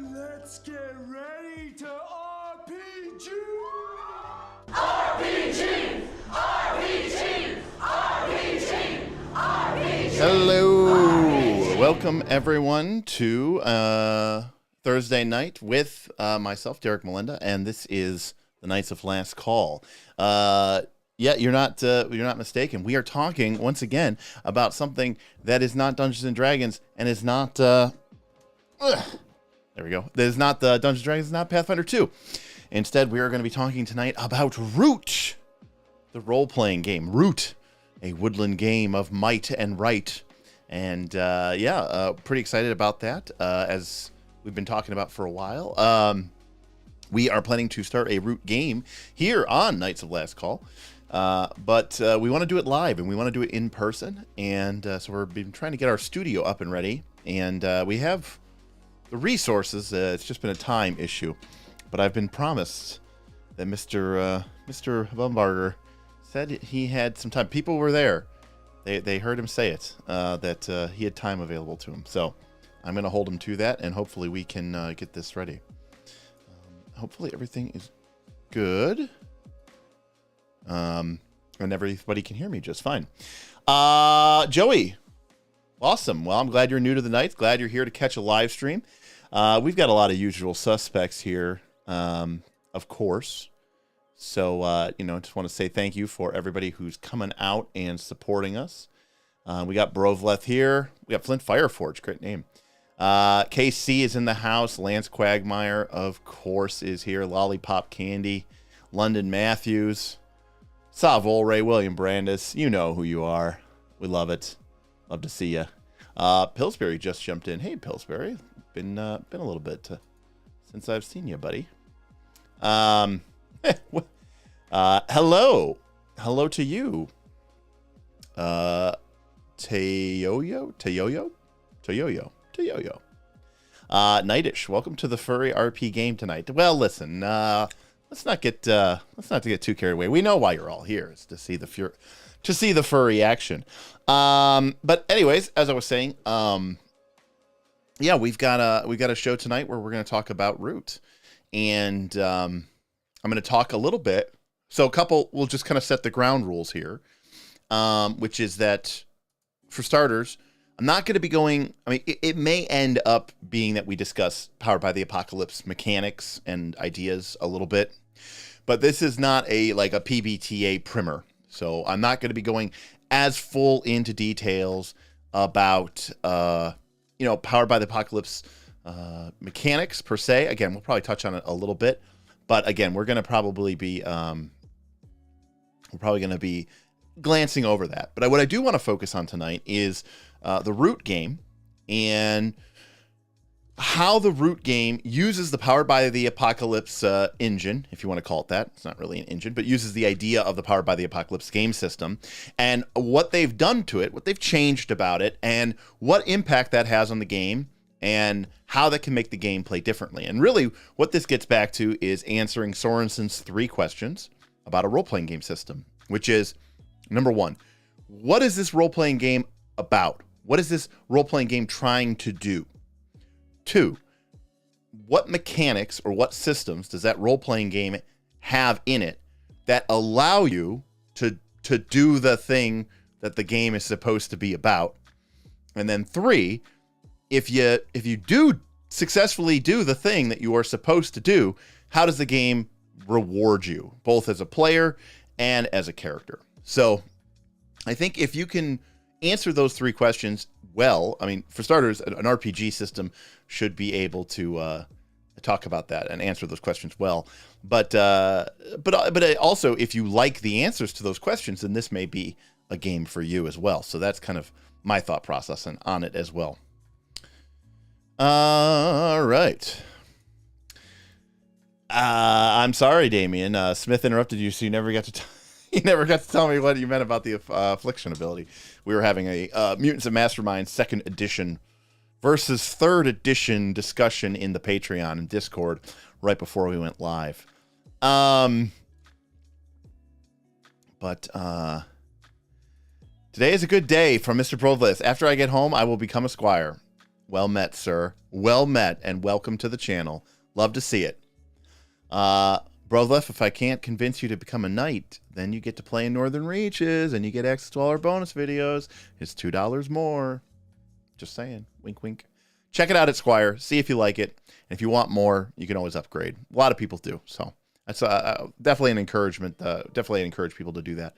Let's get ready to RPG! RPG! RPG! RPG! RPG! Hello! Welcome everyone to Thursday night with myself, Derek Melinda, and this is the Knights of Last Call. Yeah, you're not mistaken. We are talking once again about something that is not Dungeons and Dragons and is not there we go. That is not the Dungeons and Dragons, it's not Pathfinder 2. Instead, we are going to be talking tonight about Root, the role-playing game. Root, a woodland game of might and right. And pretty excited about that, as we've been talking about for a while. We are planning to start a Root game here on Knights of Last Call. But we want to do it live, and we want to do it in person. And so we've been trying to get our studio up and ready. And we have the resources. It's just been a time issue. But I've been promised that Mr. Bumbarger said he had some time. People were there. They heard him say it, that he had time available to him. So I'm going to hold him to that, and hopefully we can get this ready. Hopefully everything is good. And everybody can hear me just fine. Joey. Awesome. Well, I'm glad you're new to the Knights. Glad you're here to catch a live stream. We've got a lot of usual suspects here, of course. So, I just want to say thank you for everybody who's coming out and supporting us. We got Brovleth here. We got Flint Fireforge. Great name. KC is in the house. Lance Quagmire, of course, is here. Lollipop Candy. London Matthews. Savol Ray, William Brandis. You know who you are. We love it. Love to see you. Pillsbury just jumped in. Hey, Pillsbury. Been a little bit since I've seen you, buddy. Hello. Hello to you. Tayoyo. Nightish, welcome to the Furry RP game tonight. Well, listen, let's not get too carried away. We know why you're all here. It's to see the furry action. But anyways, as I was saying, yeah, we've got a show tonight where we're going to talk about Root, and I'm going to talk a little bit. So we'll just kind of set the ground rules here, which is that, for starters, I'm not going to be going. I mean, it may end up being that we discuss Powered by the Apocalypse mechanics and ideas a little bit, but this is not a PBTA primer. So I'm not going to be going as full into details about Powered by the Apocalypse mechanics per se. Again, we'll probably touch on it a little bit, but again, we're going to probably be glancing over that. But what I do want to focus on tonight is the Root game and how the Root game uses the Powered by the Apocalypse engine, if you want to call it that. It's not really an engine, but uses the idea of the Powered by the Apocalypse game system and what they've done to it, what they've changed about it, and what impact that has on the game and how that can make the game play differently. And really, what this gets back to is answering Sorenson's 3 questions about a role-playing game system, which is, number 1, what is this role-playing game about? What is this role-playing game trying to do? 2, what mechanics or what systems does that role-playing game have in it that allow you to do the thing that the game is supposed to be about? And then 3, if you do successfully do the thing that you are supposed to do, how does the game reward you, both as a player and as a character? So I think if you can answer those 3 questions well, I mean, for starters, an RPG system should be able to talk about that and answer those questions well. But also, if you like the answers to those questions, then this may be a game for you as well. So that's kind of my thought process on it as well. All right. I'm sorry, Damien. Smith interrupted you, so you never got to you never got to tell me what you meant about the affliction ability. We were having a Mutants and Masterminds 2nd edition versus 3rd edition discussion in the Patreon and Discord right before we went live. But today is a good day from Mr. Brodlith. After I get home, I will become a squire. Well met, sir. Well met, and welcome to the channel. Love to see it. Brodleth, if I can't convince you to become a knight, then you get to play in Northern Reaches, and you get access to all our bonus videos. It's $2 more. Just saying. Wink, wink. Check it out at Squire. See if you like it. And if you want more, you can always upgrade. A lot of people do. So that's definitely an encouragement. Definitely encourage people to do that.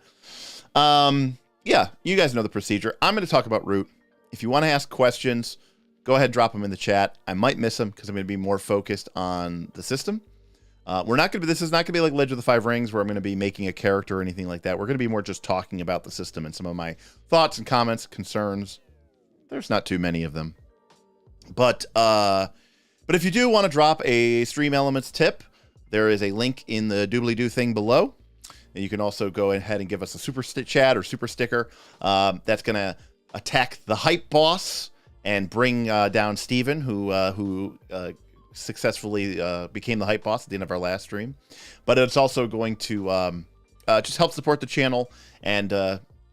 Yeah, you guys know the procedure. I'm going to talk about Root. If you want to ask questions, go ahead, drop them in the chat. I might miss them because I'm going to be more focused on the system. This is not going to be like Legend of the Five Rings where I'm going to be making a character or anything like that. We're going to be more just talking about the system and some of my thoughts and comments, concerns. There's not too many of them. But if you do want to drop a Stream Elements tip, there is a link in the doobly-doo thing below. And you can also go ahead and give us a super chat or super sticker. That's going to attack the hype boss and bring down Steven, who successfully became the hype boss at the end of our last stream. But it's also going to just help support the channel, and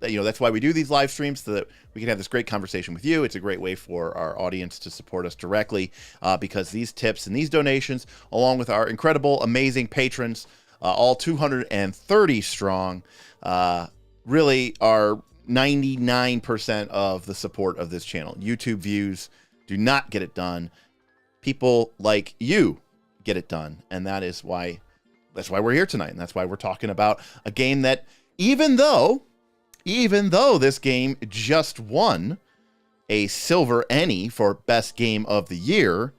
that's why we do these live streams, so that we can have this great conversation with you. It's a great way for our audience to support us directly, because these tips and these donations, along with our incredible, amazing patrons, all 230 strong, really are 99% of the support of this channel. YouTube views do not get it done. People like you get it done, and that's why we're here tonight, and that's why we're talking about a game that, even though this game just won a silver Any for best game of the year,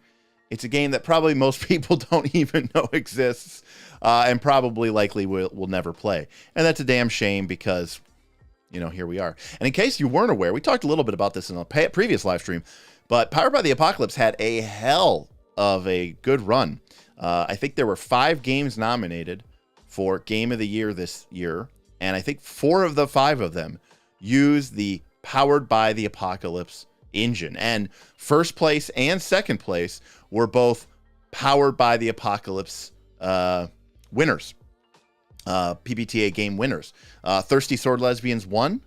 it's a game that probably most people don't even know exists, and probably likely will never play. And that's a damn shame because, you know, here we are. And in case you weren't aware, we talked a little bit about this in a previous live stream, but Powered by the Apocalypse had a hell of a good run. I think there were 5 games nominated for Game of the Year this year, and I think 4 of the 5 of them used the Powered by the Apocalypse engine. And first place and second place were both Powered by the Apocalypse winners, PBTA game winners. Thirsty Sword Lesbians won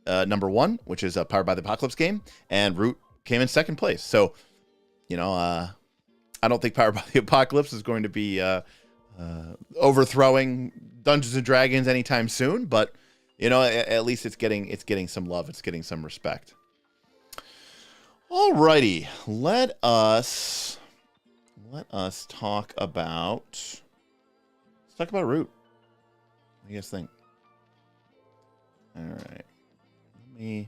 number 1, which is a Powered by the Apocalypse game, and Root came in second place. So, you know, I don't think Powered by the Apocalypse is going to be overthrowing Dungeons and Dragons anytime soon, but you know, at least it's getting some love, it's getting some respect. Alrighty, let us talk about Root. What do you guys think? All right, let me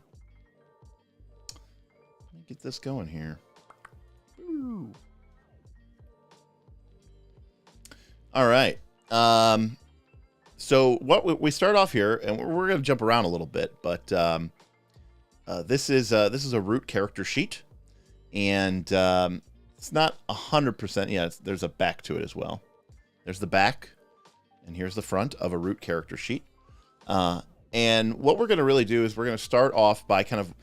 get this going here. Ooh. All right. So what we start off here, and we're going to jump around a little bit, but this is a Root character sheet, and it's not 100%. Yeah, there's a back to it as well. There's the back, and here's the front of a Root character sheet. And what we're going to really do is we're going to start off by kind of,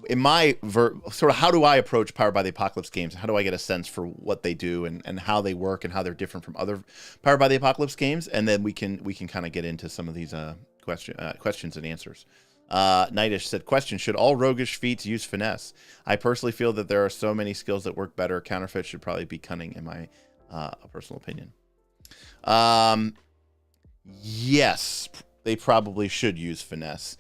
in my sort of, how do I approach Powered by the Apocalypse games? How do I get a sense for what they do and how they work and how they're different from other Powered by the Apocalypse games? And then we can kind of get into some of these questions and answers. Nightish said, question, should all Roguish feats use finesse? I personally feel that there are so many skills that work better. Counterfeit should probably be cunning, in my personal opinion. Yes, they probably should use finesse,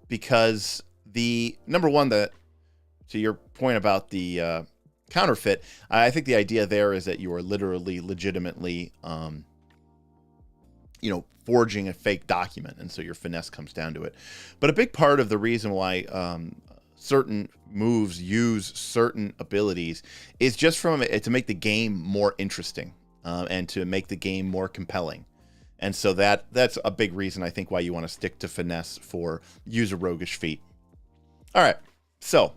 because the number one, that to your point about the counterfeit, I think the idea there is that you are literally legitimately forging a fake document, and so your finesse comes down to it. But a big part of the reason why certain moves use certain abilities is just to make the game more interesting, and to make the game more compelling. And so that's a big reason, I think, why you want to stick to finesse for use a Roguish feat. All right, so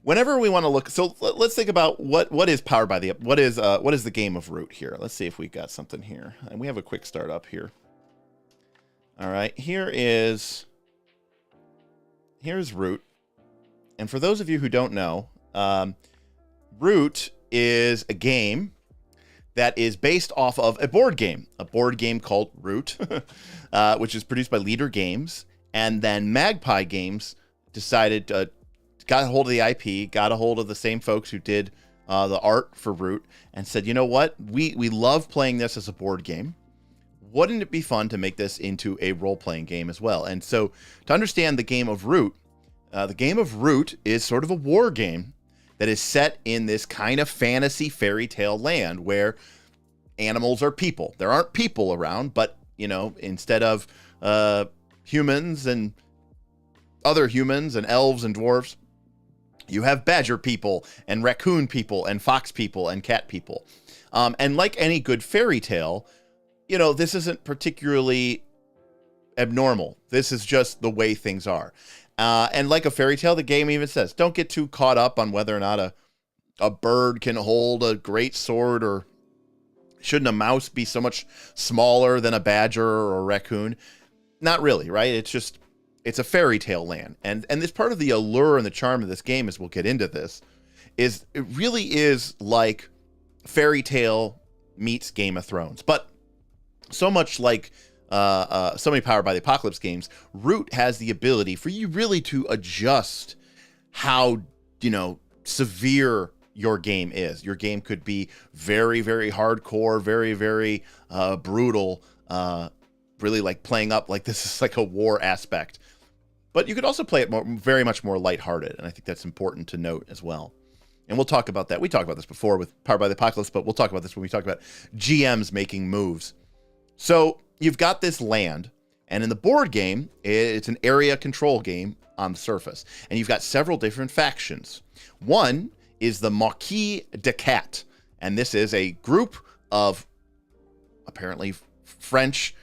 whenever we want to look, so let's think about what is Powered by the, what is the game of Root here. Let's see if we got something here, and we have a quick start up here. All right, here's Root, and for those of you who don't know, Root is a game that is based off of a board game called Root, which is produced by Leader Games. And then Magpie Games decided, got a hold of the IP, got a hold of the same folks who did the art for Root, and said, you know what? We love playing this as a board game. Wouldn't it be fun to make this into a role-playing game as well? And so to understand the game of Root is sort of a war game that is set in this kind of fantasy fairy tale land where animals are people. There aren't people around, but, instead of humans and other humans and elves and dwarves, you have badger people and raccoon people and fox people and cat people. And like any good fairy tale, this isn't particularly abnormal. This is just the way things are. And like a fairy tale, the game even says, don't get too caught up on whether or not a bird can hold a great sword, or shouldn't a mouse be so much smaller than a badger or a raccoon? Not really, right? It's a fairy tale land. And this part of the allure and the charm of this game, as we'll get into this, is it really is like fairy tale meets Game of Thrones. But so much like so many Powered by the Apocalypse games, Root has the ability for you really to adjust how, severe your game is. Your game could be very, very hardcore, very, very brutal, really like playing up like this is like a war aspect. But you could also play it very much more lighthearted, and I think that's important to note as well. And we'll talk about that. We talked about this before with Powered by the Apocalypse, but we'll talk about this when we talk about GMs making moves. So you've got this land, and in the board game, it's an area control game on the surface. And you've got several different factions. One is the Marquis de Cat. And this is a group of apparently French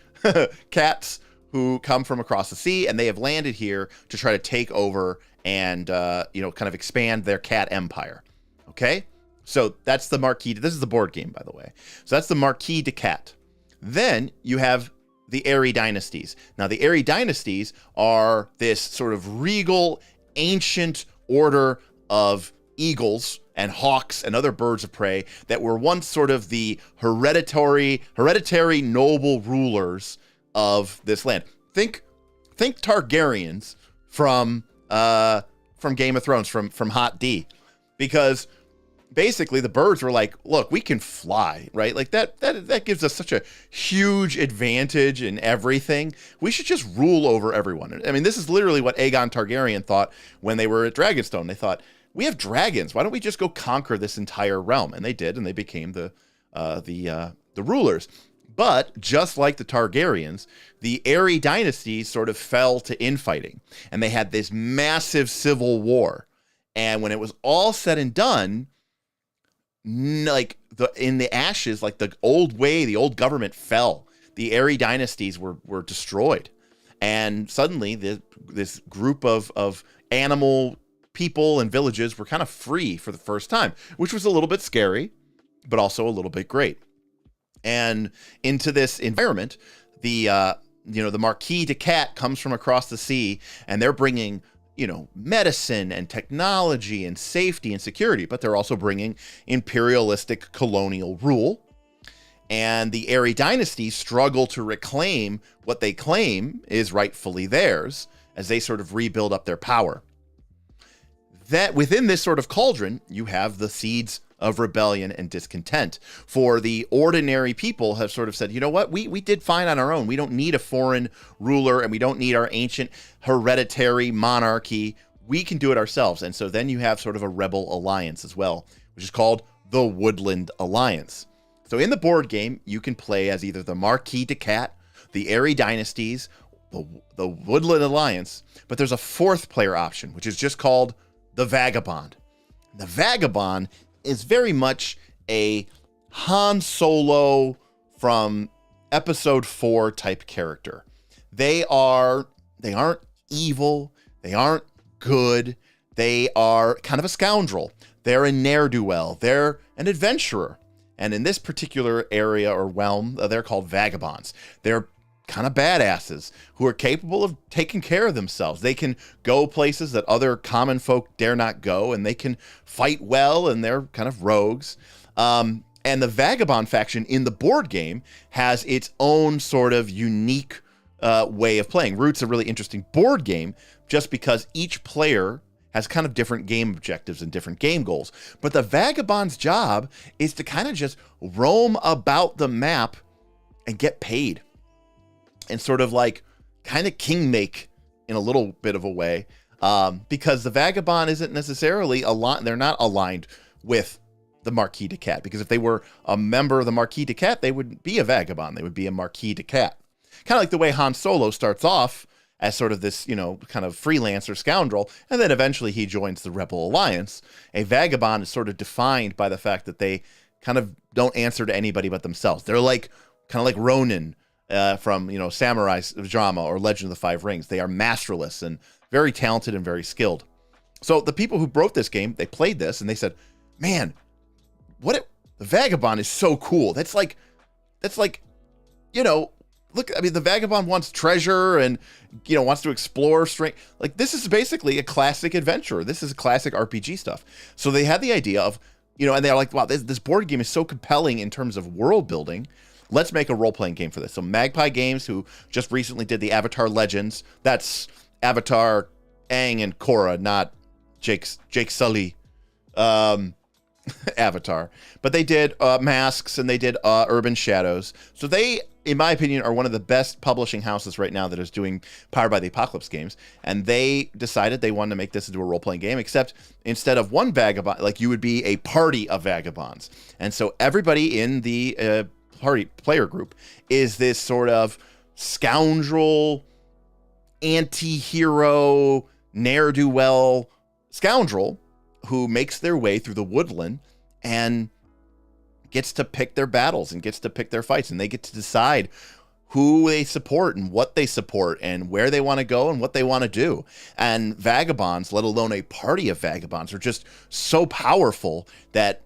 cats who come from across the sea, and they have landed here to try to take over and, kind of expand their cat empire. Okay? So that's the Marquis. This is the board game, by the way. So that's the Marquis de Cat. Then you have the Airy Dynasties. Now, the Airy Dynasties are this sort of regal, ancient order of eagles and hawks and other birds of prey that were once sort of the hereditary noble rulers of this land. Think Targaryens from Game of Thrones, from Hot D, because basically the birds were like, look, we can fly, right? Like that gives us such a huge advantage in everything. We should just rule over everyone. I mean, this is literally what Aegon Targaryen thought when they were at Dragonstone. They thought, we have dragons. Why don't we just go conquer this entire realm? And they did, and they became the rulers. But just like the Targaryens, the Airy Dynasties sort of fell to infighting, and they had this massive civil war. And when it was all said and done, like in the ashes, like the old government fell. The Airy Dynasties were destroyed, and suddenly this group of animal people and villages were kind of free for the first time, which was a little bit scary, but also a little bit great. And into this environment, the Marquis de Cat comes from across the sea, and they're bringing, medicine and technology and safety and security, but they're also bringing imperialistic colonial rule. And the Airy Dynasties struggle to reclaim what they claim is rightfully theirs as they sort of rebuild up their power. That within this sort of cauldron, you have the seeds of rebellion and discontent. For the ordinary people have sort of said, you know what, we did fine on our own. We don't need a foreign ruler, and we don't need our ancient hereditary monarchy. We can do it ourselves. And so then you have sort of a rebel alliance as well, which is called the Woodland Alliance. So in the board game, you can play as either the Marquis de Cat, the Airy Dynasties, the Woodland Alliance, but there's a fourth player option, which is just called the Vagabond. The Vagabond is very much a Han Solo from episode 4 type character. They aren't evil. They aren't good. They are kind of a scoundrel. They're a ne'er-do-well. They're an adventurer. And in this particular area or realm, they're called vagabonds. They're kind of badasses who are capable of taking care of themselves. They can go places that other common folk dare not go, and they can fight well, and they're kind of rogues. And the Vagabond faction in the board game has its own sort of unique way of playing. Root's a really interesting board game just because each player has kind of different game objectives and different game goals. But the Vagabond's job is to kind of just roam about the map and get paid. And sort of like kind of king make in a little bit of a way, because the Vagabond isn't necessarily aligned. They're not aligned with the Marquis de Cat, because if they were a member of the Marquis de Cat, they wouldn't be a Vagabond. They would be a Marquis de Cat. Kind of like the way Han Solo starts off as sort of this, kind of freelancer scoundrel, and then eventually he joins the Rebel Alliance. A Vagabond is sort of defined by the fact that they kind of don't answer to anybody but themselves. They're like kind of like Ronin from samurai drama or Legend of the Five Rings. They are masterless and very talented and very skilled. So the people who wrote this game, they played this and they said, man, the Vagabond is so cool. That's like look, I mean, the Vagabond wants treasure and wants to explore strength. Like, this is basically a classic adventurer. This is classic RPG stuff. So they had the idea of, and they're like, wow, this board game is so compelling in terms of world building. Let's make a role-playing game for this. So Magpie Games, who just recently did the Avatar Legends, that's Avatar, Aang, and Korra, not Jake Sully Avatar. But they did Masks, and they did Urban Shadows. So they, in my opinion, are one of the best publishing houses right now that is doing Powered by the Apocalypse games. And they decided they wanted to make this into a role-playing game, except instead of one vagabond, like you would be a party of vagabonds. And so everybody in the party player group is this sort of scoundrel, anti-hero, ne'er-do-well scoundrel who makes their way through the woodland and gets to pick their battles and gets to pick their fights, and they get to decide who they support and what they support and where they want to go and what they want to do. And vagabonds, let alone a party of vagabonds, are just so powerful that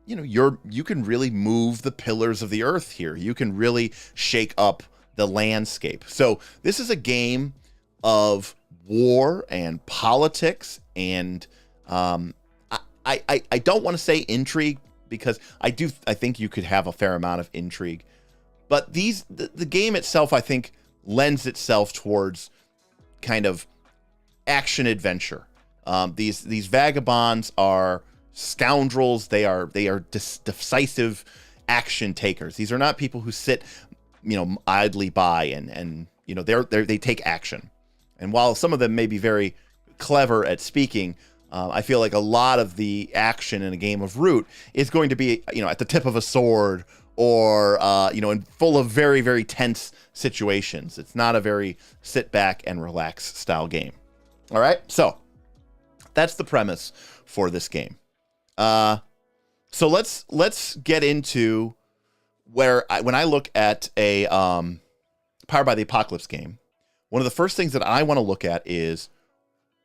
you can really move the pillars of the earth here. You can really shake up the landscape. So this is a game of war and politics, and I don't want to say intrigue, because I think you could have a fair amount of intrigue, but the game itself, I think, lends itself towards kind of action adventure. These vagabonds are scoundrels. They are decisive action takers. These are not people who sit, idly by and they take action. And while some of them may be very clever at speaking, I feel like a lot of the action in a game of Root is going to be, at the tip of a sword or, in full of very, very tense situations. It's not a very sit back and relax style game. All right. So that's the premise for this game. So let's get into when I look at a Powered by the Apocalypse game, one of the first things that I want to look at is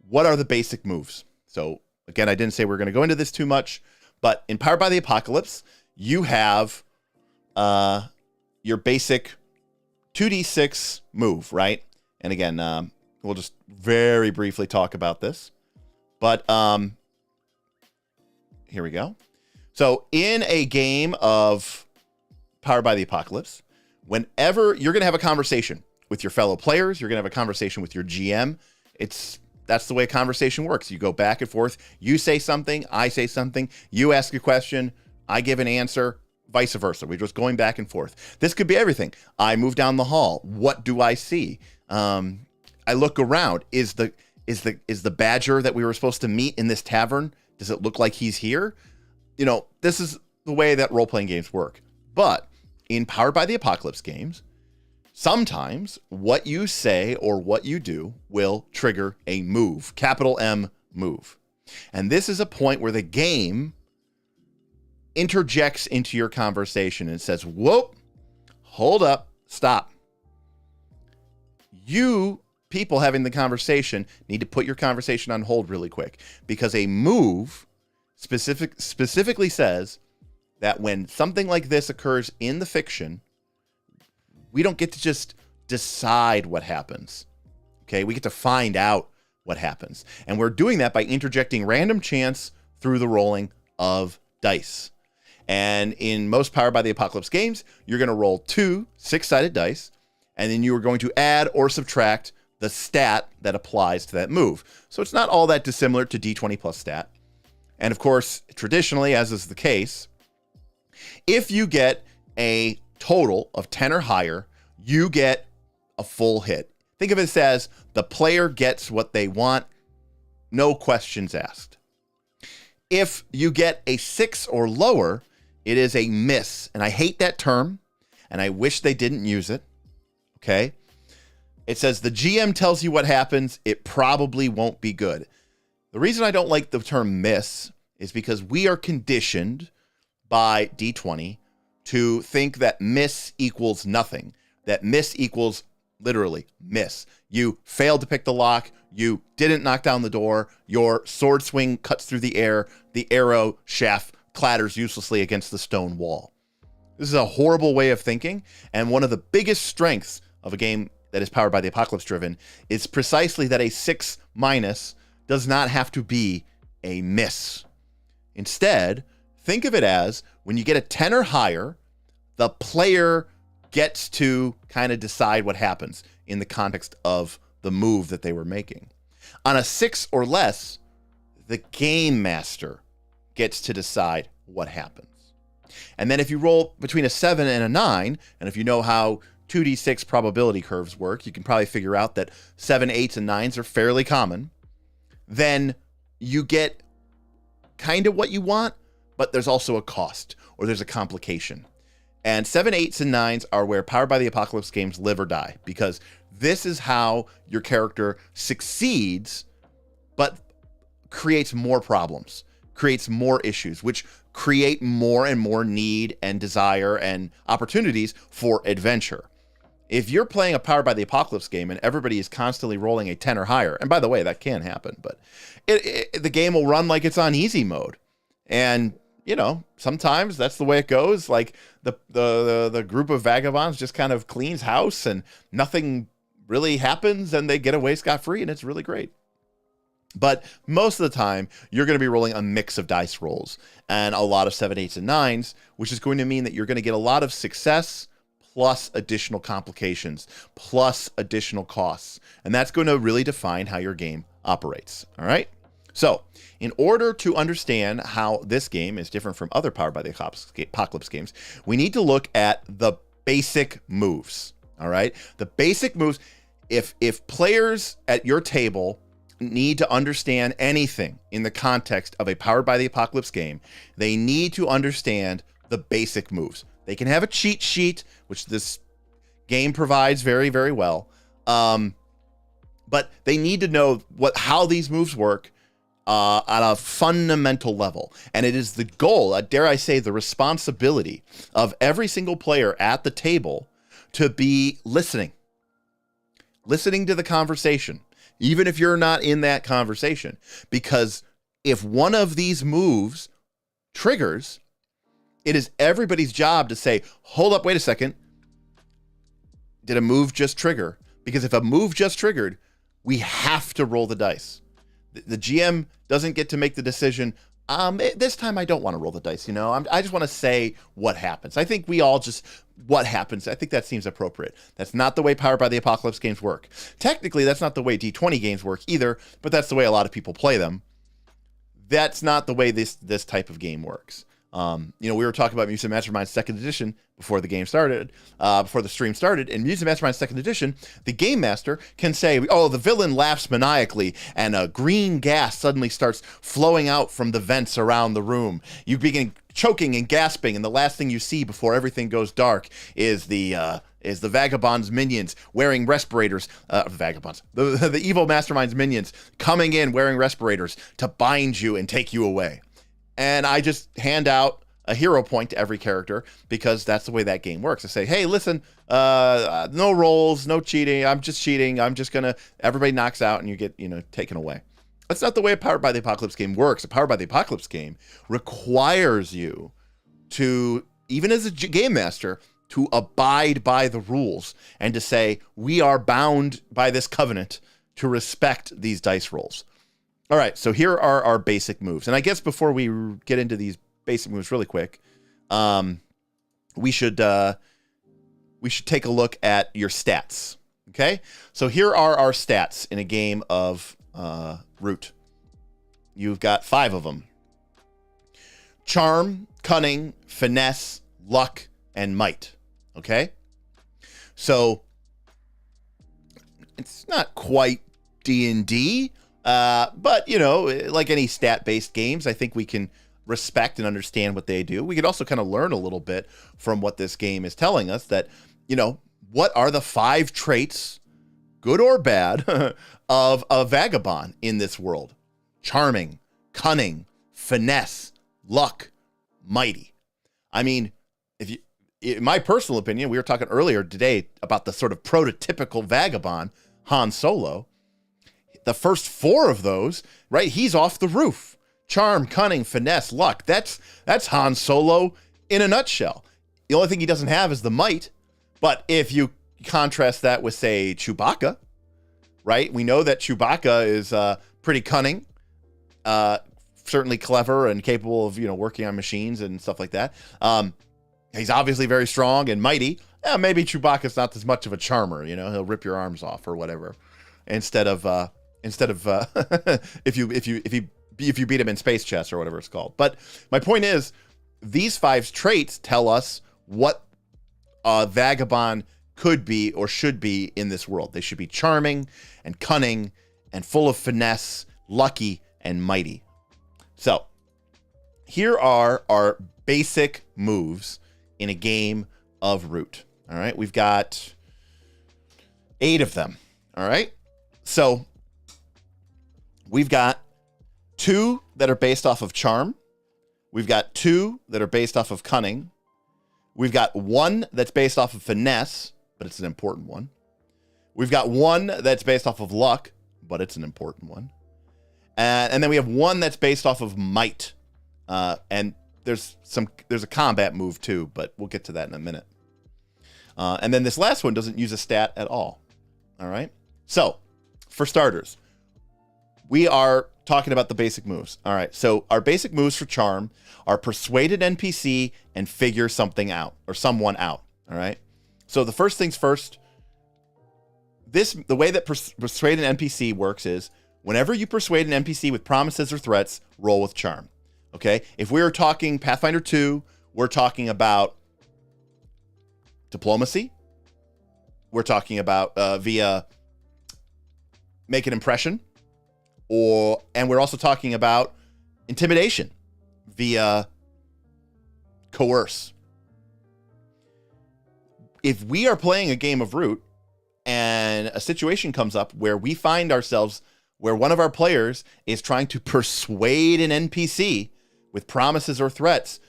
what are the basic moves. So again, I didn't say we're going to go into this too much, but in Powered by the Apocalypse, you have your basic 2d6 move, right? And again, we'll just very briefly talk about this. But here we go. So in a game of Powered by the Apocalypse, whenever you're going to have a conversation with your fellow players, you're going to have a conversation with your GM. That's the way a conversation works. You go back and forth. You say something, I say something. You ask a question, I give an answer, vice versa. We're just going back and forth. This could be everything. I move down the hall. What do I see? I look around. Is the badger that we were supposed to meet in this tavern, does it look like he's here? This is the way that role-playing games work. But in Powered by the Apocalypse games, sometimes what you say or what you do will trigger a move, capital M move. And this is a point where the game interjects into your conversation and says, whoop, hold up, stop. You people having the conversation need to put your conversation on hold really quick, because a move specifically says that when something like this occurs in the fiction, we don't get to just decide what happens. Okay, we get to find out what happens. And we're doing that by interjecting random chance through the rolling of dice. And in most Powered by the Apocalypse games, you're going to roll 2 6-sided dice, and then you are going to add or subtract the stat that applies to that move. So it's not all that dissimilar to D20 plus stat. And of course, traditionally, as is the case, if you get a total of 10 or higher, you get a full hit. Think of this as the player gets what they want, no questions asked. If you get a 6 or lower, it is a miss. And I hate that term, and I wish they didn't use it. Okay? It says the GM tells you what happens, it probably won't be good. The reason I don't like the term miss is because we are conditioned by D20 to think that miss equals nothing, that miss equals literally miss. You failed to pick the lock, you didn't knock down the door, your sword swing cuts through the air, the arrow shaft clatters uselessly against the stone wall. This is a horrible way of thinking, and one of the biggest strengths of a game that is Powered by the Apocalypse driven is precisely that a 6- does not have to be a miss. Instead, think of it as when you get a 10 or higher, the player gets to kind of decide what happens in the context of the move that they were making. On a 6 or less, the game master gets to decide what happens. And then if you roll between a 7 and a 9, and if you know how 2d6 probability curves work, you can probably figure out that 7, 8s, and 9s are fairly common. Then you get kind of what you want, but there's also a cost, or there's a complication. And 7, 8s, and 9s are where Powered by the Apocalypse games live or die, because this is how your character succeeds but creates more problems, creates more issues, which create more and more need and desire and opportunities for adventure. If you're playing a Powered by the Apocalypse game and everybody is constantly rolling a 10 or higher, and by the way, that can happen, but the game will run like it's on easy mode. And, you know, sometimes that's the way it goes. Like the group of vagabonds just kind of cleans house and nothing really happens and they get away scot-free and it's really great. But most of the time, you're going to be rolling a mix of dice rolls and a lot of 7, 8s, and 9s, which is going to mean that you're going to get a lot of success plus additional complications, plus additional costs. And that's going to really define how your game operates. All right? So, in order to understand how this game is different from other Powered by the Apocalypse games, we need to look at the basic moves. All right? The basic moves. If players at your table need to understand anything in the context of a Powered by the Apocalypse game, they need to understand the basic moves. They can have a cheat sheet, which this game provides very, very well. But they need to know how these moves work on a fundamental level. And it is the goal, dare I say, the responsibility of every single player at the table to be listening to the conversation, even if you're not in that conversation. Because if one of these moves triggers, it is everybody's job to say, hold up, wait a second. Did a move just trigger? Because if a move just triggered, we have to roll the dice. The GM doesn't get to make the decision, this time I don't want to roll the dice, I just want to say what happens. I think we all just, what happens, I think that seems appropriate. That's not the way Powered by the Apocalypse games work. Technically, that's not the way D20 games work either, but that's the way a lot of people play them. That's not the way this type of game works. We were talking about Museum Mastermind 2nd Edition before the game started, before the stream started. In Museum Mastermind 2nd Edition, the Game Master can say, oh, the villain laughs maniacally, and a green gas suddenly starts flowing out from the vents around the room. You begin choking and gasping, and the last thing you see before everything goes dark is the Vagabond's minions wearing respirators, the evil mastermind's minions coming in wearing respirators to bind you and take you away. And I just hand out a hero point to every character because that's the way that game works. I say, hey, listen, no rolls, no cheating. I'm just cheating. I'm just going to, everybody knocks out and you get, taken away. That's not the way a Powered by the Apocalypse game works. A Powered by the Apocalypse game requires you to, even as a game master, to abide by the rules and to say, we are bound by this covenant to respect these dice rolls. All right, so here are our basic moves. And I guess before we get into these basic moves really quick, we should take a look at your stats, okay? So here are our stats in a game of Root. You've got 5 of them. Charm, Cunning, Finesse, Luck, and Might, okay? So it's not quite D&D, but, like any stat-based games, I think we can respect and understand what they do. We could also kind of learn a little bit from what this game is telling us that, what are the 5 traits, good or bad, of a vagabond in this world? Charming, cunning, finesse, luck, mighty. I mean, in my personal opinion, we were talking earlier today about the sort of prototypical vagabond, Han Solo. The first 4 of those, right? He's off the roof. Charm, cunning, finesse, luck. That's Han Solo in a nutshell. The only thing he doesn't have is the might. But if you contrast that with, say, Chewbacca, right? We know that Chewbacca is pretty cunning, certainly clever and capable of, working on machines and stuff like that. He's obviously very strong and mighty. Maybe Chewbacca's not as much of a charmer, he'll rip your arms off or whatever. Instead of if you beat him in space chess or whatever it's called. But my point is, these 5 traits tell us what a vagabond could be or should be in this world. They should be charming and cunning and full of finesse, lucky and mighty. So here are our basic moves in a game of Root. All right, we've got 8 of them. All right, so we've got 2 that are based off of charm. We've got 2 that are based off of cunning. We've got 1 that's based off of finesse, but it's an important one. We've got 1 that's based off of luck, but it's an important one. And then we have 1 that's based off of might. And there's a combat move too, but we'll get to that in a minute. And then this last one doesn't use a stat at all. All right. So for starters, we are talking about the basic moves. All right. So our basic moves for charm are persuade an NPC and figure something out or someone out. All right. So the first things first, the way that persuade an NPC works is whenever you persuade an NPC with promises or threats, roll with charm. Okay. If we are talking Pathfinder 2, we're talking about diplomacy. We're talking about via make an impression, and we're also talking about intimidation via coerce. If we are playing a game of Root and a situation comes up where we find ourselves where one of our players is trying to persuade an NPC with promises or threats,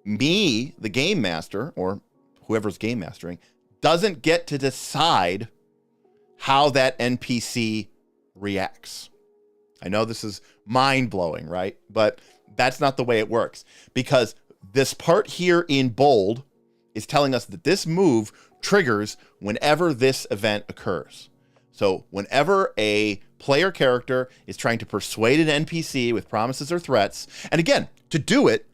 me, the game master, or whoever's game mastering, doesn't get to decide how that NPC reacts. I know this is mind-blowing, right? But that's not the way it works, because this part here in bold is telling us that this move triggers whenever this event occurs. So whenever a player character is trying to persuade an NPC with promises or threats, and again, to do it.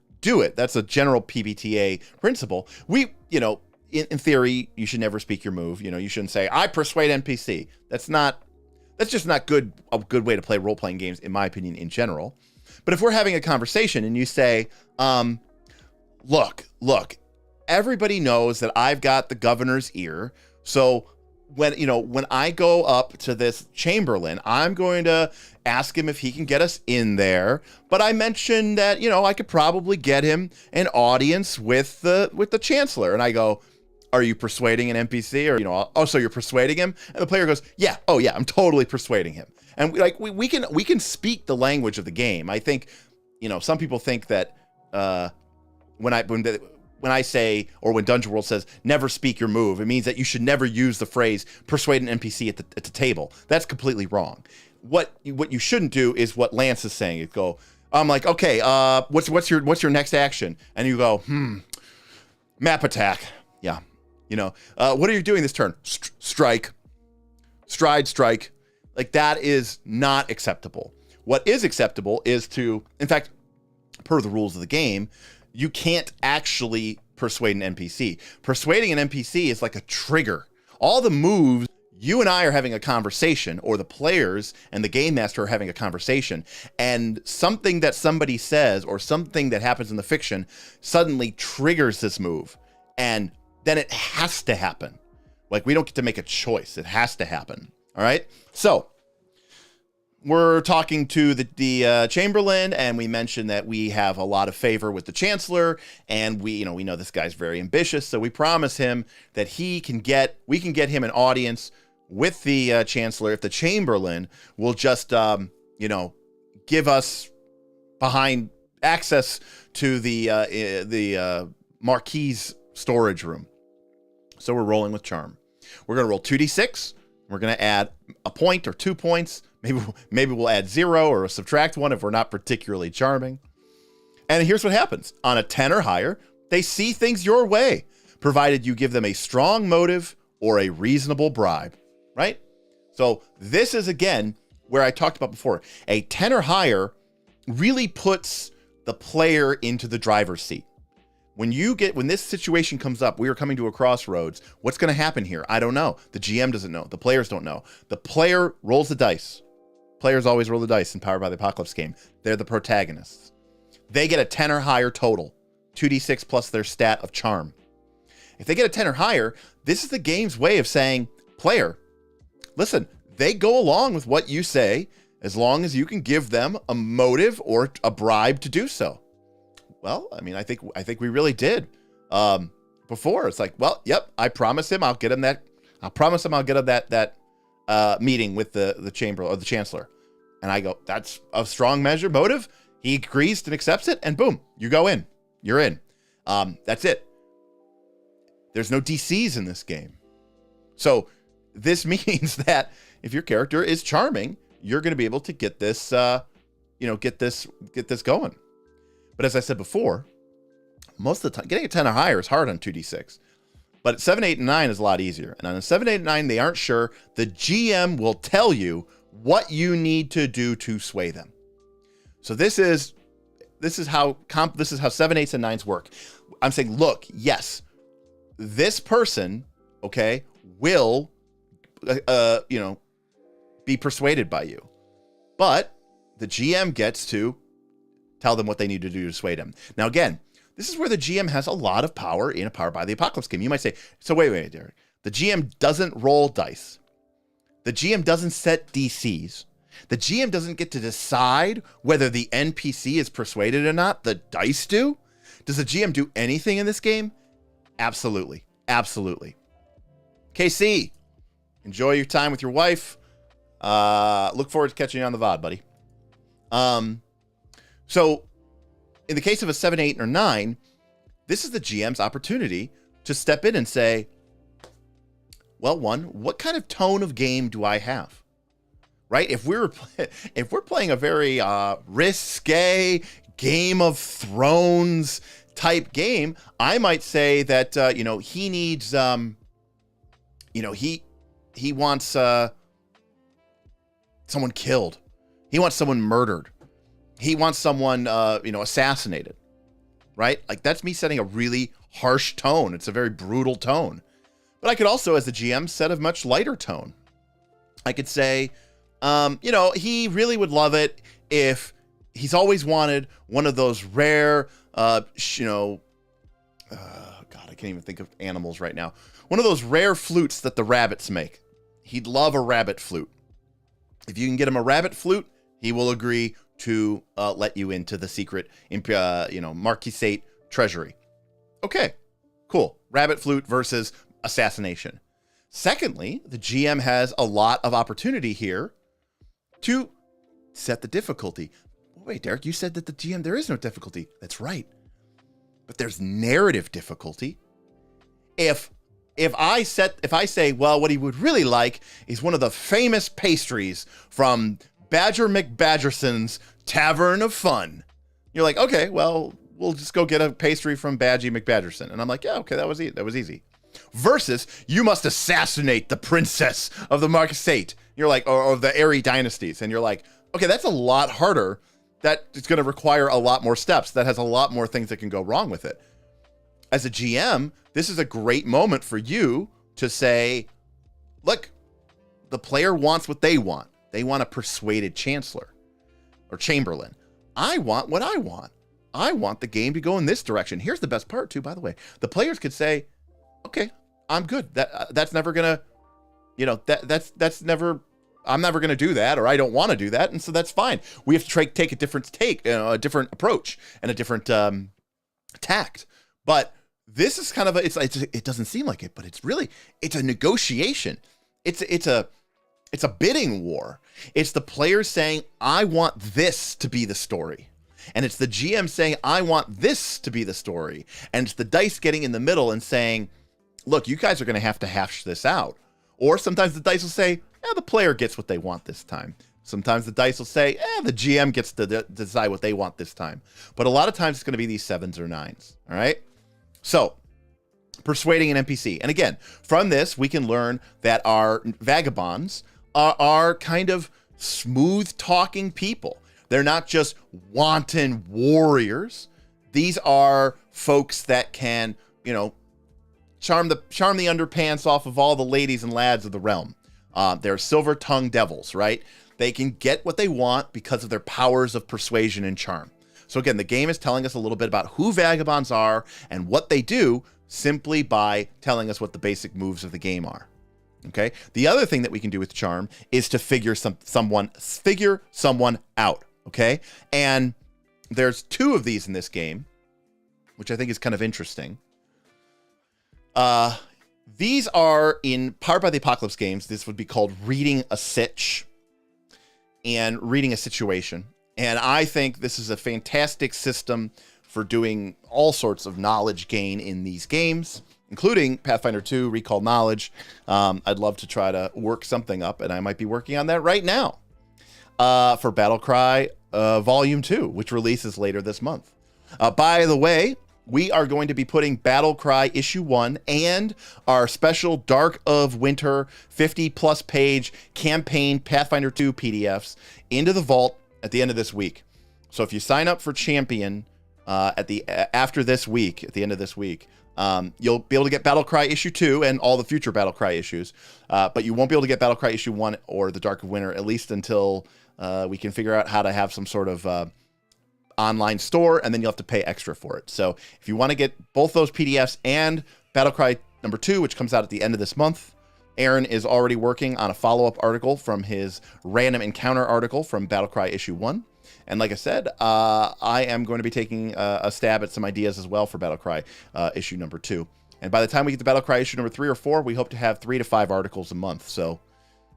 That's a general PBTA principle. In theory, you should never speak your move. You shouldn't say, I persuade NPC. That's just not a good way to play role-playing games, in my opinion, in general. But if we're having a conversation and you say, look, everybody knows that I've got the governor's ear. So when I go up to this Chamberlain, I'm going to ask him if he can get us in there. But I mentioned that, I could probably get him an audience with the Chancellor. And I go, are you persuading an NPC? Or, so you're persuading him? And the player goes, yeah, I'm totally persuading him. And we can speak the language of the game. I think, some people think that when I say, or when Dungeon World says, never speak your move, it means that you should never use the phrase persuade an NPC at the table. That's completely wrong. What you shouldn't do is what Lance is saying. I'm like, okay, what's your next action? And you go, map attack. Yeah. What are you doing this turn? Strike. Strike. Like, that is not acceptable. What is acceptable is in fact, per the rules of the game, you can't actually persuade an NPC. Persuading an NPC is like a trigger. All the moves, you and I are having a conversation, or the players and the game master are having a conversation, and something that somebody says or something that happens in the fiction suddenly triggers this move. And then it has to happen. Like, we don't get to make a choice. It has to happen. All right? So we're talking to the Chamberlain, and we mentioned that we have a lot of favor with the Chancellor, and we know this guy's very ambitious, so we promise him that we can get him an audience with the Chancellor if the Chamberlain will just give us behind access to the Marquis storage room. So we're rolling with charm. We're going to roll 2d6. We're going to add a point or 2 points. Maybe we'll add 0 or subtract 1 if we're not particularly charming. And here's what happens. On a 10 or higher, they see things your way, provided you give them a strong motive or a reasonable bribe, right? So this is, again, where I talked about before. A 10 or higher really puts the player into the driver's seat. When this situation comes up, we are coming to a crossroads. What's going to happen here? I don't know. The GM doesn't know. The players don't know. The player rolls the dice. Players always roll the dice in Powered by the Apocalypse game. They're the protagonists. They get a 10 or higher total, 2d6 plus their stat of charm. If they get a 10 or higher, this is the game's way of saying, player, listen, they go along with what you say as long as you can give them a motive or a bribe to do so. Well, I mean, I think we really did before. It's like, well, yep, I promise him I'll get him that. I'll promise him I'll get him that meeting with the chamber or the Chancellor. And I go, that's a strong measure motive. He agrees and accepts it, and boom, you go in. You're in. That's it. There's no DCs in this game. So this means that if your character is charming, you're going to be able to get this, get this going. But as I said before, most of the time, getting a 10 or higher is hard on 2d6. But 7, 8, and 9 is a lot easier. And on a 7, 8, and 9, they aren't sure. The GM will tell you what you need to do to sway them. So this is how 7, 8s, and 9s work. I'm saying, look, yes, this person, okay, will, be persuaded by you. But the GM gets to tell them what they need to do to sway them. Now, again, this is where the GM has a lot of power in a Power by the Apocalypse game. You might say, so wait, Derek. The GM doesn't roll dice. The GM doesn't set DCs. The GM doesn't get to decide whether the NPC is persuaded or not. The dice do. Does the GM do anything in this game? Absolutely. Absolutely. KC, enjoy your time with your wife. Look forward to catching you on the VOD, buddy. So in the case of a 7, 8, or 9, this is the GM's opportunity to step in and say, well, what kind of tone of game do I have? Right? If we're playing a very risque Game of Thrones type game, I might say that he needs he wants someone killed. He wants someone murdered. He wants someone assassinated. Right? Like, that's me setting a really harsh tone. It's a very brutal tone. But I could also, as the GM, set a much lighter tone. I could say, he really would love it if he's always wanted one of those rare, God, I can't even think of animals right now. One of those rare flutes that the rabbits make. He'd love a rabbit flute. If you can get him a rabbit flute, he will agree to let you into the secret, Marquisate treasury. Okay, cool. Rabbit flute versus assassination. Secondly, the GM has a lot of opportunity here to set the difficulty. Wait, Derek, you said that the GM, there is no difficulty. That's right. But there's narrative difficulty. If I say, well, what he would really like is one of the famous pastries from Badger McBadgerson's Tavern of Fun. You're like, okay, well, we'll just go get a pastry from Badgie McBadgerson. And I'm like, yeah, okay, that was easy. Versus, you must assassinate the princess of the Marquisate. You're like, or the Airy dynasties. And you're like, okay, that's a lot harder. That is going to require a lot more steps. That has a lot more things that can go wrong with it. As a GM, this is a great moment for you to say, look, the player wants what they want. They want a persuaded chancellor or chamberlain. I want what I want. I want the game to go in this direction. Here's the best part too, by the way. The players could say, okay, I'm good. That's never gonna, that's never, I'm never gonna do that, or I don't want to do that, and so that's fine. We have to take a different a different approach and a different tact. But this is kind of it doesn't seem like it, but it's a negotiation. It's a bidding war. It's the players saying, I want this to be the story. And it's the GM saying, I want this to be the story. And it's the dice getting in the middle and saying, look, you guys are going to have to hash this out. Or sometimes the dice will say, the player gets what they want this time. Sometimes the dice will say, the GM gets to decide what they want this time. But a lot of times it's going to be these 7s or 9s. All right? So, persuading an NPC. And again, from this, we can learn that our vagabonds are kind of smooth-talking people. They're not just wanton warriors. These are folks that can, charm the underpants off of all the ladies and lads of the realm. They're silver-tongued devils, right? They can get what they want because of their powers of persuasion and charm. So again, the game is telling us a little bit about who vagabonds are and what they do simply by telling us what the basic moves of the game are. Okay? The other thing that we can do with charm is to figure someone out. Okay? And there's 2 of these in this game, which I think is kind of interesting. These are in Powered by the Apocalypse games. This would be called reading a sitch. and reading a situation. And I think this is a fantastic system for doing all sorts of knowledge gain in these games, including Pathfinder 2, Recall Knowledge. I'd love to try to work something up, and I might be working on that right now for Battlecry Volume 2, which releases later this month. By the way, we are going to be putting Battlecry Issue 1 and our special Dark of Winter 50-plus page campaign Pathfinder 2 PDFs into the vault at the end of this week. So if you sign up for Champion at the end of this week, you'll be able to get Battlecry Issue 2 and all the future Battlecry issues, but you won't be able to get Battlecry Issue 1 or the Dark of Winter, at least until we can figure out how to have some sort of online store, and then you'll have to pay extra for it. So if you want to get both those PDFs and Battlecry number 2, which comes out at the end of this month, Aaron is already working on a follow-up article from his random encounter article from Battlecry Issue 1. And like I said, I am going to be taking a stab at some ideas as well for Battlecry Issue number 2. And by the time we get to Battlecry Issue number 3 or 4, we hope to have 3 to 5 articles a month. So,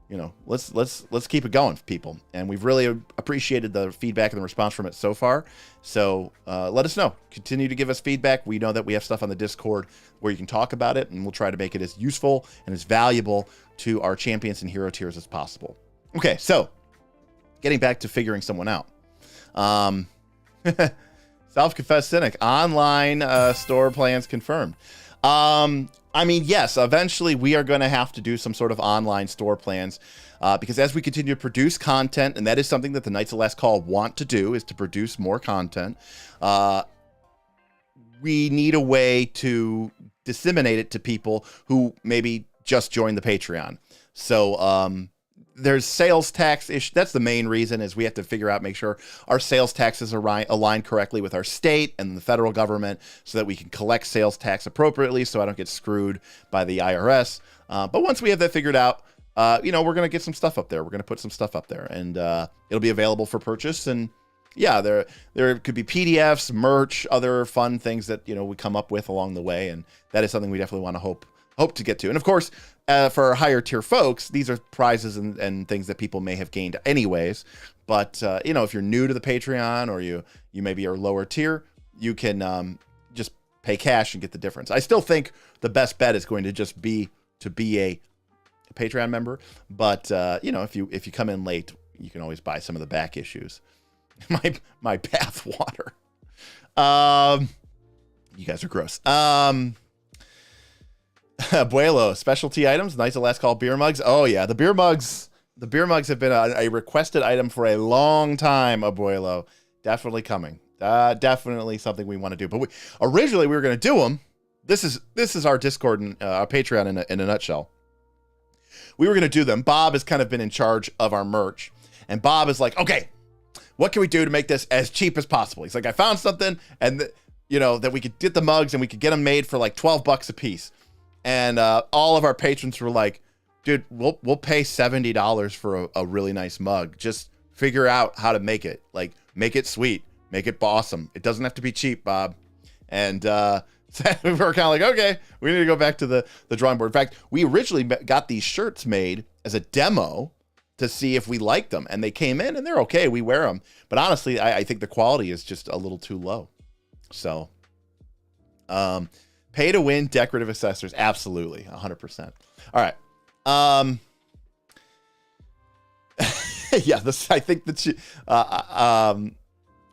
you know, let's keep it going, people. And we've really appreciated the feedback and the response from it so far. So let us know. Continue to give us feedback. We know that we have stuff on the Discord where you can talk about it, and we'll try to make it as useful and as valuable to our champions and hero tiers as possible. Okay, so getting back to figuring someone out. Self-confessed cynic. Online store plans confirmed. I mean, yes, eventually we are going to have to do some sort of online store plans because as we continue to produce content, and that is something that the Knights of Last Call want to do, is to produce more content, we need a way to disseminate it to people who maybe just joined the Patreon. So there's sales tax issue. That's the main reason, is we have to figure out, make sure our sales taxes are aligned correctly with our state and the federal government so that we can collect sales tax appropriately so I don't get screwed by the IRS. But once we have that figured out, you know, we're going to get some stuff up there. We're going to put some stuff up there, and it'll be available for purchase. And yeah, there could be PDFs, merch, other fun things that, you know, we come up with along the way. And that is something we definitely want to hope to get to. And of course, for our higher tier folks, these are prizes and things that people may have gained anyways. But, you know, if you're new to the Patreon, or you maybe are lower tier, you can just pay cash and get the difference. I still think the best bet is going to just be to be a Patreon member. But, you know, if you come in late, you can always buy some of the back issues. my bath water. You guys are gross. Abuelo, specialty items, Knights of Last Call beer mugs. Oh yeah, the beer mugs have been a requested item for a long time, Abuelo. Definitely coming. Definitely something we want to do. But originally we were going to do them. This is our Discord and our Patreon in a nutshell. We were going to do them. Bob has kind of been in charge of our merch, and Bob is like, okay, what can we do to make this as cheap as possible? He's like, I found something, and you know, that we could get the mugs and we could get them made for like $12 a piece. And all of our patrons were like, dude, we'll pay $70 for a really nice mug. Just figure out how to make it. Like, make it sweet. Make it awesome. It doesn't have to be cheap, Bob. And so we were kind of like, okay, we need to go back to the drawing board. In fact, we originally got these shirts made as a demo to see if we liked them. And they came in, and they're okay. We wear them. But honestly, I think the quality is just a little too low. So, pay to win decorative accessories. Absolutely. 100%. All right. Yeah, I think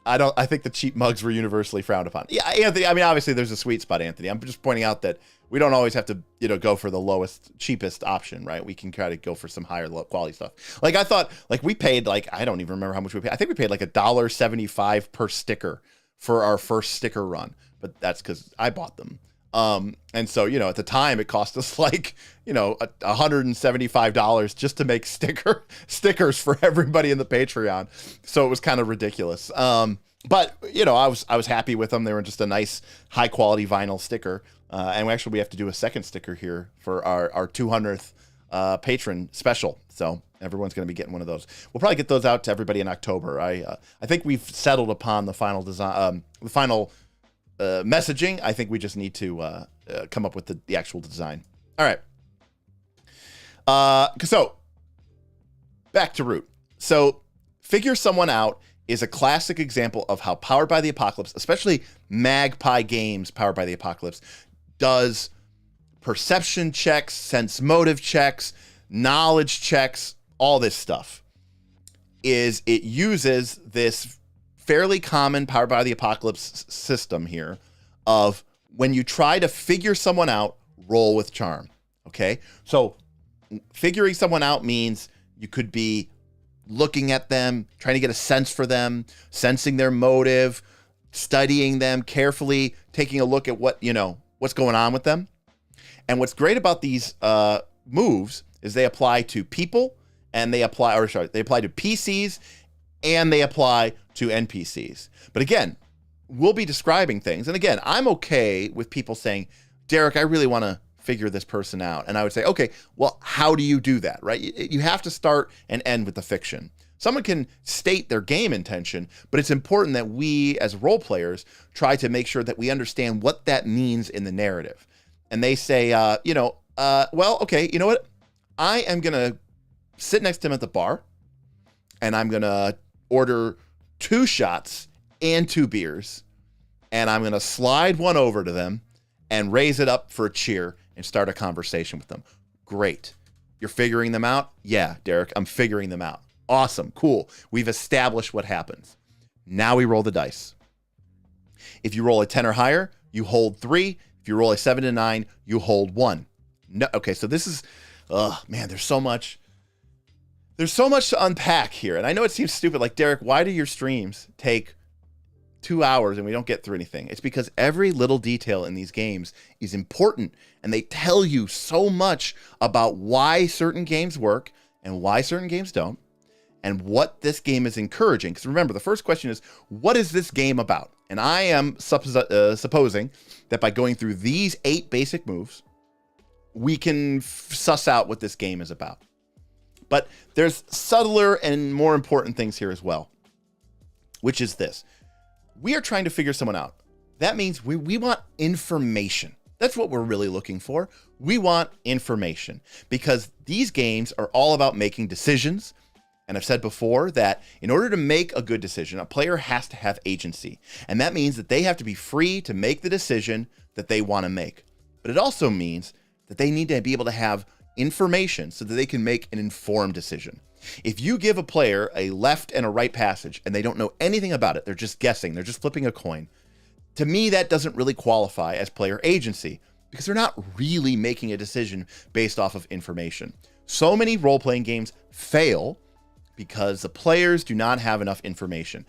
I think the cheap mugs were universally frowned upon. Yeah, Anthony, I mean, obviously there's a sweet spot, Anthony. I'm just pointing out that we don't always have to, you know, go for the lowest, cheapest option, right? We can try to go for some higher quality stuff. Like I thought, like we paid, like, I don't even remember how much we paid. I think we paid like $1.75 per sticker for our first sticker run, but that's because I bought them. And so, you know, at the time it cost us like, you know, $175 just to make stickers for everybody in the Patreon. So it was kind of ridiculous. But you know, I was happy with them. They were just a nice high quality vinyl sticker. And we have to do a second sticker here for our 200th, patron special. So everyone's going to be getting one of those. We'll probably get those out to everybody in October. I think we've settled upon the final design, the final messaging. I think we just need to come up with the actual design. All right. So back to Root. So Figure Someone Out is a classic example of how Powered by the Apocalypse, especially Magpie Games Powered by the Apocalypse, does perception checks, sense motive checks, knowledge checks, all this stuff. Is it uses this fairly common Powered by the Apocalypse system here of when you try to figure someone out, roll with charm. Okay? So figuring someone out means you could be looking at them, trying to get a sense for them, sensing their motive, studying them carefully, taking a look at what's going on with them. And what's great about these moves is they apply to people and they apply to PCs and they apply to NPCs. But again, we'll be describing things. And again, I'm okay with people saying, Derek, I really want to figure this person out. And I would say, okay, well, how do you do that, right? You have to start and end with the fiction. Someone can state their game intention, but it's important that we as role players try to make sure that we understand what that means in the narrative. And they say, well, okay, you know what? I am going to sit next to him at the bar and I'm going to order 2 shots and 2 beers. And I'm going to slide one over to them and raise it up for a cheer and start a conversation with them. Great. You're figuring them out? Yeah, Derek, I'm figuring them out. Awesome. Cool. We've established what happens. Now we roll the dice. If you roll a 10 or higher, you hold 3. If you roll a 7 to 9, you hold 1. No, okay, so this is, man, there's so much to unpack here. And I know it seems stupid. Like, Derek, why do your streams take 2 hours and we don't get through anything? It's because every little detail in these games is important and they tell you so much about why certain games work and why certain games don't and what this game is encouraging. Because remember, the first question is, what is this game about? And I am supposing that by going through these 8 basic moves, we can suss out what this game is about. But there's subtler and more important things here as well, which is this. We are trying to figure someone out. That means we want information. That's what we're really looking for. We want information because these games are all about making decisions. And I've said before that in order to make a good decision, a player has to have agency. And that means that they have to be free to make the decision that they want to make. But it also means that they need to be able to have information so that they can make an informed decision. If you give a player a left and a right passage and they don't know anything about it, they're just guessing, they're just flipping a coin. To me, that doesn't really qualify as player agency because they're not really making a decision based off of information. So many role-playing games fail because the players do not have enough information.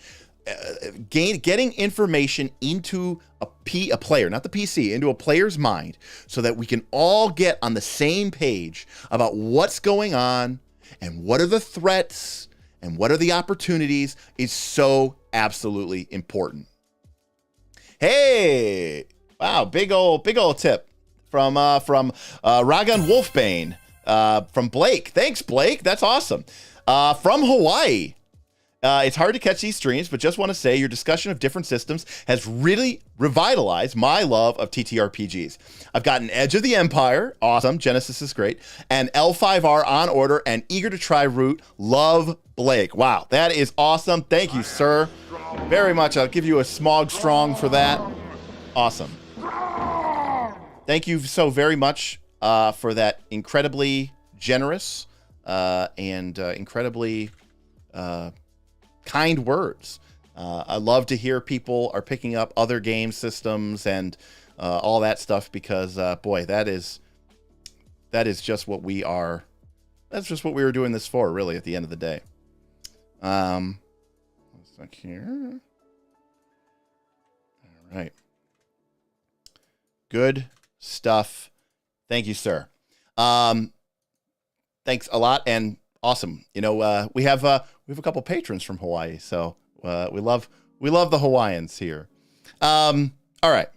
Getting information into a player, not the PC, into a player's mind so that we can all get on the same page about what's going on and what are the threats and what are the opportunities is so absolutely important. Hey, wow, big old tip from Ragan Wolfbane, from Blake. Thanks, Blake. That's awesome. From Hawaii. It's hard to catch these streams, but just want to say your discussion of different systems has really revitalized my love of TTRPGs. I've gotten Edge of the Empire, awesome, Genesis is great, and L5R on order and eager to try Root. Love, Blake. Wow, that is awesome. Thank you, sir. Very much. I'll give you a smog strong for that. Awesome. Thank you so very much for that incredibly generous and incredibly kind words. I love to hear people are picking up other game systems and all that stuff because boy, that is just what we are. That's just what we were doing this for, really, at the end of the day. One sec here. All right. Good stuff. Thank you, sir. Thanks a lot and awesome. You know, we have a couple patrons from Hawaii, so we love the Hawaiians here. All right.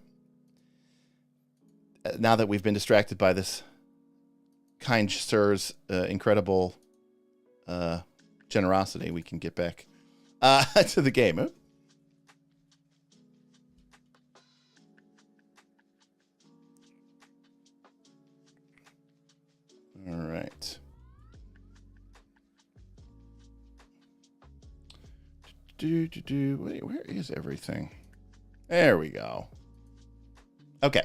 Now that we've been distracted by this kind sir's incredible generosity, we can get back to the game. Huh? All right. Wait, where is everything? There we go. Okay.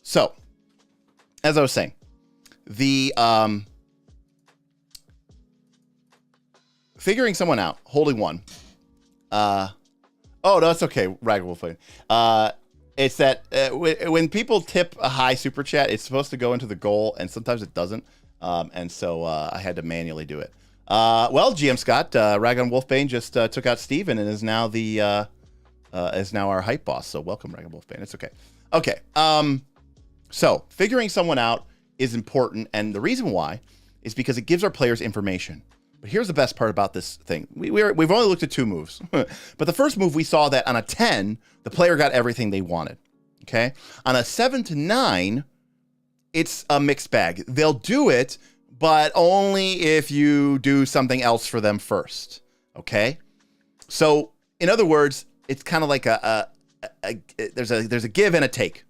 So, as I was saying, the figuring someone out, holding one. Oh no, that's okay. Roleplaying. It's that when people tip a high super chat, it's supposed to go into the goal, and sometimes it doesn't. And so I had to manually do it. Well, GM Scott, Ragon Wolfbane just took out Steven and is now our hype boss. So welcome, Ragon Wolfbane. It's okay. Okay. So figuring someone out is important, and the reason why is because it gives our players information. But here's the best part about this thing. We've only looked at 2 moves, but the first move we saw that on a 10, the player got everything they wanted. Okay. On a 7 to 9, it's a mixed bag. They'll do it, but only if you do something else for them first. Okay. So in other words, it's kind of like there's a give and a take.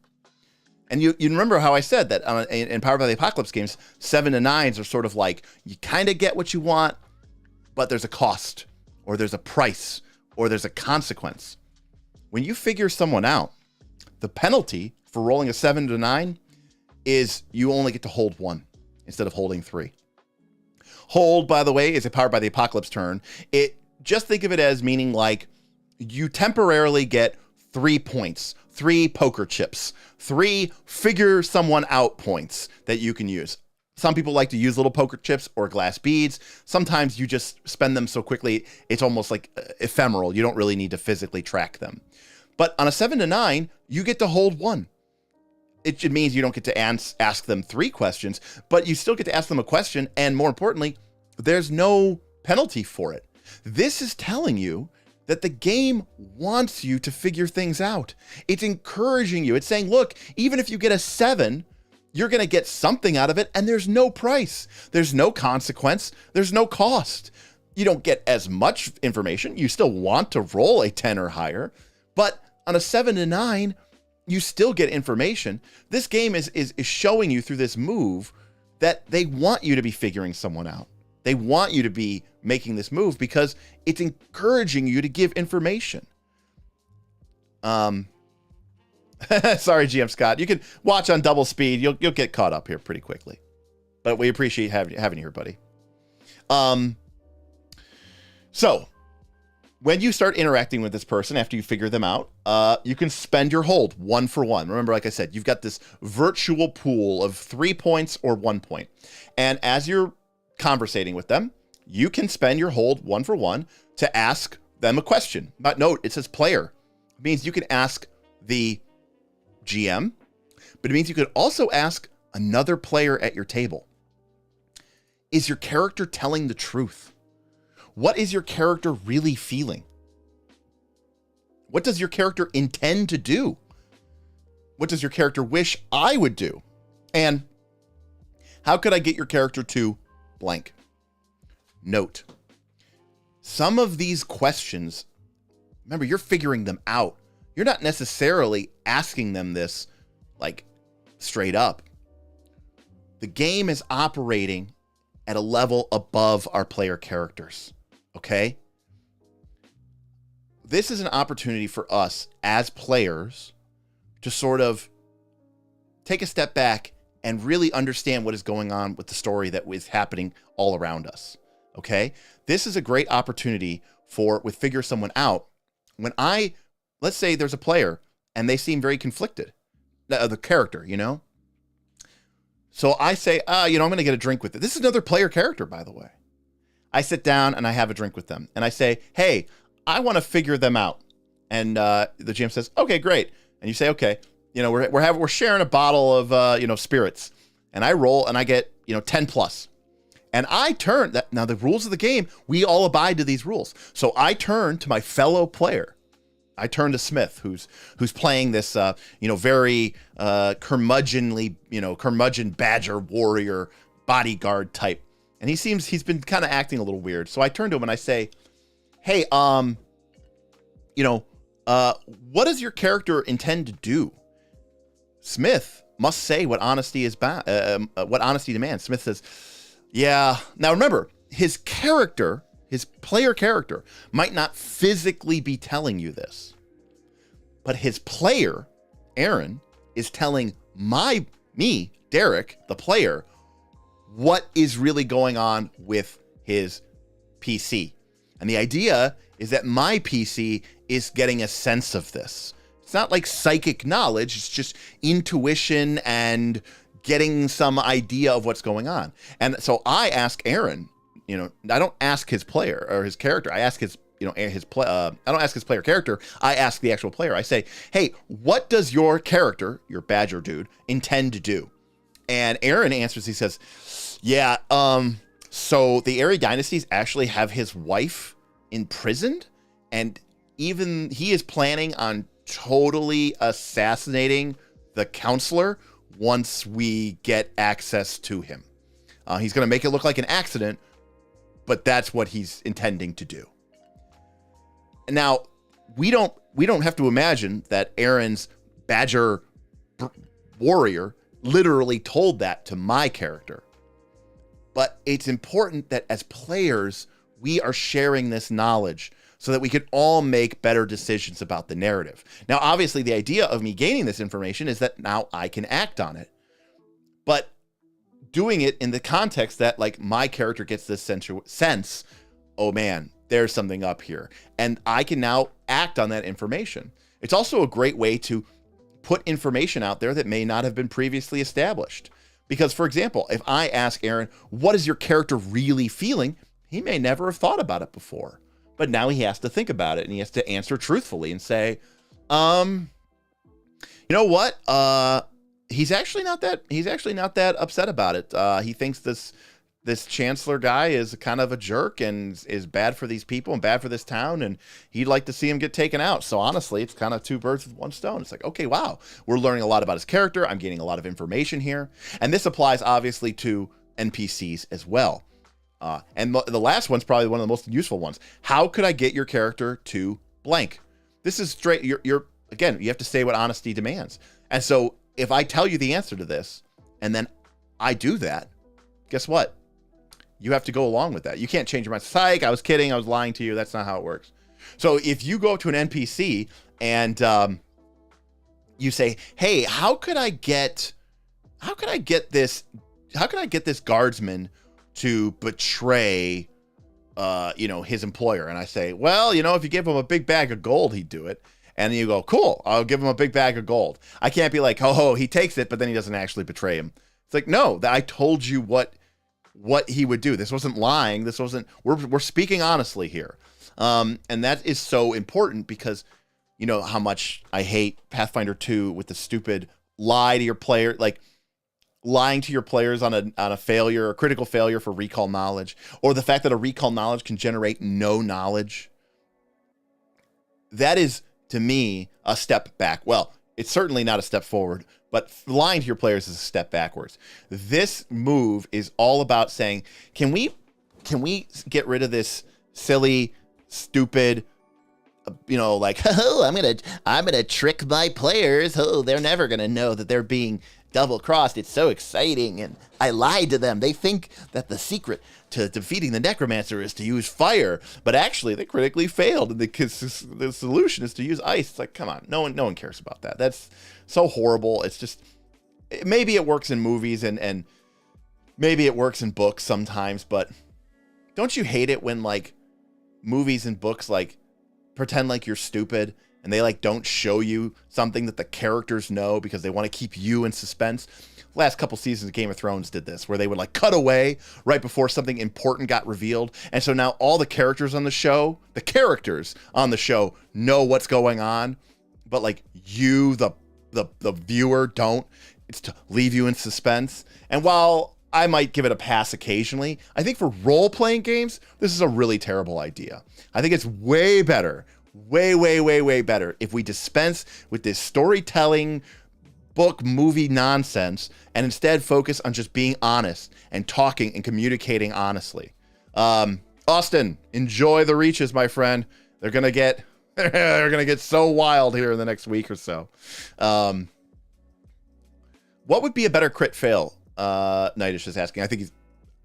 And you remember how I said that in Powered by the Apocalypse games, 7 to 9s are sort of like, you kind of get what you want, but there's a cost, or there's a price, or there's a consequence. When you figure someone out, the penalty for rolling a 7 to 9 is you only get to hold 1 instead of holding 3. Hold, by the way, is a Powered by the Apocalypse turn. Just think of it as meaning like you temporarily get 3 points, 3 poker chips, 3 figure someone out points that you can use. Some people like to use little poker chips or glass beads. Sometimes you just spend them so quickly, it's almost like ephemeral. You don't really need to physically track them. But on a 7 to 9, you get to hold 1. It means you don't get to ask them 3 questions, but you still get to ask them a question. And more importantly, there's no penalty for it. This is telling you that the game wants you to figure things out. It's encouraging you. It's saying, look, even if you get a 7, you're going to get something out of it, and there's no price. There's no consequence. There's no cost. You don't get as much information. You still want to roll a 10 or higher, but on a 7 to 9, you still get information. This game is showing you through this move that they want you to be figuring someone out. They want you to be making this move because it's encouraging you to give information. Sorry, GM Scott. You can watch on double speed. You'll get caught up here pretty quickly. But we appreciate having you here, buddy. So when you start interacting with this person after you figure them out, you can spend your hold 1 for 1. Remember, like I said, you've got this virtual pool of 3 points or 1 point. And as you're conversating with them, you can spend your hold 1 for 1 to ask them a question. But note, it says player. It means you can ask the GM, but it means you could also ask another player at your table. Is your character telling the truth? What is your character really feeling? What does your character intend to do? What does your character wish I would do? And how could I get your character to blank? Note, some of these questions, remember, you're figuring them out. You're not necessarily asking them this like straight up. The game is operating at a level above our player characters. Okay? This is an opportunity for us as players to sort of take a step back and really understand what is going on with the story that is happening all around us. Okay? This is a great opportunity with figure someone out. When let's say there's a player and they seem very conflicted, the character, you know? So I say, I'm going to get a drink with it. This is another player character, by the way. I sit down and I have a drink with them and I say, hey, I want to figure them out. And the GM says, okay, great. And you say, okay, we're sharing a bottle of, spirits, and I roll and I get, 10 plus. And I turn that. Now the rules of the game, we all abide to these rules. So I turn to my fellow player. I turn to Smith, who's playing this, very curmudgeon badger warrior bodyguard type. And he's been kind of acting a little weird. So I turn to him and I say, hey, what does your character intend to do? Smith must say what honesty demands. Smith says, yeah. Now remember, his character his player character, might not physically be telling you this, but his player, Aaron, is telling me, Derek, the player, what is really going on with his PC. And the idea is that my PC is getting a sense of this. It's not like psychic knowledge, it's just intuition and getting some idea of what's going on. And so I ask Aaron, you know, I don't ask his player or his character. I ask his, you know, I don't ask his player character. I ask the actual player. I say, hey, what does your character, your badger dude, intend to do? And Aaron answers, he says, yeah, so the Aerie dynasties actually have his wife imprisoned, and even he is planning on totally assassinating the counselor once we get access to him. He's going to make it look like an accident, but that's what he's intending to do. Now, we don't have to imagine that Aaron's badger warrior literally told that to my character. But it's important that as players, we are sharing this knowledge so that we can all make better decisions about the narrative. Now, obviously, the idea of me gaining this information is that now I can act on it. But doing it in the context that, like, my character gets this sense, oh man, there's something up here. And I can now act on that information. It's also a great way to put information out there that may not have been previously established. Because, for example, if I ask Aaron, what is your character really feeling? He may never have thought about it before. But now he has to think about it, and he has to answer truthfully and say, you know what? He's actually not that upset about it. He thinks this chancellor guy is kind of a jerk and is bad for these people and bad for this town, and he'd like to see him get taken out. So honestly, it's kind of two birds with one stone. It's like, okay, wow, we're learning a lot about his character. I'm gaining a lot of information here. And this applies obviously to NPCs as well. And the last one's probably one of the most useful ones. How could I get your character to blank? This is straight. You're again, you have to say what honesty demands. And so if I tell you the answer to this and then I do that, guess what? You have to go along with that. You can't change your mind. Psych, I was kidding. I was lying to you. That's not how it works. So if you go to an NPC and you say, hey, how could I get this guardsman to betray, his employer? And I say, well, if you give him a big bag of gold, he'd do it. And you go, cool, I'll give him a big bag of gold. I can't be like, ho, he takes it, but then he doesn't actually betray him. It's like, no, I told you what he would do. This wasn't lying. This wasn't, we're speaking honestly here. And that is so important because you know how much I hate Pathfinder 2 with the stupid lie to your player, like lying to your players on a failure, a critical failure for recall knowledge, or the fact that a recall knowledge can generate no knowledge. That is, to me, a step back. Well, it's certainly not a step forward, but lying to your players is a step backwards. This move is all about saying, can we get rid of this silly, stupid, like, oh, I'm gonna trick my players. Oh, they're never gonna know that they're being double-crossed. It's so exciting, and I lied to them. They think that the secret to defeating the necromancer is to use fire, but actually they critically failed, and the solution is to use ice. It's like, come on, no one cares about that. That's so horrible. It's just, maybe it works in movies and maybe it works in books sometimes, but don't you hate it when like movies and books like pretend like you're stupid and they like don't show you something that the characters know because they want to keep you in suspense? Last couple seasons of Game of Thrones did this, where they would like cut away right before something important got revealed. And so now all the characters on the show know what's going on, but like you, the viewer, don't. It's to leave you in suspense. And while I might give it a pass occasionally, I think for role-playing games, this is a really terrible idea. I think it's way better, way better if we dispense with this storytelling, book, movie nonsense and instead focus on just being honest and talking and communicating honestly. Austin, enjoy the reaches, my friend. They're gonna get so wild here in the next week or so. What would be a better crit fail? Nightish is asking. I think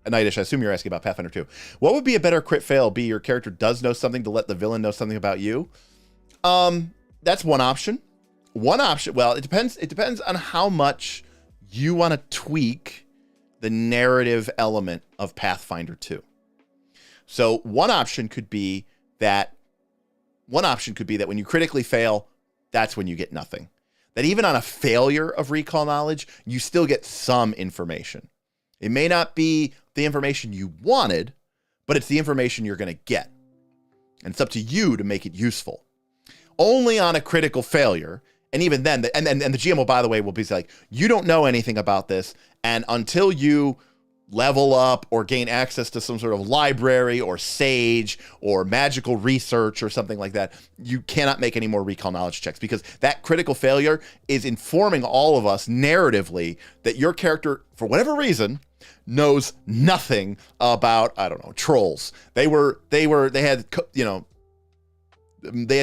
Nightish, I assume you're asking about Pathfinder 2. What would be a better crit fail? Be your character does know something to let the villain know something about you? That's one option. One option, well, it depends on how much you want to tweak the narrative element of Pathfinder 2. So one option could be that when you critically fail, that's when you get nothing. That even on a failure of recall knowledge, you still get some information. It may not be the information you wanted, but it's the information you're going to get. And it's up to you to make it useful. Only on a critical failure, and even then, and the GM will, by the way, will be like, you don't know anything about this, and until you level up or gain access to some sort of library or sage or magical research or something like that, you cannot make any more recall knowledge checks, because that critical failure is informing all of us narratively that your character, for whatever reason, knows nothing about, I don't know, trolls. They had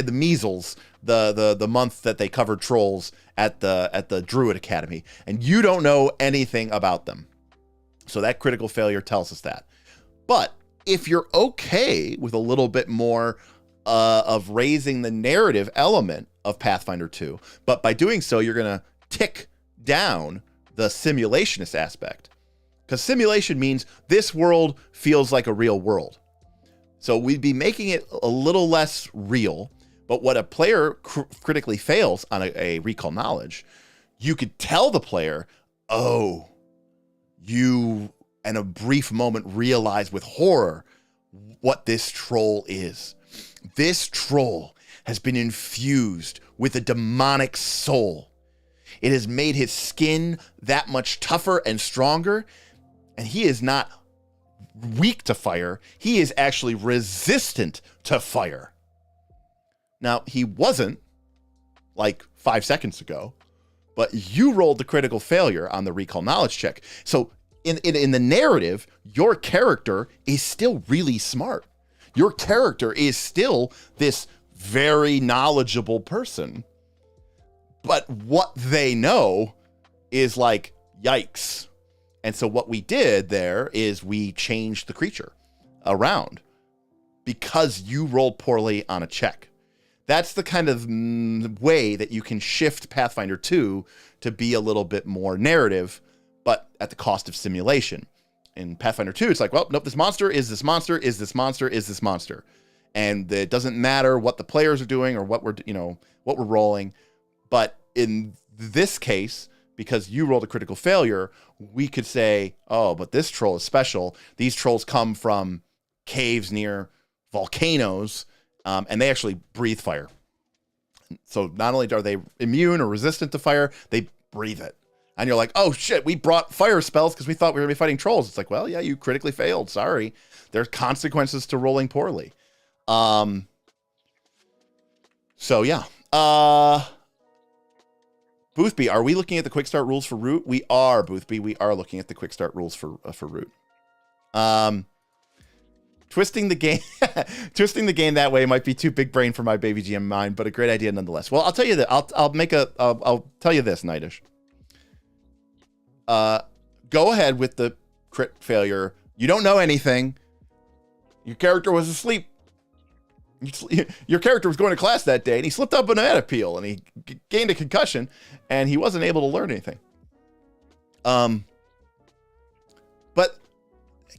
the measles the month that they covered trolls at the Druid Academy, and you don't know anything about them. So that critical failure tells us that. But if you're okay with a little bit more of raising the narrative element of Pathfinder 2, but by doing so, you're going to tick down the simulationist aspect. Because simulation means this world feels like a real world. So we'd be making it a little less real. But what a player critically fails on a recall knowledge, you could tell the player, oh, you, in a brief moment, realize with horror what this troll is. This troll has been infused with a demonic soul. It has made his skin that much tougher and stronger, and he is not weak to fire. He is actually resistant to fire. Now, he wasn't like 5 seconds ago, but you rolled the critical failure on the recall knowledge check. So in the narrative, your character is still really smart. Your character is still this very knowledgeable person. But what they know is like, yikes. And so what we did there is we changed the creature around because you rolled poorly on a check. That's the kind of way that you can shift Pathfinder 2 to be a little bit more narrative, but at the cost of simulation. In Pathfinder 2, it's like, well, nope, this monster is this monster, is this monster, is this monster. And it doesn't matter what the players are doing or what we're rolling. But in this case, because you rolled a critical failure, we could say, oh, but this troll is special. These trolls come from caves near volcanoes, and they actually breathe fire. So not only are they immune or resistant to fire, they breathe it. And you're like, oh shit, we brought fire spells because we thought we were going to be fighting trolls. It's like, well, yeah, you critically failed. Sorry. There's consequences to rolling poorly. So yeah. Boothby, are we looking at the quick start rules for Root? We are, Boothby. We are looking at the quick start rules for Root. Twisting the game that way might be too big brain for my baby GM mind, but a great idea nonetheless. Well, I'll tell you that. I'll tell you this, Nightish. Go ahead with the crit failure. You don't know anything. Your character was asleep. Your character was going to class that day, and he slipped up a banana peel, and he gained a concussion, and he wasn't able to learn anything. But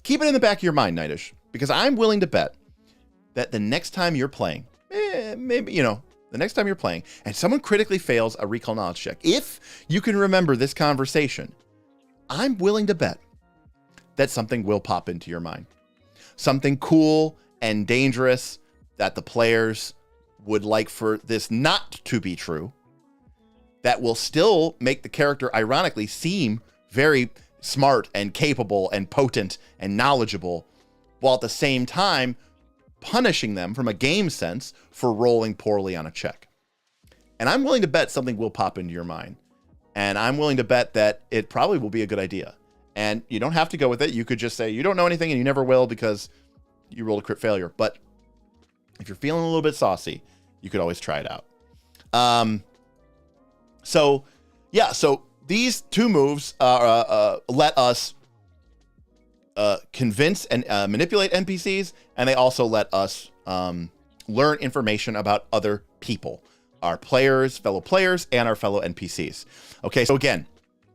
keep it in the back of your mind, Nightish, because I'm willing to bet that the next time you're playing, the next time you're playing, and someone critically fails a recall knowledge check, if you can remember this conversation, I'm willing to bet that something will pop into your mind. Something cool and dangerous that the players would like for this not to be true, that will still make the character, ironically, seem very smart and capable and potent and knowledgeable, while at the same time punishing them from a game sense for rolling poorly on a check. And I'm willing to bet something will pop into your mind. And I'm willing to bet that it probably will be a good idea. And you don't have to go with it. You could just say you don't know anything and you never will because you rolled a crit failure. But if you're feeling a little bit saucy, you could always try it out. So these two moves let us convince and manipulate NPCs, and they also let us learn information about other people, our players, fellow players, and our fellow NPCs. Okay, so again,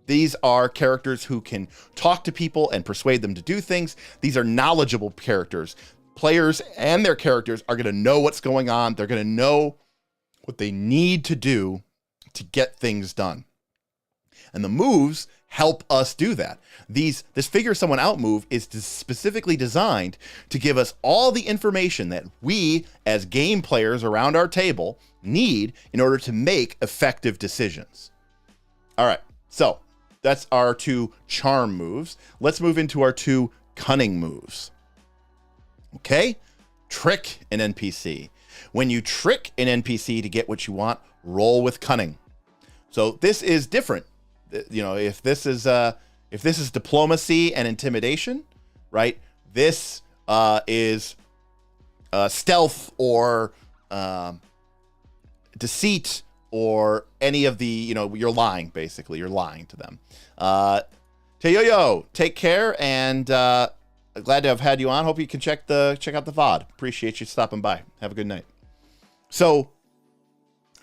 these are characters who can talk to people and persuade them to do things. These are knowledgeable characters. Players and their characters are going to know what's going on. They're going to know what they need to do to get things done. And the moves help us do that. This figure someone out move is specifically designed to give us all the information that we as game players around our table need in order to make effective decisions. All right, so that's our 2 charm moves. Let's move into our 2 cunning moves. Okay, trick an NPC. When you trick an NPC to get what you want, roll with cunning. So this is different. You know, if this is diplomacy and intimidation, right? This is stealth or deceit or any of the, you know, you're lying, basically. You're lying to them. Teyoyo, take care, and glad to have had you on. Hope you can check out the VOD. Appreciate you stopping by. Have a good night. So,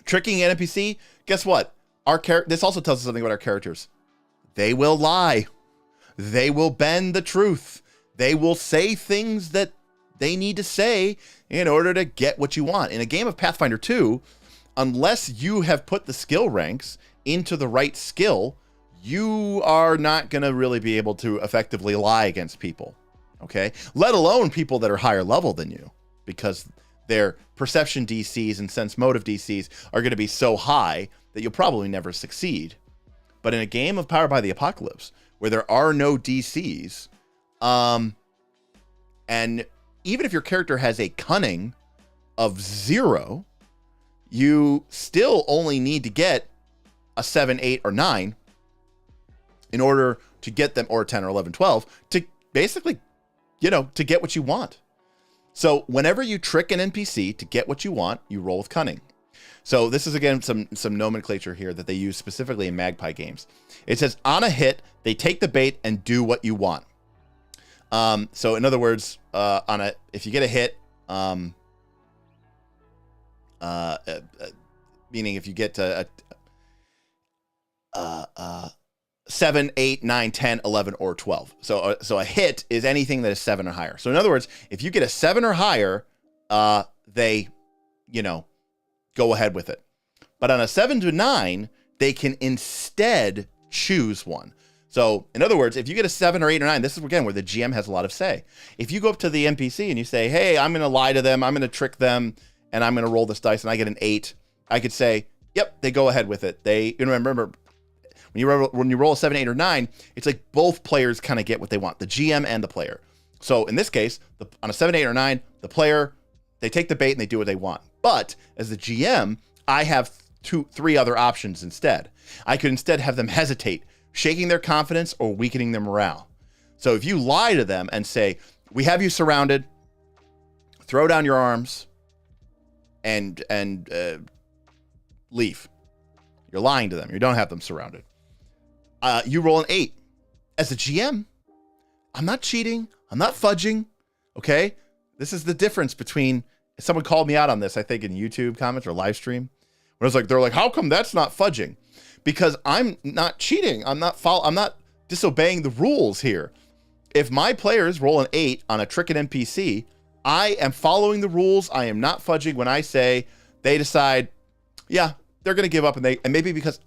tricking an NPC, guess what? This also tells us something about our characters. They will lie. They will bend the truth. They will say things that they need to say in order to get what you want. In a game of Pathfinder 2, unless you have put the skill ranks into the right skill, you are not going to really be able to effectively lie against people, okay? Let alone people that are higher level than you, because their perception DCs and sense motive DCs are going to be so high that you'll probably never succeed. But in a game of Powered by the Apocalypse, where there are no DCs, and even if your character has a cunning of 0, you still only need to get a 7, 8, or 9 in order to get them, or 10, or 11, 12, to basically, you know, to get what you want. So whenever you trick an NPC to get what you want, you roll with cunning. So this is, again, some nomenclature here that they use specifically in Magpie games. It says, on a hit, they take the bait and do what you want. So in other words, if you get a hit, meaning if you get to 7, 8, 9, 10, 11, or 12. So a hit is anything that is 7 or higher. So in other words, if you get a 7 or higher, they, you know, go ahead with it. But on a 7 to 9, they can instead choose one. So in other words, if you get a 7 or 8 or 9, this is again where the GM has a lot of say. If you go up to the NPC and you say, hey, I'm going to lie to them, I'm going to trick them, and I'm going to roll this dice, and I get an 8, I could say, yep, they go ahead with it. They, you know, remember, when you roll a 7, 8, or 9, it's like both players kind of get what they want, the GM and the player. So in this case, on a 7, 8, or 9, the player, they take the bait and they do what they want. But as the GM, I have 2, 3 other options instead. I could instead have them hesitate, shaking their confidence or weakening their morale. So if you lie to them and say, we have you surrounded, throw down your arms, and leave. You're lying to them. You don't have them surrounded. You roll an 8. As a GM, I'm not cheating. I'm not fudging. Okay? This is the difference between, someone called me out on this, I think in YouTube comments or live stream. Where I was like, they're like, how come that's not fudging? Because I'm not cheating. I'm not disobeying the rules here. If my players roll an 8 on a trick an NPC, I am following the rules. I am not fudging when I say they decide, yeah, they're going to give up, and maybe because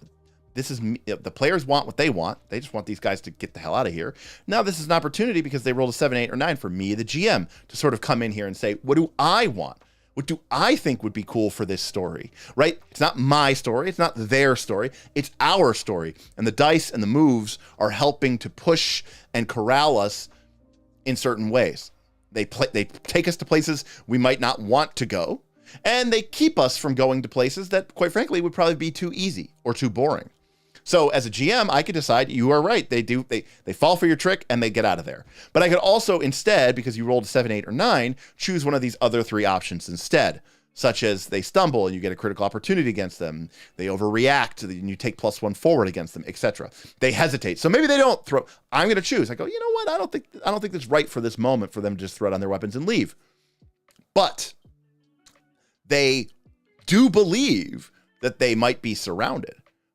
this is the players want what they want. They just want these guys to get the hell out of here. Now this is an opportunity because they rolled a 7, 8, or 9 for me, the GM, to sort of come in here and say, what do I want? What do I think would be cool for this story, right? It's not my story. It's not their story. It's our story. And the dice and the moves are helping to push and corral us in certain ways. They take us to places we might not want to go, and they keep us from going to places that, quite frankly, would probably be too easy or too boring. So as a GM, I could decide, you are right. They fall for your trick and they get out of there. But I could also instead, because you rolled a 7, 8, or 9, choose one of these other 3 options instead. such as they stumble and you get a critical opportunity against them. They overreact and you take +1 forward against them, etc. They hesitate. So maybe they don't throw. I'm going to choose. I go, you know what? I don't think it's right for this moment for them to just throw down their weapons and leave. But they do believe that they might be surrounded,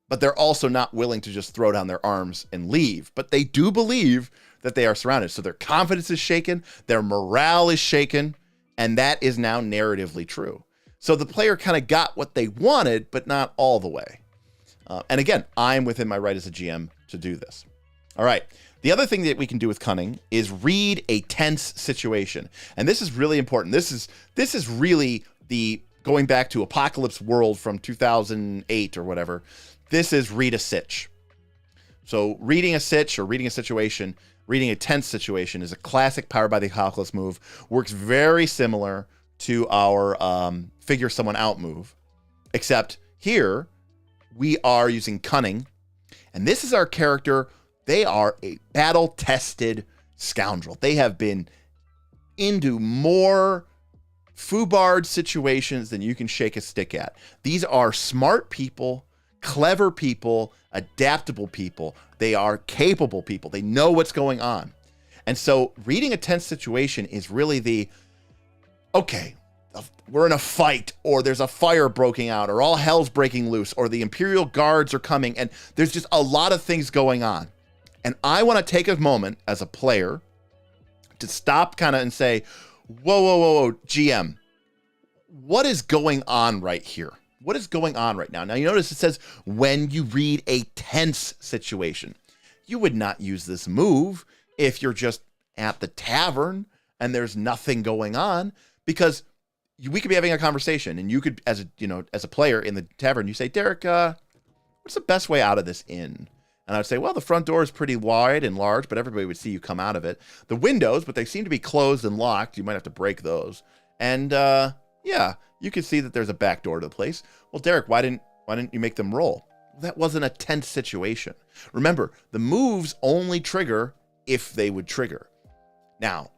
but they're also not willing to just throw down their arms and leave. But they do believe that they are surrounded. So their confidence is shaken, their morale is shaken, and that is now narratively true. So the player kind of got what they wanted, but not all the way. And again, I'm within my right as a GM to do this. All right. The other thing that we can do with cunning is read a tense situation. And this is really important. This is really the going back to Apocalypse World from 2008 or whatever. This is read a sitch. So reading a sitch or reading a situation, reading a tense situation is a classic Powered by the Apocalypse move. Works very similar to our figure someone out move, except here we are using cunning. And this is our character. They are a battle-tested scoundrel. They have been into more foobarred situations than you can shake a stick at. These are smart people, clever people, adaptable people. They are capable people. They know what's going on. And so reading a tense situation is really the, okay, we're in a fight, or there's a fire breaking out, or all hell's breaking loose, or the Imperial Guards are coming, and there's just a lot of things going on. And I want to take a moment as a player to stop kind of and say, whoa, GM, what is going on right here? What is going on right now? Now, you notice it says when you read a tense situation. You would not use this move if you're just at the tavern and there's nothing going on, because we could be having a conversation and you could, as a player in the tavern, you say, Derek, what's the best way out of this inn? And I would say, well, the front door is pretty wide and large, but everybody would see you come out of it. The windows, but they seem to be closed and locked. You might have to break those. And yeah, you can see that there's a back door to the place. Well, Derek, why didn't you make them roll? Well, that wasn't a tense situation. Remember, the moves only trigger if they would trigger. Now,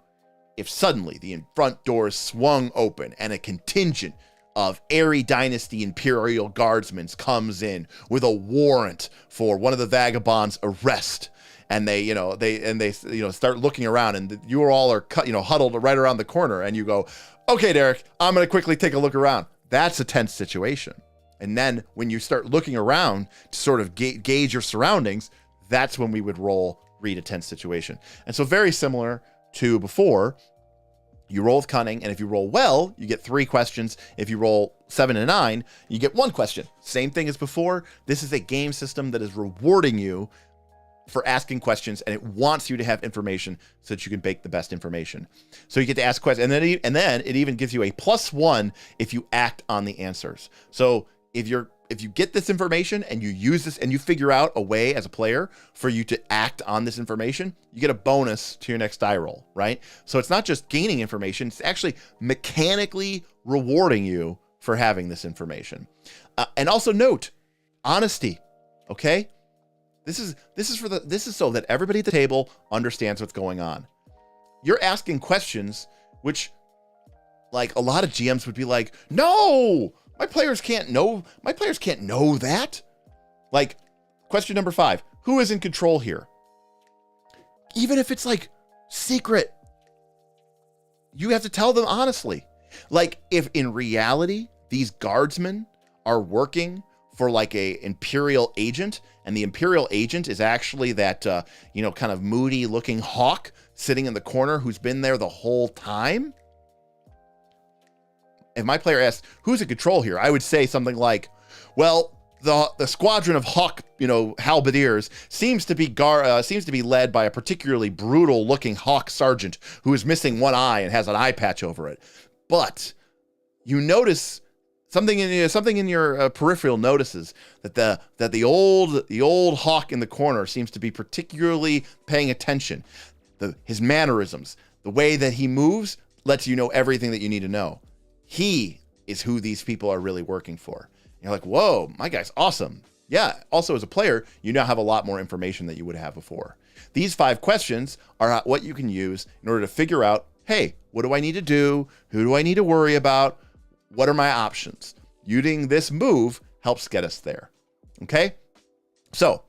if suddenly the front doors swung open and a contingent of Airy Dynasty Imperial Guardsmen comes in with a warrant for one of the vagabonds' arrest, and they start looking around, and you all are huddled right around the corner, and you go, okay, Derek, I'm going to quickly take a look around. That's a tense situation. And then when you start looking around to sort of gauge your surroundings, that's when we would read a tense situation. And so very similar to before, you roll with cunning, and if you roll well, you get 3 questions. If you roll 7 and 9, you get 1 question. Same thing as before. This is a game system that is rewarding you for asking questions, and it wants you to have information so that you can bake the best information. So you get to ask questions, and then it even gives you a +1 if you act on the answers. So if you get this information and you use this and you figure out a way as a player for you to act on this information, you get a bonus to your next die roll, right? So it's not just gaining information, it's actually mechanically rewarding you for having this information. And also note, honesty, okay? This is so that everybody at the table understands what's going on. You're asking questions which, like, a lot of GMs would be like, no, my players can't know that. Like, question number 5, who is in control here? Even if it's like secret, you have to tell them honestly. Like, if in reality, these guardsmen are working for like a Imperial agent, and the Imperial agent is actually that, kind of moody looking hawk sitting in the corner who's been there the whole time. If my player asks, who's in control here? I would say something like, well, the squadron of hawk, halberdiers seems to be led by a particularly brutal looking hawk sergeant who is missing one eye and has an eye patch over it. But you notice something in your peripheral notices that the old hawk in the corner seems to be particularly paying attention. His mannerisms, the way that he moves, lets you know everything that you need to know. He is who these people are really working for. And you're like, whoa, my guy's awesome. Yeah. Also, as a player, you now have a lot more information that you would have before. These 5 questions are what you can use in order to figure out, hey, what do I need to do? Who do I need to worry about? what are my options? Using this move helps get us there. Okay? So,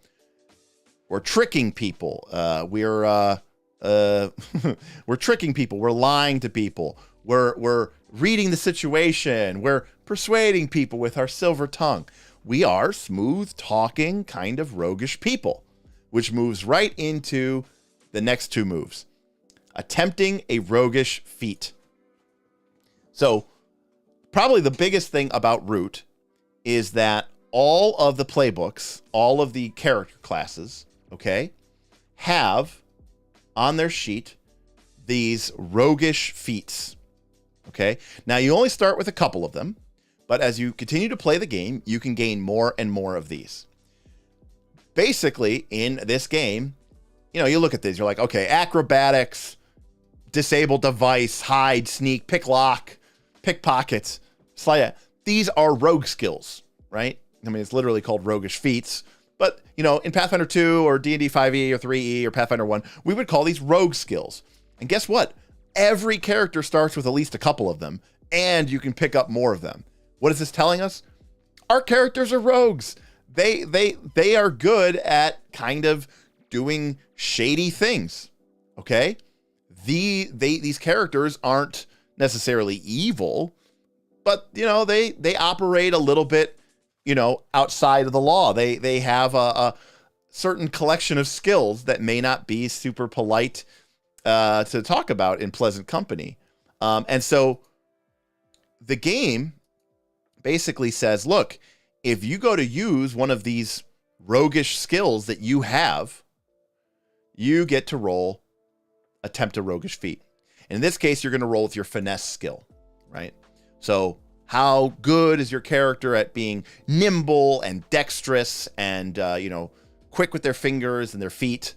we're tricking people. We're tricking people. We're lying to people. We're reading the situation. We're persuading people with our silver tongue. We are smooth talking, kind of roguish people, which moves right into the next two moves. Attempting a roguish feat. So, probably the biggest thing about Root is that all of the playbooks, all of the character classes, okay, have on their sheet these roguish feats. Okay, now you only start with a couple of them, but as you continue to play the game, you can gain more and more of these. Basically, in this game, you know, you look at these, you're like, okay, acrobatics, disable device, hide, sneak, pick lock, pickpockets, slide. These are rogue skills, right? I mean, it's literally called roguish feats. But, you know, in Pathfinder 2 or D&D 5e or 3e or Pathfinder 1, we would call these rogue skills. And guess what? Every character starts with at least a couple of them, and you can pick up more of them. What is this telling us? Our characters are rogues. They are good at kind of doing shady things, okay? These characters aren't necessarily evil, but, you know, they operate a little bit, you know, outside of the law. They have a certain collection of skills that may not be super polite to talk about in pleasant company. And so the game basically says, look, if you go to use one of these roguish skills that you have, you get to roll attempt a roguish feat. And in this case, you're going to roll with your finesse skill, right? So how good is your character at being nimble and dexterous and, you know, quick with their fingers and their feet?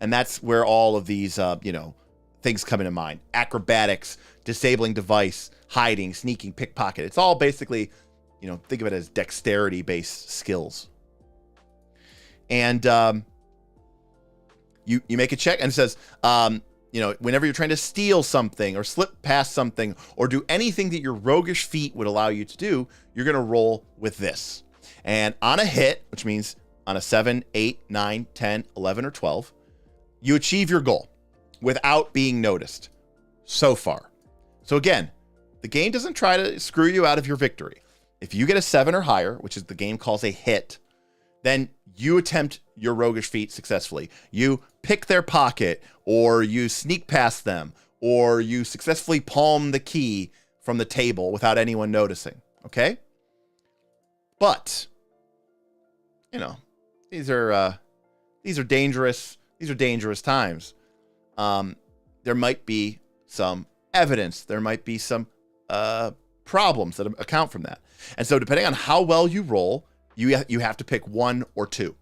And that's where all of these, you know, things come into mind. Acrobatics, disabling device, hiding, sneaking, pickpocket. It's all basically, you know, think of it as dexterity-based skills. And you make a check and it says, you know, whenever you're trying to steal something or slip past something or do anything that your roguish feat would allow you to do, you're going to roll with this. And on a hit, which means on a 7, 8, 9, 10, 11, or 12, you achieve your goal without being noticed so far. So again, the game doesn't try to screw you out of your victory. If you get a 7 or higher, which is the game calls a hit, then you attempt your roguish feat successfully. You pick their pocket, or you sneak past them, or you successfully palm the key from the table without anyone noticing. Okay? But, you know, these are dangerous. These are dangerous times. There might be some evidence. There might be some problems that account from that. And so depending on how well you roll, you have to pick one or two.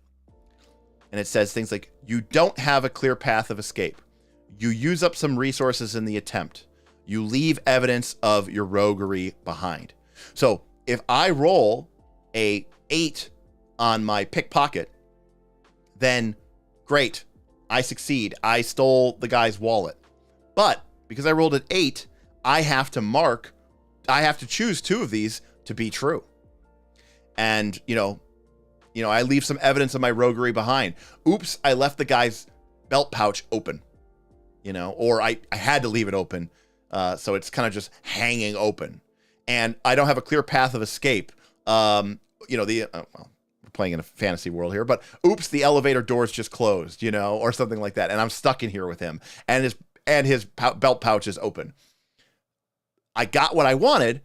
And it says things like, you don't have a clear path of escape. You use up some resources in the attempt. You leave evidence of your roguery behind. So if I roll a 8 on my pickpocket, then great, I succeed. I stole the guy's wallet. But because I rolled an 8, I have to choose 2 of these to be true. And, you know, I leave some evidence of my roguery behind. Oops, I left the guy's belt pouch open, you know, or I had to leave it open. So it's kind of just hanging open. And I don't have a clear path of escape. You know, well, we're playing in a fantasy world here, but oops, the elevator doors just closed, you know, or something like that. And I'm stuck in here with him, and his belt pouch is open. I got what I wanted,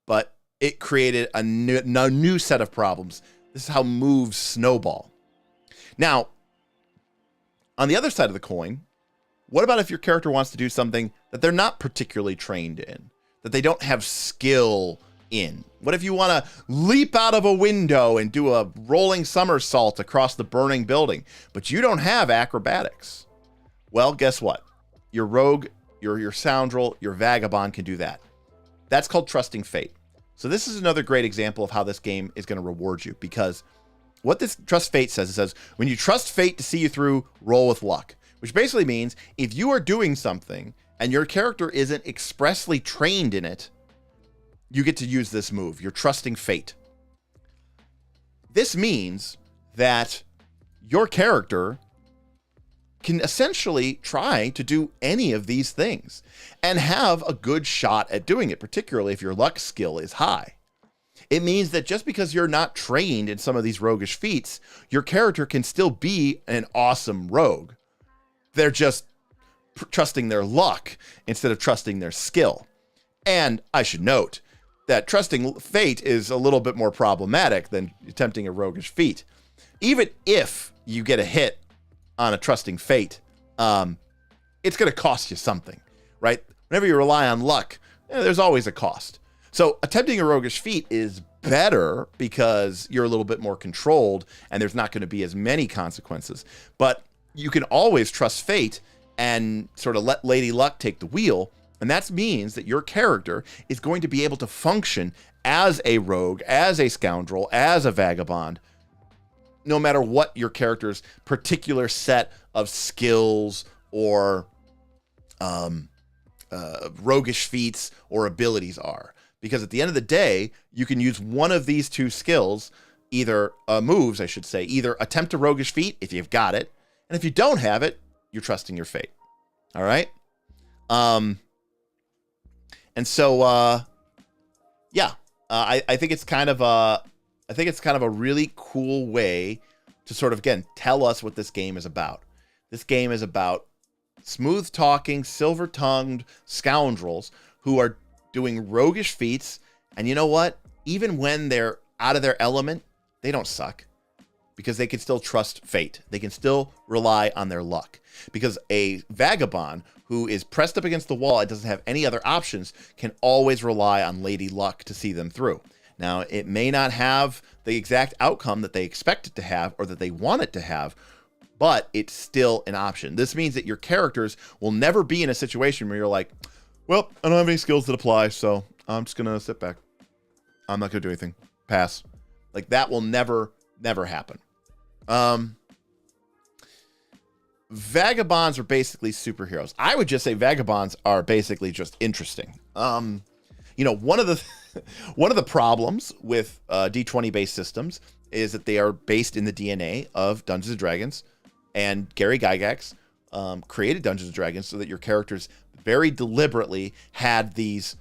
but it created a new set of problems. This is how moves snowball. Now, on the other side of the coin, what about if your character wants to do something that they're not particularly trained in, that they don't have skill in? What if you want to leap out of a window and do a rolling somersault across the burning building, but you don't have acrobatics? Well, guess what? Your rogue, your scoundrel, your vagabond can do that. That's called trusting fate. So this is another great example of how this game is going to reward you, because what this trust fate says, it says, when you trust fate to see you through, roll with luck, which basically means if you are doing something and your character isn't expressly trained in it, you get to use this move. You're trusting fate. This means that your character can essentially try to do any of these things and have a good shot at doing it, particularly if your luck skill is high. It means that just because you're not trained in some of these roguish feats, your character can still be an awesome rogue. They're just trusting their luck instead of trusting their skill. And I should note that trusting fate is a little bit more problematic than attempting a roguish feat. Even if you get a hit on a trusting fate, it's going to cost you something, right? Whenever you rely on luck, there's always a cost. So attempting a roguish feat is better because you're a little bit more controlled and there's not going to be as many consequences. But you can always trust fate and sort of let Lady Luck take the wheel. And that means that your character is going to be able to function as a rogue, as a scoundrel, as a vagabond, no matter what your character's particular set of skills or roguish feats or abilities are. Because at the end of the day, you can use one of these two skills, either moves, I should say, either attempt a roguish feat if you've got it, and if you don't have it, you're trusting your fate. All right? And so, I think it's kind of a really cool way to sort of, again, tell us what this game is about. This game is about smooth-talking, silver-tongued scoundrels who are doing roguish feats, and you know what? Even when they're out of their element, they don't suck because they can still trust fate. They can still rely on their luck because a vagabond who is pressed up against the wall and doesn't have any other options can always rely on Lady Luck to see them through. Now, it may not have the exact outcome that they expect it to have or that they want it to have, but it's still an option. This means that your characters will never be in a situation where you're like, well, I don't have any skills that apply, so I'm just going to sit back. I'm not going to do anything. Pass. Like, that will never happen. Vagabonds are basically superheroes. I would just say vagabonds are basically just interesting. One of the problems with D20 based systems is that they are based in the DNA of Dungeons and Dragons, and Gary Gygax created Dungeons and Dragons so that your characters very deliberately had these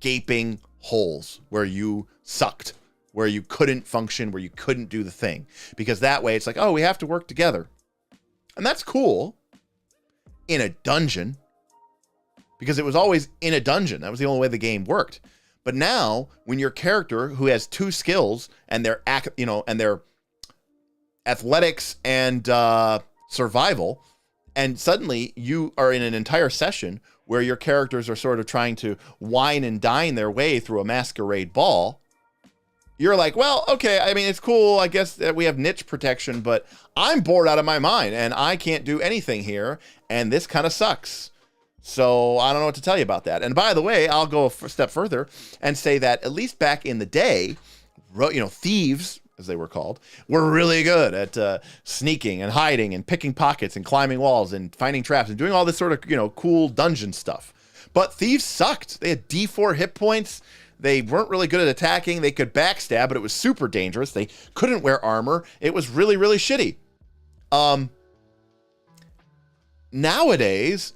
gaping holes where you sucked, where you couldn't function, where you couldn't do the thing, because that way it's like, oh, we have to work together. And that's cool in a dungeon, because it was always in a dungeon. That was the only way the game worked. But now, when your character who has two skills and their athletics and survival, and suddenly you are in an entire session where your characters are sort of trying to wine and dine their way through a masquerade ball, you're like, well, okay, I mean, it's cool. I guess that we have niche protection, but I'm bored out of my mind and I can't do anything here. And this kind of sucks. So I don't know what to tell you about that. And by the way, I'll go a step further and say that at least back in the day, thieves, as they were called, were really good at sneaking and hiding and picking pockets and climbing walls and finding traps and doing all this sort of, cool dungeon stuff. But thieves sucked. They had D4 hit points. They weren't really good at attacking. They could backstab, but it was super dangerous. They couldn't wear armor. It was really, really shitty. Nowadays,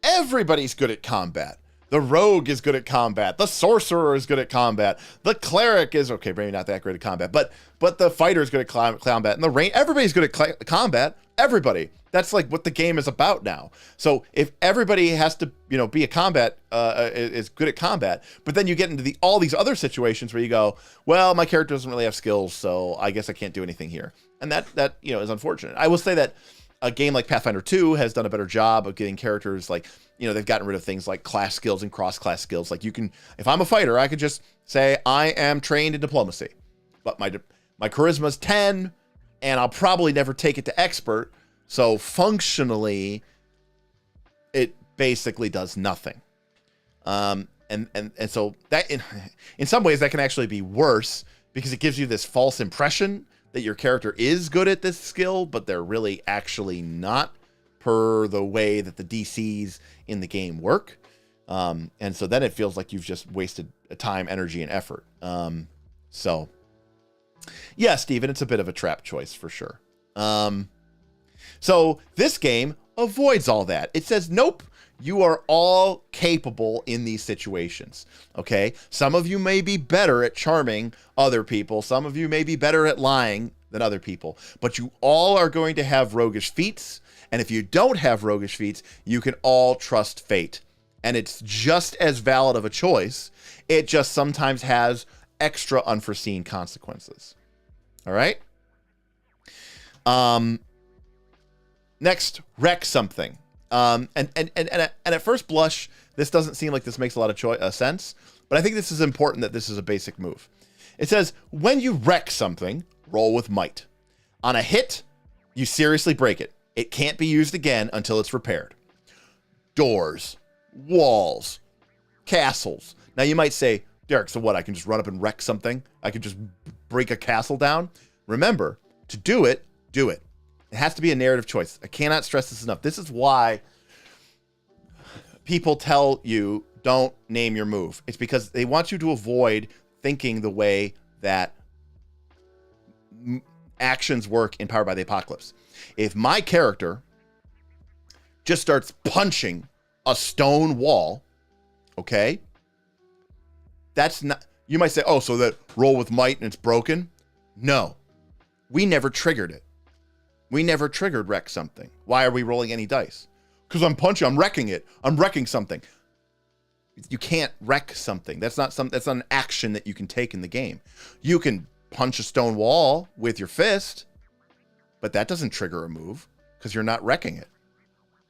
everybody's good at combat. The rogue is good at combat. The sorcerer is good at combat. The cleric is, okay, maybe not that great at combat, but the fighter is good at combat. And everybody's good at combat. Everybody. That's like what the game is about now. So if everybody has to, be a combat, is good at combat, but then you get into all these other situations where you go, well, my character doesn't really have skills, so I guess I can't do anything here. And that is unfortunate. I will say that a game like Pathfinder 2 has done a better job of getting characters like, they've gotten rid of things like class skills and cross-class skills. Like you can, if I'm a fighter, I could just say I am trained in diplomacy, but my charisma's 10 and I'll probably never take it to expert. So functionally, it basically does nothing. And so that in some ways that can actually be worse because it gives you this false impression that your character is good at this skill, but they're really actually not, per the way that the DCs in the game work. And so then it feels like you've just wasted time, energy, and effort. So yeah, Steven, it's a bit of a trap choice for sure. So this game avoids all that. It says, nope, you are all capable in these situations. Okay. Some of you may be better at charming other people. Some of you may be better at lying than other people, but you all are going to have roguish feats. And if you don't have roguish feats, you can all trust fate. And it's just as valid of a choice. It just sometimes has extra unforeseen consequences. All right. Next, wreck something. And at first blush, this doesn't seem like this makes a lot of sense, but I think this is important that this is a basic move. It says, when you wreck something, roll with might. On a hit, you seriously break it. It can't be used again until it's repaired. Doors, walls, castles. Now you might say, Derek, so what? I can just run up and wreck something? I can just break a castle down? Remember, to do it, do it. It has to be a narrative choice. I cannot stress this enough. This is why people tell you don't name your move. It's because they want you to avoid thinking the way that actions work in Powered by the Apocalypse. If my character just starts punching a stone wall, okay, that's not, you might say, oh, so that roll with might and it's broken? No, we never triggered it. We never triggered wreck something. Why are we rolling any dice? Because I'm punching, I'm wrecking it. I'm wrecking something. You can't wreck something. That's not an action that you can take in the game. You can punch a stone wall with your fist, but that doesn't trigger a move because you're not wrecking it.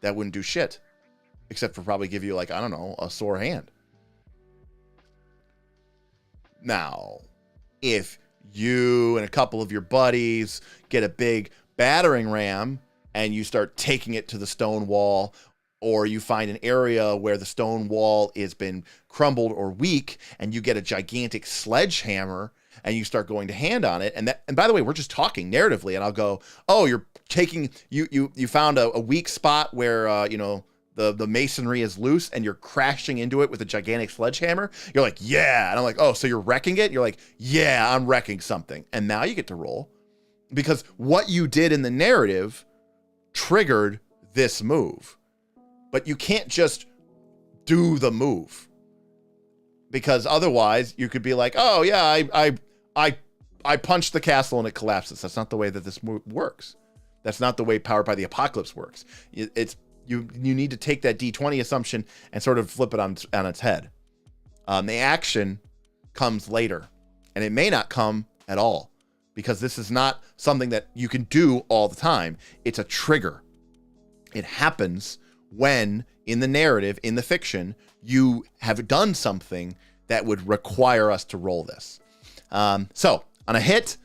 That wouldn't do shit. Except for probably give you, like, I don't know, a sore hand. Now, if you and a couple of your buddies get a big battering ram and you start taking it to the stone wall, or you find an area where the stone wall has been crumbled or weak and you get a gigantic sledgehammer and you start going to hand on it. And by the way, we're just talking narratively, and I'll go, oh, you're taking, you found a weak spot where, the masonry is loose and you're crashing into it with a gigantic sledgehammer. You're like, yeah. And I'm like, oh, so you're wrecking it? You're like, yeah, I'm wrecking something. And now you get to roll because what you did in the narrative triggered this move. But you can't just do the move because otherwise you could be like, oh yeah, I punched the castle and it collapses. That's not the way that this move works. That's not the way Powered by the Apocalypse works. It's you need to take that D20 assumption and sort of flip it on its head. The action comes later, and it may not come at all because this is not something that you can do all the time. It's a trigger. It happens when, in the narrative, in the fiction, you have done something that would require us to roll this. So, on a hit,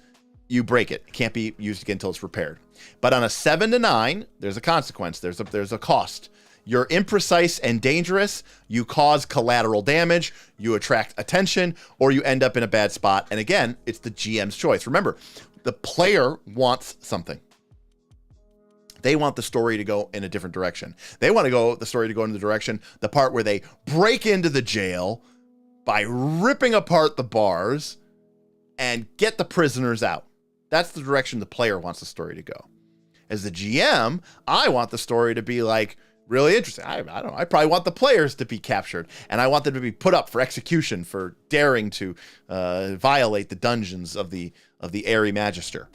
you break it. It can't be used again until it's repaired. But on a 7 to 9, there's a consequence. There's a cost. You're imprecise and dangerous. You cause collateral damage. You attract attention, or you end up in a bad spot. And again, it's the GM's choice. Remember, the player wants something. They want the story to go in a different direction. They want the story to go in the direction, the part where they break into the jail by ripping apart the bars and get the prisoners out. That's the direction the player wants the story to go. As the GM, I want the story to be like really interesting. I don't know. I probably want the players to be captured, and I want them to be put up for execution for daring to violate the dungeons of the Airy Magister.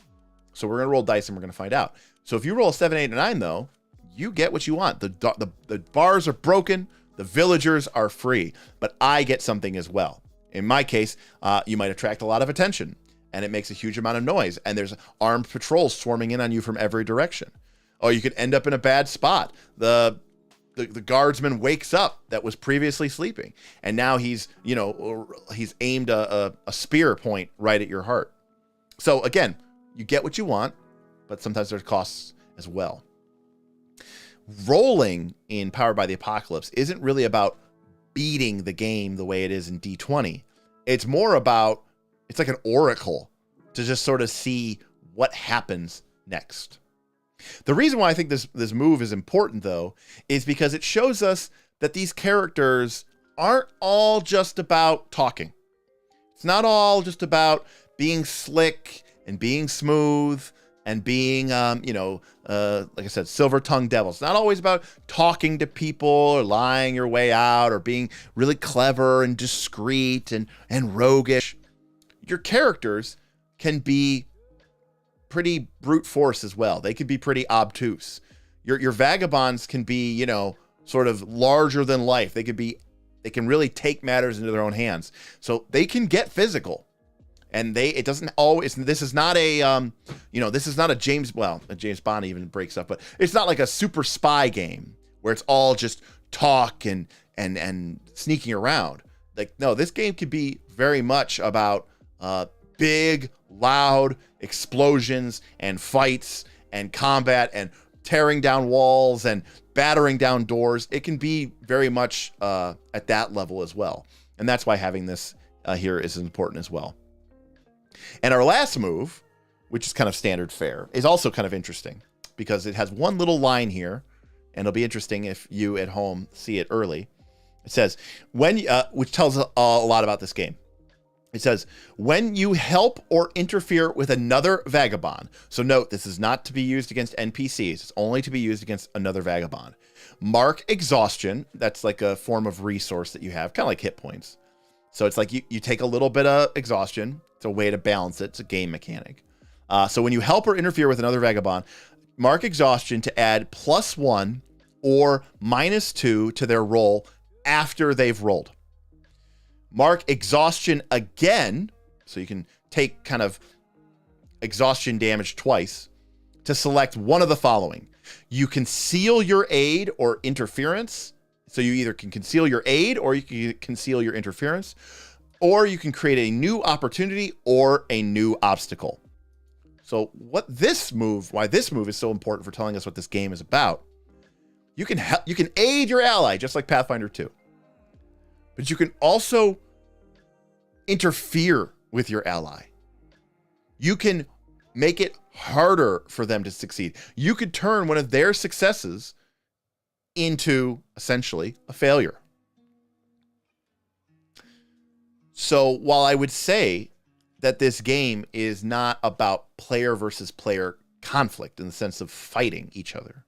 So we're gonna roll dice and we're gonna find out. So if you roll a 7, 8, and 9, though, you get what you want. The bars are broken. The villagers are free, but I get something as well. In my case, you might attract a lot of attention, and it makes a huge amount of noise, and there's armed patrols swarming in on you from every direction. Oh, you could end up in a bad spot. The guardsman wakes up that was previously sleeping, and now he's aimed a spear point right at your heart. So again, you get what you want, but sometimes there's costs as well. Rolling in Powered by the Apocalypse isn't really about beating the game the way it is in D20. It's more about, it's like an oracle to just sort of see what happens next. The reason why I think this move is important, though, is because it shows us that these characters aren't all just about talking. It's not all just about being slick and being smooth and being, like I said, silver-tongued devils. It's not always about talking to people or lying your way out or being really clever and discreet and roguish. Your characters can be pretty brute force as well. They can be pretty obtuse. Your vagabonds can be, sort of larger than life. They can really take matters into their own hands. So they can get physical. And it doesn't always, this is not a, this is not a James Bond even breaks up, but it's not like a super spy game where it's all just talk and sneaking around. Like, no, this game could be very much about big, loud explosions and fights and combat and tearing down walls and battering down doors. It can be very much at that level as well. And that's why having this here is important as well. And our last move, which is kind of standard fare, is also kind of interesting because it has one little line here, and it'll be interesting if you at home see it early. It says, which tells a lot about this game. It says, when you help or interfere with another vagabond. So note, this is not to be used against NPCs. It's only to be used against another vagabond. Mark exhaustion. That's like a form of resource that you have, kind of like hit points. So it's like you take a little bit of exhaustion. It's a way to balance it. It's a game mechanic. So when you help or interfere with another vagabond, mark exhaustion to add +1 or -2 to their roll after they've rolled. Mark exhaustion again, so you can take kind of exhaustion damage twice, to select one of the following. You conceal your aid or interference. So you either can conceal your aid or you can conceal your interference, or you can create a new opportunity or a new obstacle. So why this move is so important for telling us what this game is about. You can aid your ally just like Pathfinder 2. But you can also interfere with your ally. You can make it harder for them to succeed. You could turn one of their successes into essentially a failure. So while I would say that this game is not about player versus player conflict in the sense of fighting each other,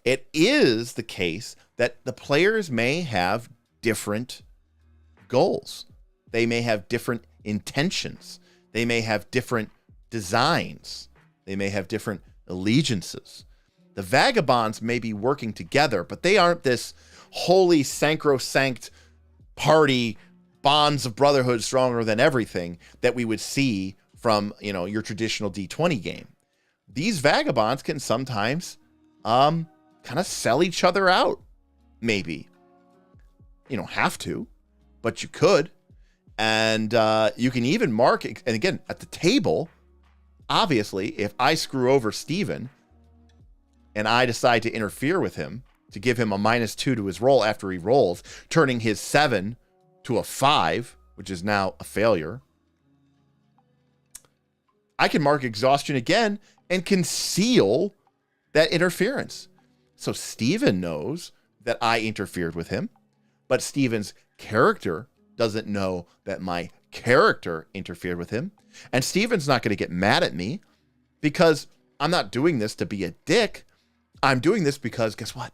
it is the case that the players may have different goals. They may have different intentions. They may have different designs. They may have different allegiances. The vagabonds may be working together, but they aren't this holy sacrosanct party, bonds of brotherhood stronger than everything that we would see from, your traditional D20 game. These vagabonds can sometimes kind of sell each other out, maybe. You don't have to, but you could. And you can even mark, and again, at the table, obviously, if I screw over Steven and I decide to interfere with him to give him a -2 to his roll after he rolls, turning his 7 to a 5, which is now a failure, I can mark exhaustion again and conceal that interference. So Steven knows that I interfered with him, but Steven's character doesn't know that my character interfered with him. And Steven's not going to get mad at me because I'm not doing this to be a dick. I'm doing this because, guess what?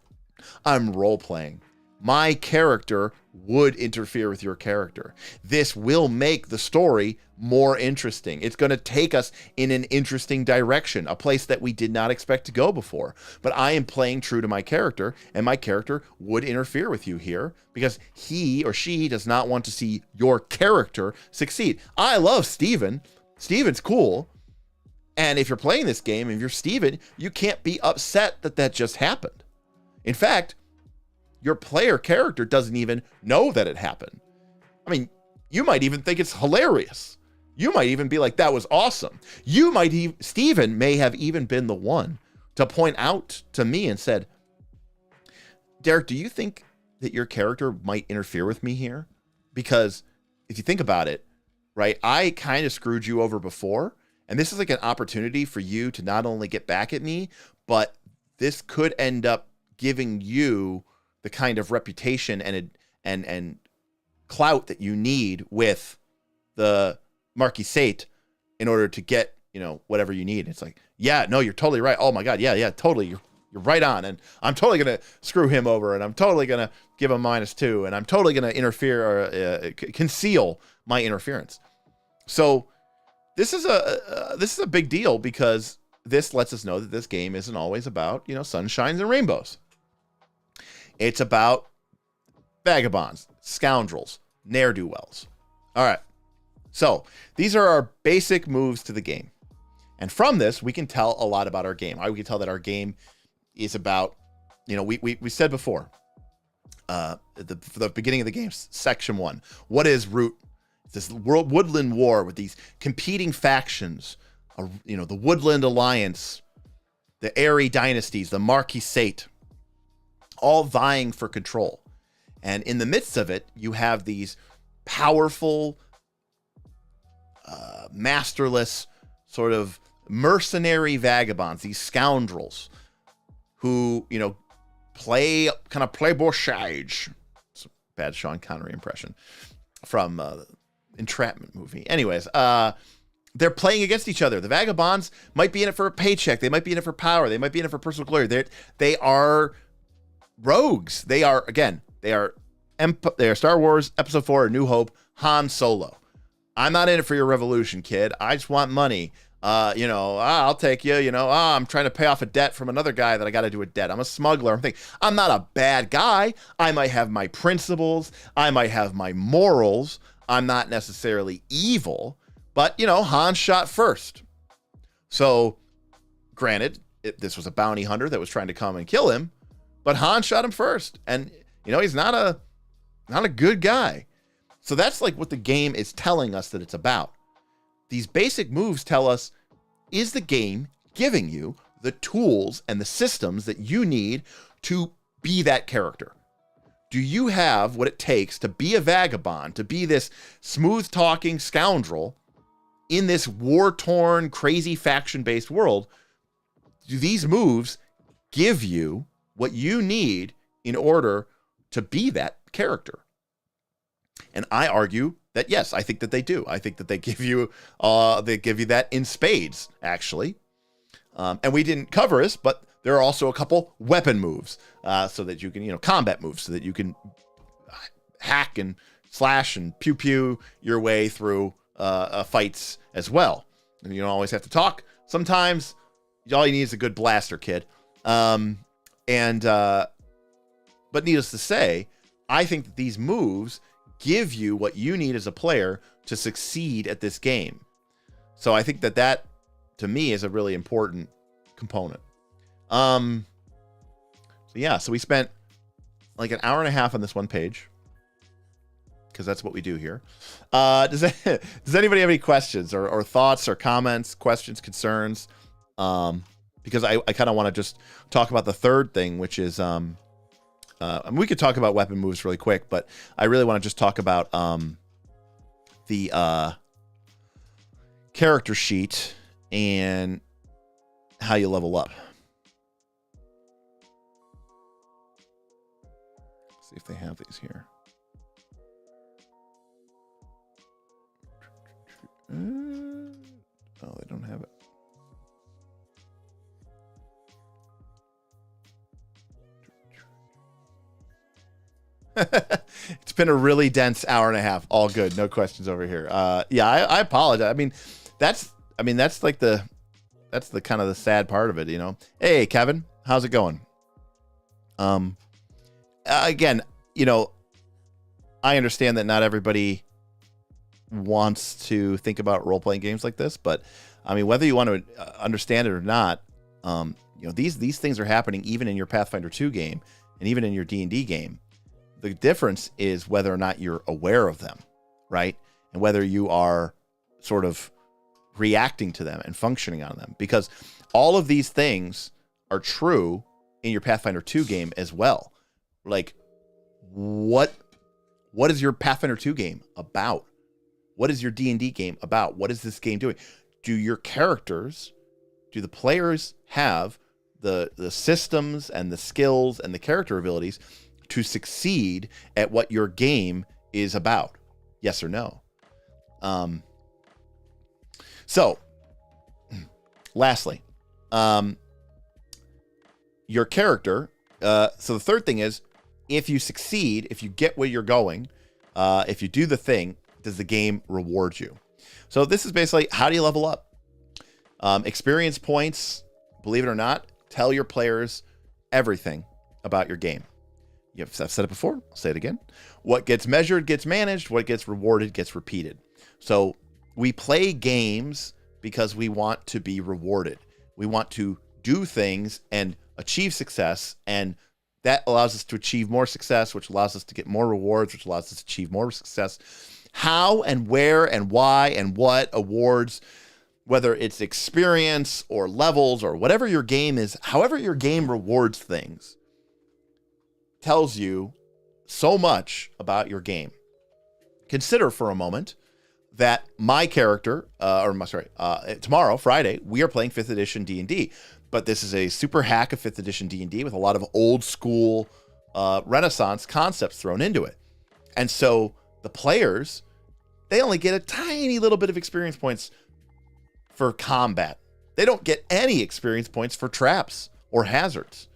I'm role-playing. My character would interfere with your character. This will make the story more interesting. It's going to take us in an interesting direction, a place that we did not expect to go before. But I am playing true to my character, and my character would interfere with you here because he or she does not want to see your character succeed. I love Steven. Steven's cool. And if you're playing this game, if you're Steven, you can't be upset that that just happened. In fact, your player character doesn't even know that it happened. I mean, you might even think it's hilarious. You might even be like, that was awesome. Steven may have even been the one to point out to me and said, Derek, do you think that your character might interfere with me here? Because if you think about it, right, I kind of screwed you over before. And this is like an opportunity for you to not only get back at me, but this could end up giving you the kind of reputation and clout that you need with the Marquis Sate in order to get, whatever you need. It's like, yeah, no, you're totally right. Oh my God. Yeah, totally. You're right on. And I'm totally going to screw him over, and I'm totally going to give him -2, and I'm totally going to interfere or conceal my interference. So this is a big deal, because this lets us know that this game isn't always about, sunshines and rainbows. It's about vagabonds, scoundrels, ne'er-do-wells. All right. So these are our basic moves to the game. And from this, we can tell a lot about our game. We can tell that our game is about, we said before, the beginning of the game, section 1. What is Root? This woodland war with these competing factions, the Woodland Alliance, the Airy dynasties, the Marquis Sate, all vying for control. And in the midst of it, you have these powerful, masterless, sort of mercenary vagabonds, these scoundrels who, play bourgeois. It's a bad Sean Connery impression from Entrapment movie. Anyways, they're playing against each other. The vagabonds might be in it for a paycheck. They might be in it for power. They might be in it for personal glory. They are rogues. They are Star Wars Episode 4, A New Hope, Han Solo. I'm not in it for your revolution, kid. I just want money. I'll take you. I'm trying to pay off a debt from another guy that I got to do a debt. I'm a smuggler. I'm not a bad guy. I might have my principles. I might have my morals. I'm not necessarily evil, but Han shot first. So, granted, this was a bounty hunter that was trying to come and kill him, but Han shot him first, and he's not a good guy. So that's like what the game is telling us that it's about. These basic moves tell us, is the game giving you the tools and the systems that you need to be that character? Do you have what it takes to be a vagabond, to be this smooth-talking scoundrel in this war-torn, crazy faction-based world? Do these moves give you what you need in order to be that character? And I argue that yes, I think that they do. I think that they give you that in spades, actually. And we didn't cover this, but there are also a couple weapon moves, so that you can, combat moves, so that you can hack and slash and pew pew your way through fights as well. And you don't always have to talk. Sometimes all you need is a good blaster, kid. But needless to say, I think that these moves give you what you need as a player to succeed at this game. So I think that to me is a really important component. So we spent like an hour and a half on this one page, because that's what we do here. Does anybody have any questions or thoughts or comments, questions, concerns? Because I kind of want to just talk about the third thing, which is we could talk about weapon moves really quick, but I really want to just talk about the character sheet and how you level up. See if they have these here. Oh, they don't have it. It's been a really dense hour and a half. All good. No questions over here. I apologize. I mean, that's like the kind of the sad part of it, Hey, Kevin, how's it going? Again, I understand that not everybody wants to think about role-playing games like this, but I mean, whether you want to understand it or not, these things are happening even in your Pathfinder 2 game and even in your D&D game. The difference is whether or not you're aware of them, right? And whether you are sort of reacting to them and functioning on them, because all of these things are true in your Pathfinder 2 game as well. Like, what is your Pathfinder 2 game about? What is your D&D game about? What is this game doing? Do the players have the systems and the skills and the character abilities to succeed at what your game is about? Yes or no? So, lastly, your character. So the third thing is, if you succeed, if you get where you're going, if you do the thing, does the game reward you? So this is basically, how do you level up? Experience points, believe it or not, tell your players everything about your game. I've said it before, I'll say it again. What gets measured gets managed, what gets rewarded gets repeated. So we play games because we want to be rewarded. We want to do things and achieve success, and that allows us to achieve more success, which allows us to get more rewards, which allows us to achieve more success. How and where and why and what awards, whether it's experience or levels or whatever your game is, however your game rewards things, tells you so much about your game. Consider for a moment that my character, tomorrow, Friday, we are playing 5th edition D&D, but this is a super hack of 5th edition D&D with a lot of old school Renaissance concepts thrown into it. And so the players, they only get a tiny little bit of experience points for combat. They don't get any experience points for traps or hazards.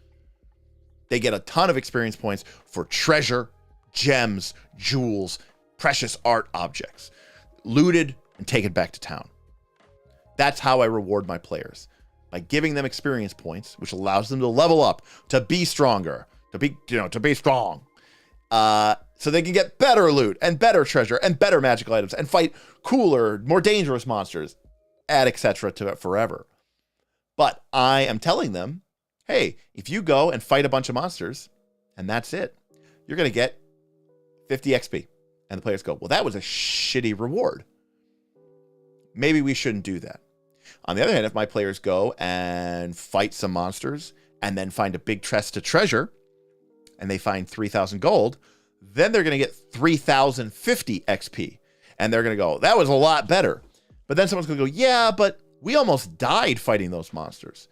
They get a ton of experience points for treasure, gems, jewels, precious art objects, looted and taken back to town. That's how I reward my players, by giving them experience points, which allows them to level up, to be stronger, to be strong, so they can get better loot and better treasure and better magical items and fight cooler, more dangerous monsters, etc. to it forever. But I am telling them, hey, if you go and fight a bunch of monsters and that's it, you're going to get 50 XP. And the players go, well, that was a shitty reward. Maybe we shouldn't do that. On the other hand, if my players go and fight some monsters and then find a big chest of treasure and they find 3,000 gold, then they're going to get 3,050 XP. And they're going to go, that was a lot better. But then someone's going to go, yeah, but we almost died fighting those monsters.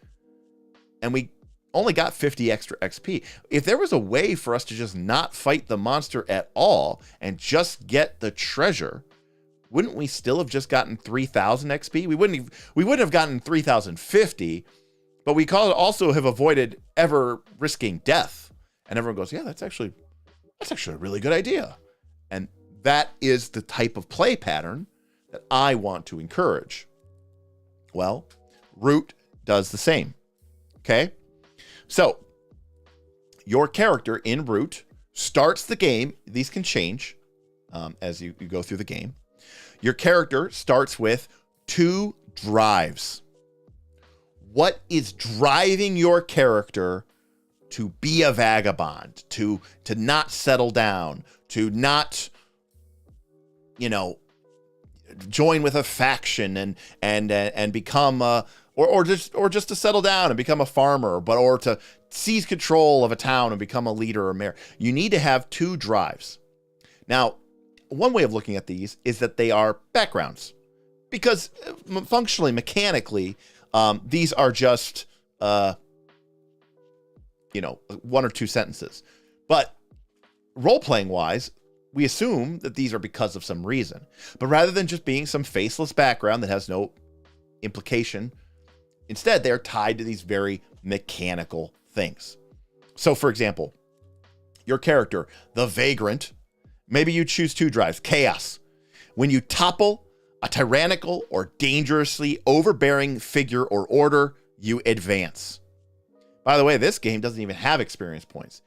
And we only got 50 extra XP. If there was a way for us to just not fight the monster at all and just get the treasure, wouldn't we still have just gotten 3,000 XP? We wouldn't have gotten 3,050, but we also have avoided ever risking death. And everyone goes, yeah, that's actually a really good idea. And that is the type of play pattern that I want to encourage. Well, Root does the same. Okay? So, your character in Root starts the game. These can change as you go through the game. Your character starts with 2 drives. What is driving your character to be a vagabond, to not settle down, to not, join with a faction and become or just to settle down and become a farmer, or to seize control of a town and become a leader or mayor? You need to have 2 drives. Now, one way of looking at these is that they are backgrounds, because functionally, mechanically, these are just 1 or 2 sentences. But role-playing wise, we assume that these are because of some reason. But rather than just being some faceless background that has no implication, instead they're tied to these very mechanical things. So, for example, your character, the Vagrant, maybe you choose 2 drives. Chaos. When you topple a tyrannical or dangerously overbearing figure or order, you advance. By the way, this game doesn't even have experience points.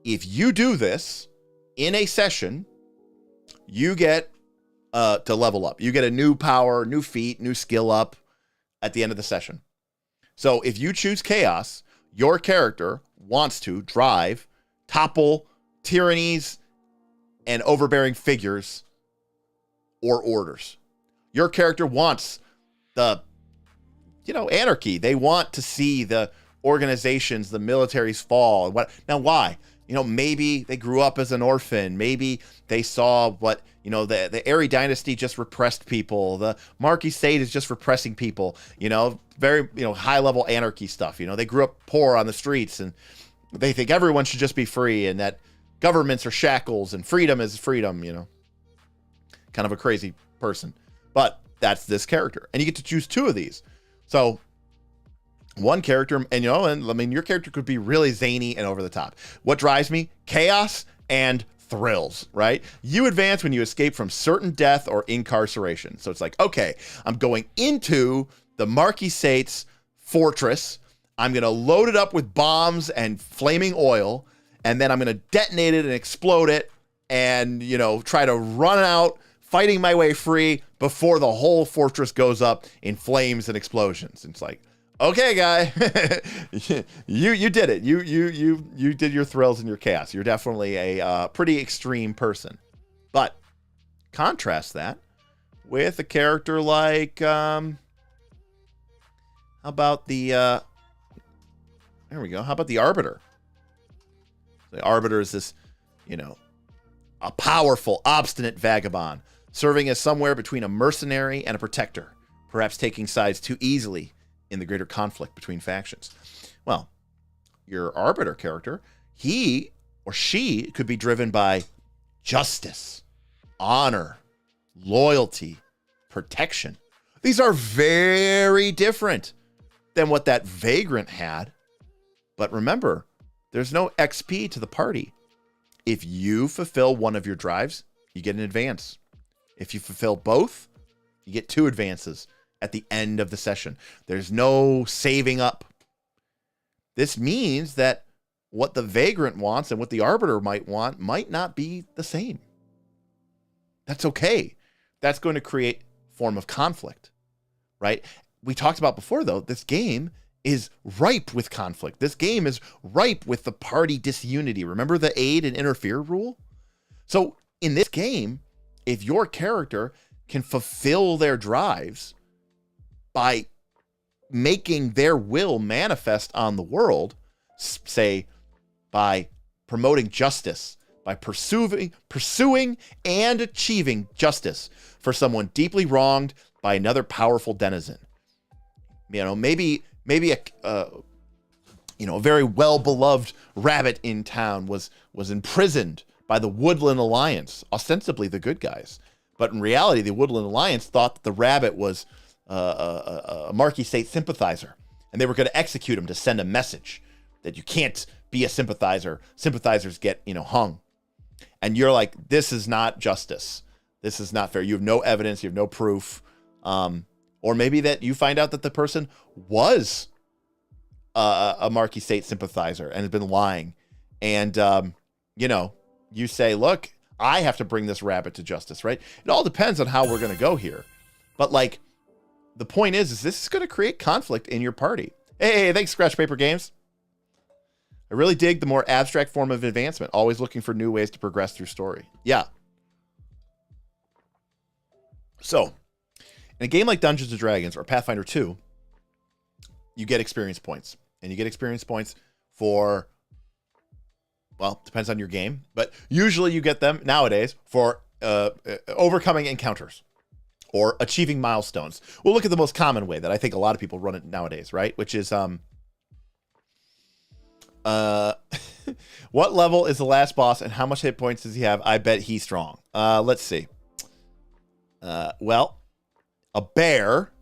If you do this in a session, you get to level up. You get a new power, new feat, new skill up at the end of the session. So if you choose Chaos, your character wants to drive, topple tyrannies and overbearing figures or orders. Your character wants the, anarchy. They want to see the organizations, the militaries fall. Now, why? Maybe they grew up as an orphan. Maybe they saw what, the Aerie dynasty just repressed people. The Marquis State is just repressing people, very, high level anarchy stuff. They grew up poor on the streets and they think everyone should just be free, and that governments are shackles and freedom is freedom, you know. Kind of a crazy person. But that's this character. And you get to choose 2 of these. So one character, and you know, and I mean, your character could be really zany and over the top. What drives me? Chaos and thrills, right? You advance when you escape from certain death or incarceration. So it's like, okay, I'm going into the Marquis Sate's fortress. I'm going to load it up with bombs and flaming oil, and then I'm going to detonate it and explode it and, you know, try to run out, fighting my way free before the whole fortress goes up in flames and explosions. It's like, okay, guy, you did it. You did your thrills and your chaos. You're definitely a pretty extreme person. But contrast that with a character like, how about the, there we go. How about the Arbiter? The Arbiter is this, you know, a powerful, obstinate vagabond, serving as somewhere between a mercenary and a protector, perhaps taking sides too easily in the greater conflict between factions. Well, your Arbiter character, he or she could be driven by justice, honor, loyalty, protection. These are very different than what that Vagrant had. But remember, there's no XP to the party. If you fulfill one of your drives, you get an advance. If you fulfill both, you get 2 advances at the end of the session. There's no saving up. This means that what the Vagrant wants and what the Arbiter might want might not be the same. That's okay. That's going to create a form of conflict, right? We talked about before, though, this game is ripe with conflict. This game is ripe with the party disunity. Remember the aid and interfere rule? So in this game, if your character can fulfill their drives by making their will manifest on the world, say by promoting justice, by pursuing and achieving justice for someone deeply wronged by another powerful denizen. You know, maybe a very well-beloved rabbit in town was imprisoned by the Woodland Alliance, ostensibly the good guys. But in reality, the Woodland Alliance thought that the rabbit was a Marquis State sympathizer, and they were going to execute him to send a message that you can't be a sympathizer. Sympathizers get, hung. And you're like, this is not justice. This is not fair. You have no evidence. You have no proof. Or maybe that you find out that the person was a Marquis State sympathizer and has been lying. And, you say, look, I have to bring this rabbit to justice, right? It all depends on how we're going to go here. But, the point is this is going to create conflict in your party. Hey, thanks, Scratch Paper Games. I really dig the more abstract form of advancement, always looking for new ways to progress through story. Yeah. So, in a game like Dungeons & Dragons or Pathfinder 2, you get experience points. And you get experience points for, well, depends on your game, but usually you get them nowadays for overcoming encounters or achieving milestones. We'll look at the most common way that I think a lot of people run it nowadays, right? Which is, what level is the last boss and how much hit points does he have? I bet he's strong. Let's see. Well, a bear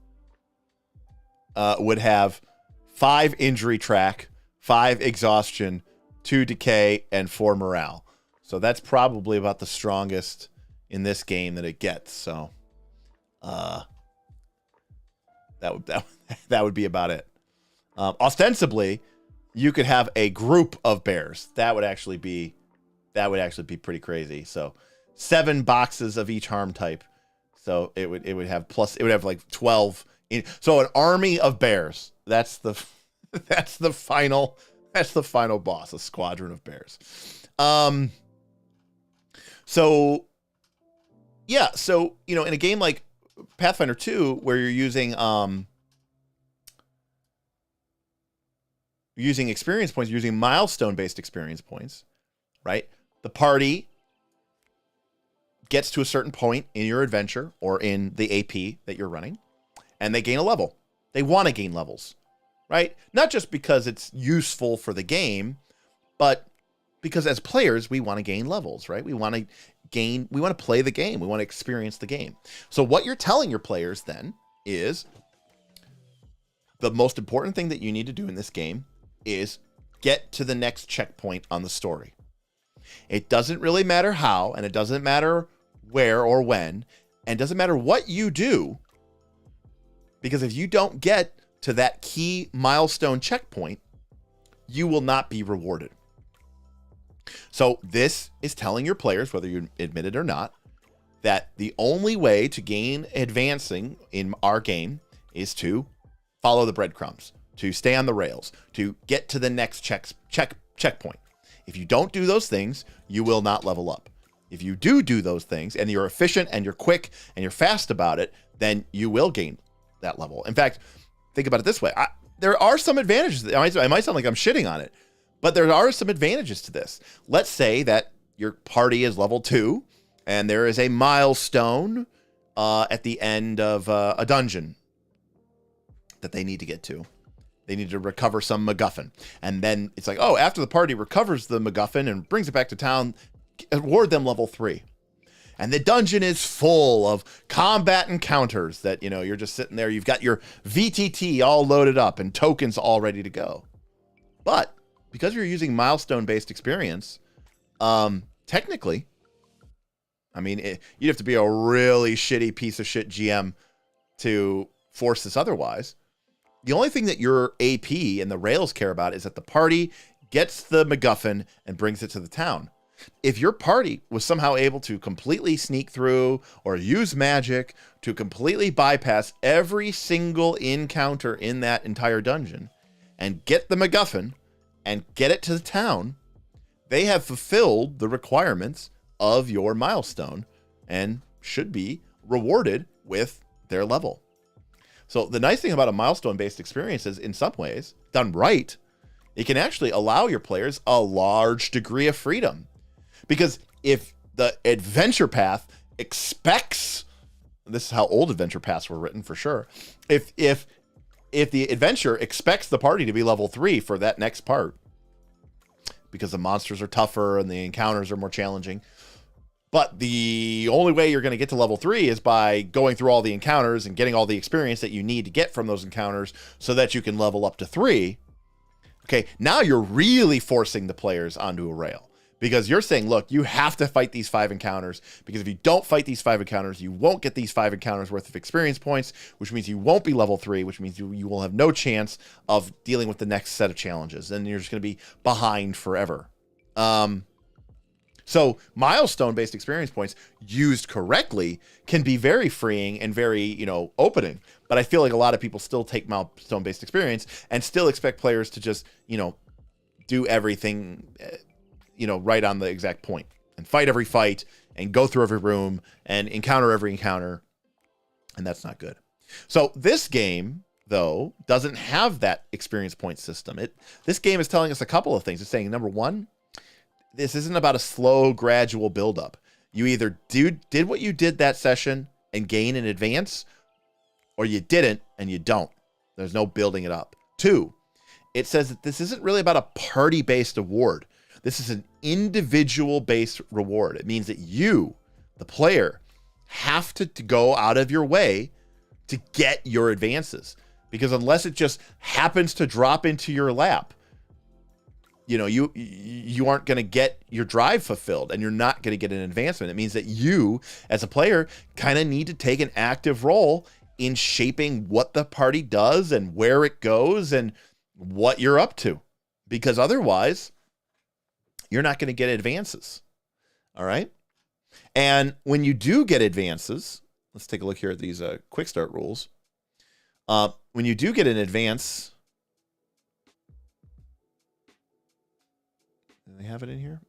would have 5 injury track, 5 exhaustion, 2 decay, and 4 morale. So that's probably about the strongest in this game that it gets. So that would be about it. Ostensibly, you could have a group of bears. That would actually be pretty crazy. So 7 boxes of each harm type. So it would have 12 so an army of bears. That's the final boss, a squadron of bears. So in a game like Pathfinder 2 where you're using experience points, using milestone based experience points, right? The party gets to a certain point in your adventure or in the AP that you're running, and they gain a level. They want to gain levels, right? Not just because it's useful for the game, but because as players, we want to gain levels, right? We want to play the game. We want to experience the game. So what you're telling your players then is the most important thing that you need to do in this game is get to the next checkpoint on the story. It doesn't really matter how, and it doesn't matter where or when, and it doesn't matter what you do, because if you don't get to that key milestone checkpoint, you will not be rewarded. So this is telling your players, whether you admit it or not, that the only way to gain advancing in our game is to follow the breadcrumbs, to stay on the rails, to get to the next checkpoint. If you don't do those things, you will not level up. If you do those things and you're efficient and you're quick and you're fast about it, then you will gain that level. In fact, think about it this way. There are some advantages. I might sound like I'm shitting on it, but there are some advantages to this. Let's say that your party is level 2 and there is a milestone at the end of a dungeon that they need to get to. They need to recover some MacGuffin. And then it's like, oh, after the party recovers the MacGuffin and brings it back to town, award them level 3. And the dungeon is full of combat encounters that, you're just sitting there. You've got your VTT all loaded up and tokens all ready to go. But because you're using milestone-based experience, technically, you'd have to be a really shitty piece of shit GM to force this otherwise. The only thing that your AP and the Rails care about is that the party gets the MacGuffin and brings it to the town. If your party was somehow able to completely sneak through or use magic to completely bypass every single encounter in that entire dungeon and get the MacGuffin and get it to the town, they have fulfilled the requirements of your milestone and should be rewarded with their level. So the nice thing about a milestone-based experience is, in some ways, done right, it can actually allow your players a large degree of freedom. Because if the adventure path expects, this is how old adventure paths were written for sure, if the adventure expects the party to be level 3 for that next part, because the monsters are tougher and the encounters are more challenging, but the only way you're going to get to level 3 is by going through all the encounters and getting all the experience that you need to get from those encounters so that you can level up to 3. Okay, now you're really forcing the players onto a rail. Because you're saying, look, you have to fight these 5 encounters, because if you don't fight these 5 encounters, you won't get these 5 encounters worth of experience points, which means you won't be level 3, which means you will have no chance of dealing with the next set of challenges, and you're just going to be behind forever. So milestone-based experience points used correctly can be very freeing and very, opening. But I feel like a lot of people still take milestone-based experience and still expect players to just, do everything right on the exact point and fight every fight and go through every room and encounter every encounter. And that's not good. So this game, though, doesn't have that experience point system. This game is telling us a couple of things. It's saying, number one, this isn't about a slow, gradual buildup. You either did what you did that session and gain in advance, or you didn't and you don't. There's no building it up. 2, it says that this isn't really about a party-based award. This is an individual-based reward. It means that you, the player, have to go out of your way to get your advances. Because unless it just happens to drop into your lap, you aren't going to get your drive fulfilled, and you're not going to get an advancement. It means that you, as a player, kind of need to take an active role in shaping what the party does and where it goes and what you're up to. Because otherwise, you're not going to get advances. All right? And when you do get advances, let's take a look here at these quick start rules. When you do get an advance, do they have it in here?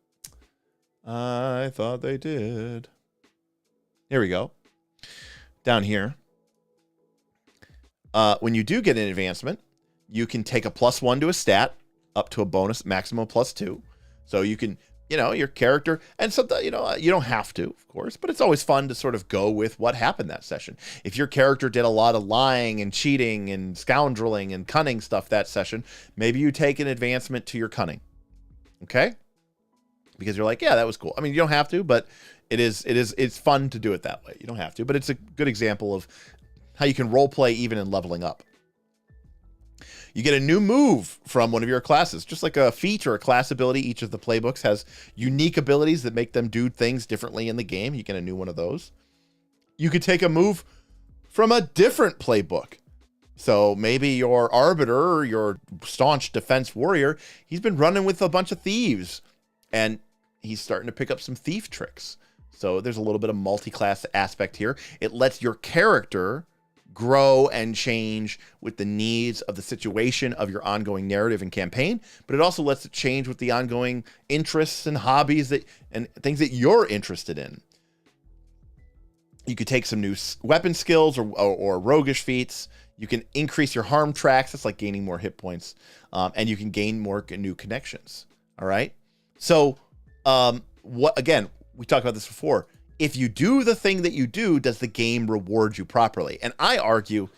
I thought they did. Here we go. Down here. When you do get an advancement, you can take a +1 to a stat up to a bonus maximum +2. So you can, your character, and sometimes, you don't have to, of course, but it's always fun to sort of go with what happened that session. If your character did a lot of lying and cheating and scoundreling and cunning stuff that session, maybe you take an advancement to your cunning. Okay? because you're like, yeah, that was cool. I mean, you don't have to, but it's fun to do it that way. You don't have to, but it's a good example of how you can role play even in leveling up. You get a new move from one of your classes, just like a feat or a class ability. Each of the playbooks has unique abilities that make them do things differently in the game. You get a new one of those. You could take a move from a different playbook. So maybe your arbiter or your staunch defense warrior, he's been running with a bunch of thieves and he's starting to pick up some thief tricks. So there's a little bit of multi-class aspect here. It lets your character grow and change with the needs of the situation of your ongoing narrative and campaign, but it also lets it change with the ongoing interests and hobbies and things that you're interested in. You could take some new weapon skills or roguish feats. You can increase your harm tracks. That's like gaining more hit points. And you can gain more new connections. All right. So again, we talked about this before. If you do the thing that you do, does the game reward you properly? And I argue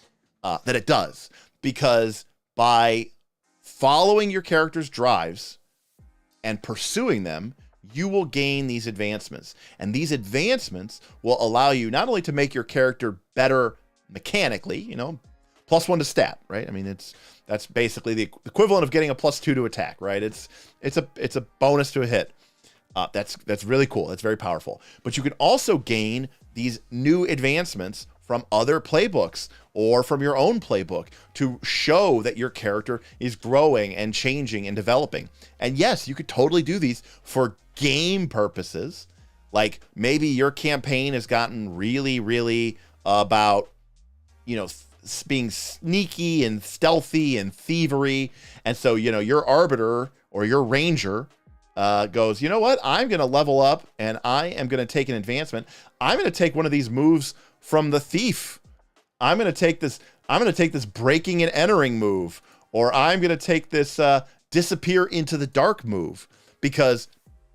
that it does, because by following your character's drives and pursuing them, you will gain these advancements. And these advancements will allow you not only to make your character better mechanically, +1 to stat, right? I mean, that's basically the equivalent of getting a +2 to attack, right? It's a bonus to a hit. That's really cool. That's very powerful. But you can also gain these new advancements from other playbooks or from your own playbook to show that your character is growing and changing and developing. And yes, you could totally do these for game purposes. Like maybe your campaign has gotten really, really about, being sneaky and stealthy and thievery. And so, your arbiter or your ranger goes, you know what? I'm going to level up and I am going to take an advancement. I'm going to take one of these moves from the thief. I'm going to take this breaking and entering move, or I'm going to take this disappear into the dark move, because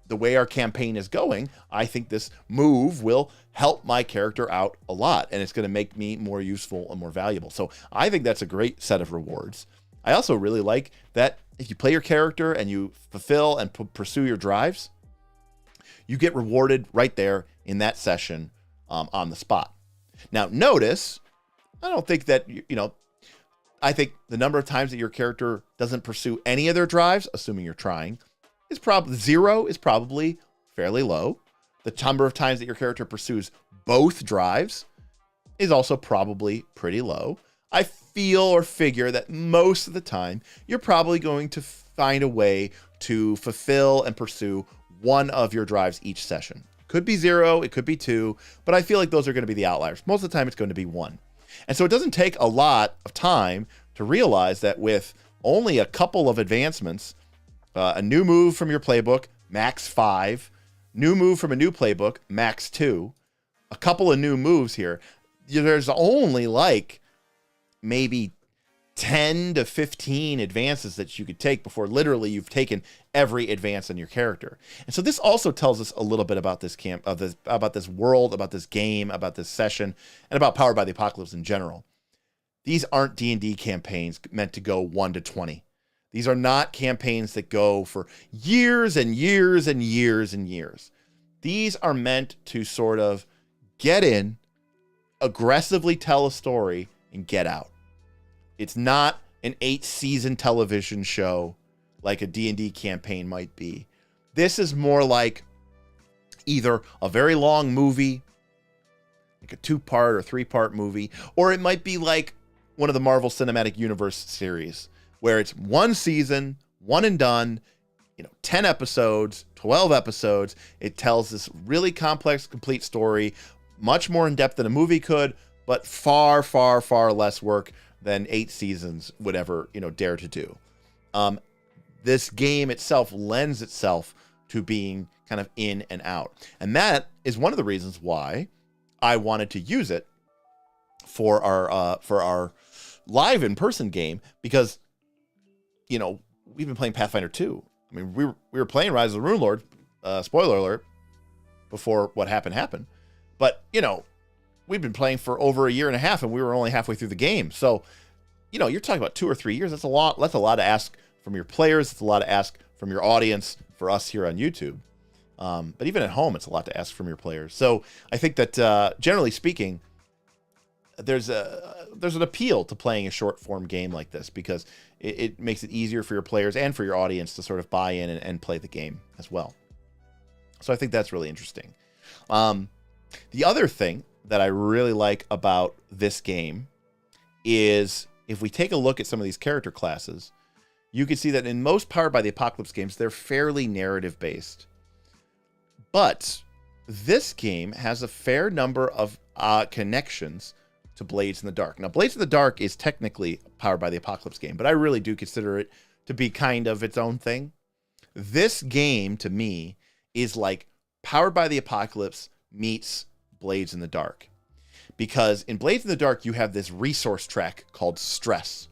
the way our campaign is going, I think this move will help my character out a lot, and it's going to make me more useful and more valuable. So I think that's a great set of rewards. I also really like that if you play your character and you fulfill and pursue your drives, you get rewarded right there in that session on the spot. Now, notice, I don't think that, I think the number of times that your character doesn't pursue any of their drives, assuming you're trying, is probably 0 is probably fairly low. The number of times that your character pursues both drives is also probably pretty low. I feel or figure that most of the time, you're probably going to find a way to fulfill and pursue one of your drives each session. Could be 0, it could be 2, but I feel like those are going to be the outliers. Most of the time, it's going to be 1. And so it doesn't take a lot of time to realize that with only a couple of advancements, a new move from your playbook, max 5, new move from a new playbook, max 2, a couple of new moves here, there's only like maybe 10 to 15 advances that you could take before literally you've taken every advance on your character. And so this also tells us a little bit about this about this world, about this game, about this session, and about Powered by the Apocalypse in general. These aren't D&D campaigns meant to go 1 to 20. These are not campaigns that go for years and years and years and years. These are meant to sort of get in, aggressively tell a story, and get out. It's not an 8-season television show like a D&D campaign might be. This is more like either a very long movie, like a 2-part or 3-part movie, or it might be like one of the Marvel Cinematic Universe series, where it's 1 season, 1 and done, 10 episodes, 12 episodes. It tells this really complex, complete story, much more in depth than a movie could, but far, far, far less work than 8 seasons would ever, dare to do. This game itself lends itself to being kind of in and out. And that is one of the reasons why I wanted to use it for our live in-person game, because, we've been playing Pathfinder 2. I mean, we were playing Rise of the Rune Lord, spoiler alert, before what happened. But, we've been playing for over a year and a half, and we were only halfway through the game. So, you're talking about 2 or 3 years. That's a lot. That's a lot to ask from your players. It's a lot to ask from your audience for us here on YouTube. But even at home, it's a lot to ask from your players. So I think that generally speaking, there's an appeal to playing a short form game like this because it makes it easier for your players and for your audience to sort of buy in and play the game as well. So I think that's really interesting. The other thing that I really like about this game is if we take a look at some of these character classes, you can see that in most Powered by the Apocalypse games, they're fairly narrative based. But this game has a fair number of connections to Blades in the Dark. Now, Blades in the Dark is technically a Powered by the Apocalypse game, but I really do consider it to be kind of its own thing. This game, to me, is like Powered by the Apocalypse meets Blades in the Dark. Because in Blades in the Dark, you have this resource track called Stress.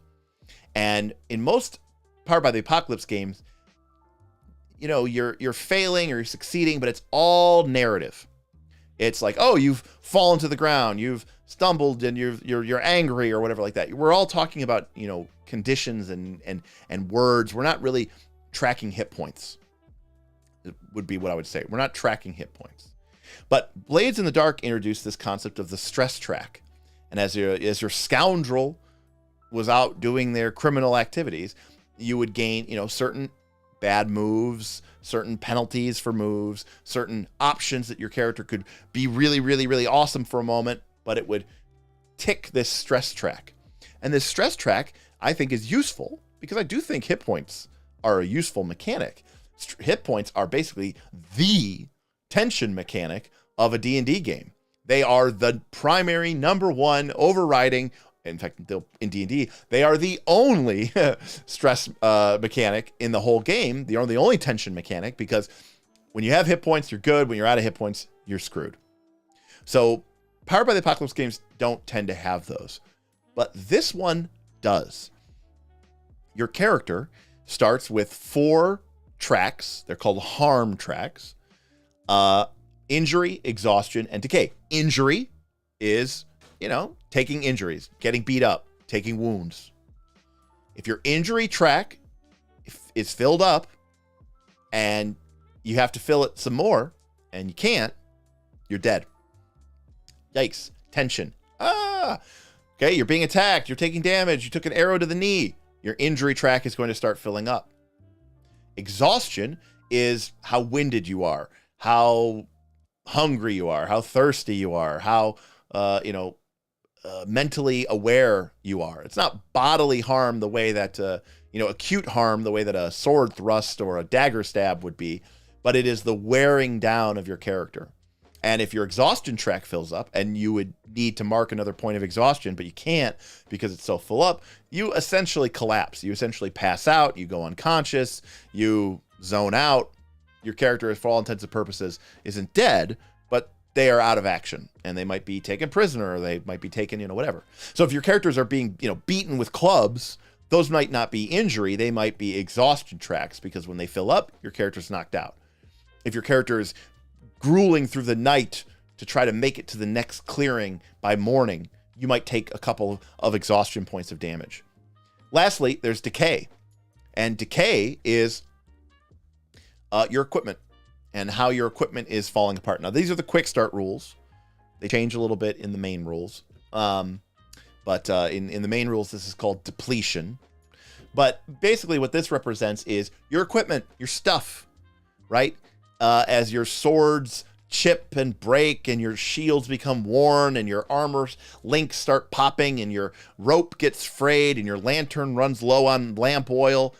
And in most Powered by the Apocalypse games, you know, you're failing or you're succeeding, but it's all narrative. It's like, oh, you've fallen to the ground, you've stumbled, and you're angry or whatever like that. We're all talking about, you know, conditions and words. We're not really tracking hit points. It would be what I would say. We're not tracking hit points. But Blades in the Dark introduced this concept of the stress track. And as your scoundrel was out doing their criminal activities, you would gain, you know, certain bad moves, certain penalties for moves, certain options that your character could be really, really, really awesome for a moment, but it would tick this stress track. And this stress track, I think, is useful because I do think hit points are a useful mechanic. Hit points are basically the tension mechanic of a D&D game. They are the primary number one overriding. In fact, in D&D, they are the only stress mechanic in the whole game. They are the only tension mechanic because when you have hit points, you're good. When you're out of hit points, you're screwed. So Powered by the Apocalypse games don't tend to have those. But this one does. Your character starts with 4 tracks. They're called harm tracks. Injury, exhaustion, and decay. Injury is, you know, taking injuries, getting beat up, taking wounds. If your injury track is filled up and you have to fill it some more and you can't, you're dead. Yikes. Tension. Okay, you're being attacked. You're taking damage. You took an arrow to the knee. Your injury track is going to start filling up. Exhaustion is how winded you are, how hungry you are, how thirsty you are, how, mentally aware you are. It's not bodily harm the way that, acute harm the way that a sword thrust or a dagger stab would be, but it is the wearing down of your character. And if your exhaustion track fills up and you would need to mark another point of exhaustion, but you can't because it's so full up, you essentially collapse. You essentially pass out. You go unconscious. You zone out. Your character, for all intents and purposes, isn't dead, but they are out of action. And they might be taken prisoner or they might be taken, whatever. So if your characters are being, beaten with clubs, those might not be injury. They might be exhaustion tracks because when they fill up, your character's knocked out. If your character is grueling through the night to try to make it to the next clearing by morning, you might take a couple of exhaustion points of damage. Lastly, there's decay. And decay is your equipment and how your equipment is falling apart. Now, these are the quick start rules. They change a little bit in the main rules. But in the main rules, this is called depletion. But basically what this represents is your equipment, your stuff, right? As your swords chip and break and your shields become worn and your armor links start popping and your rope gets frayed and your lantern runs low on lamp oil,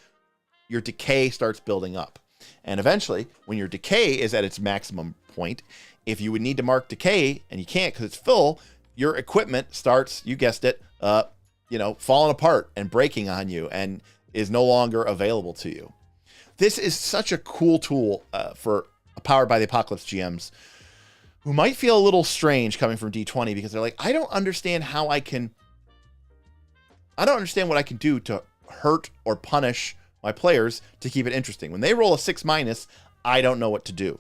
your decay starts building up. And eventually, when your decay is at its maximum point, if you would need to mark decay and you can't because it's full, your equipment starts, you guessed it, falling apart and breaking on you and is no longer available to you. This is such a cool tool for Powered by the Apocalypse GMs who might feel a little strange coming from D20 because they're like, I don't understand what I can do to hurt or punish my players to keep it interesting. When they roll a 6-, I don't know what to do.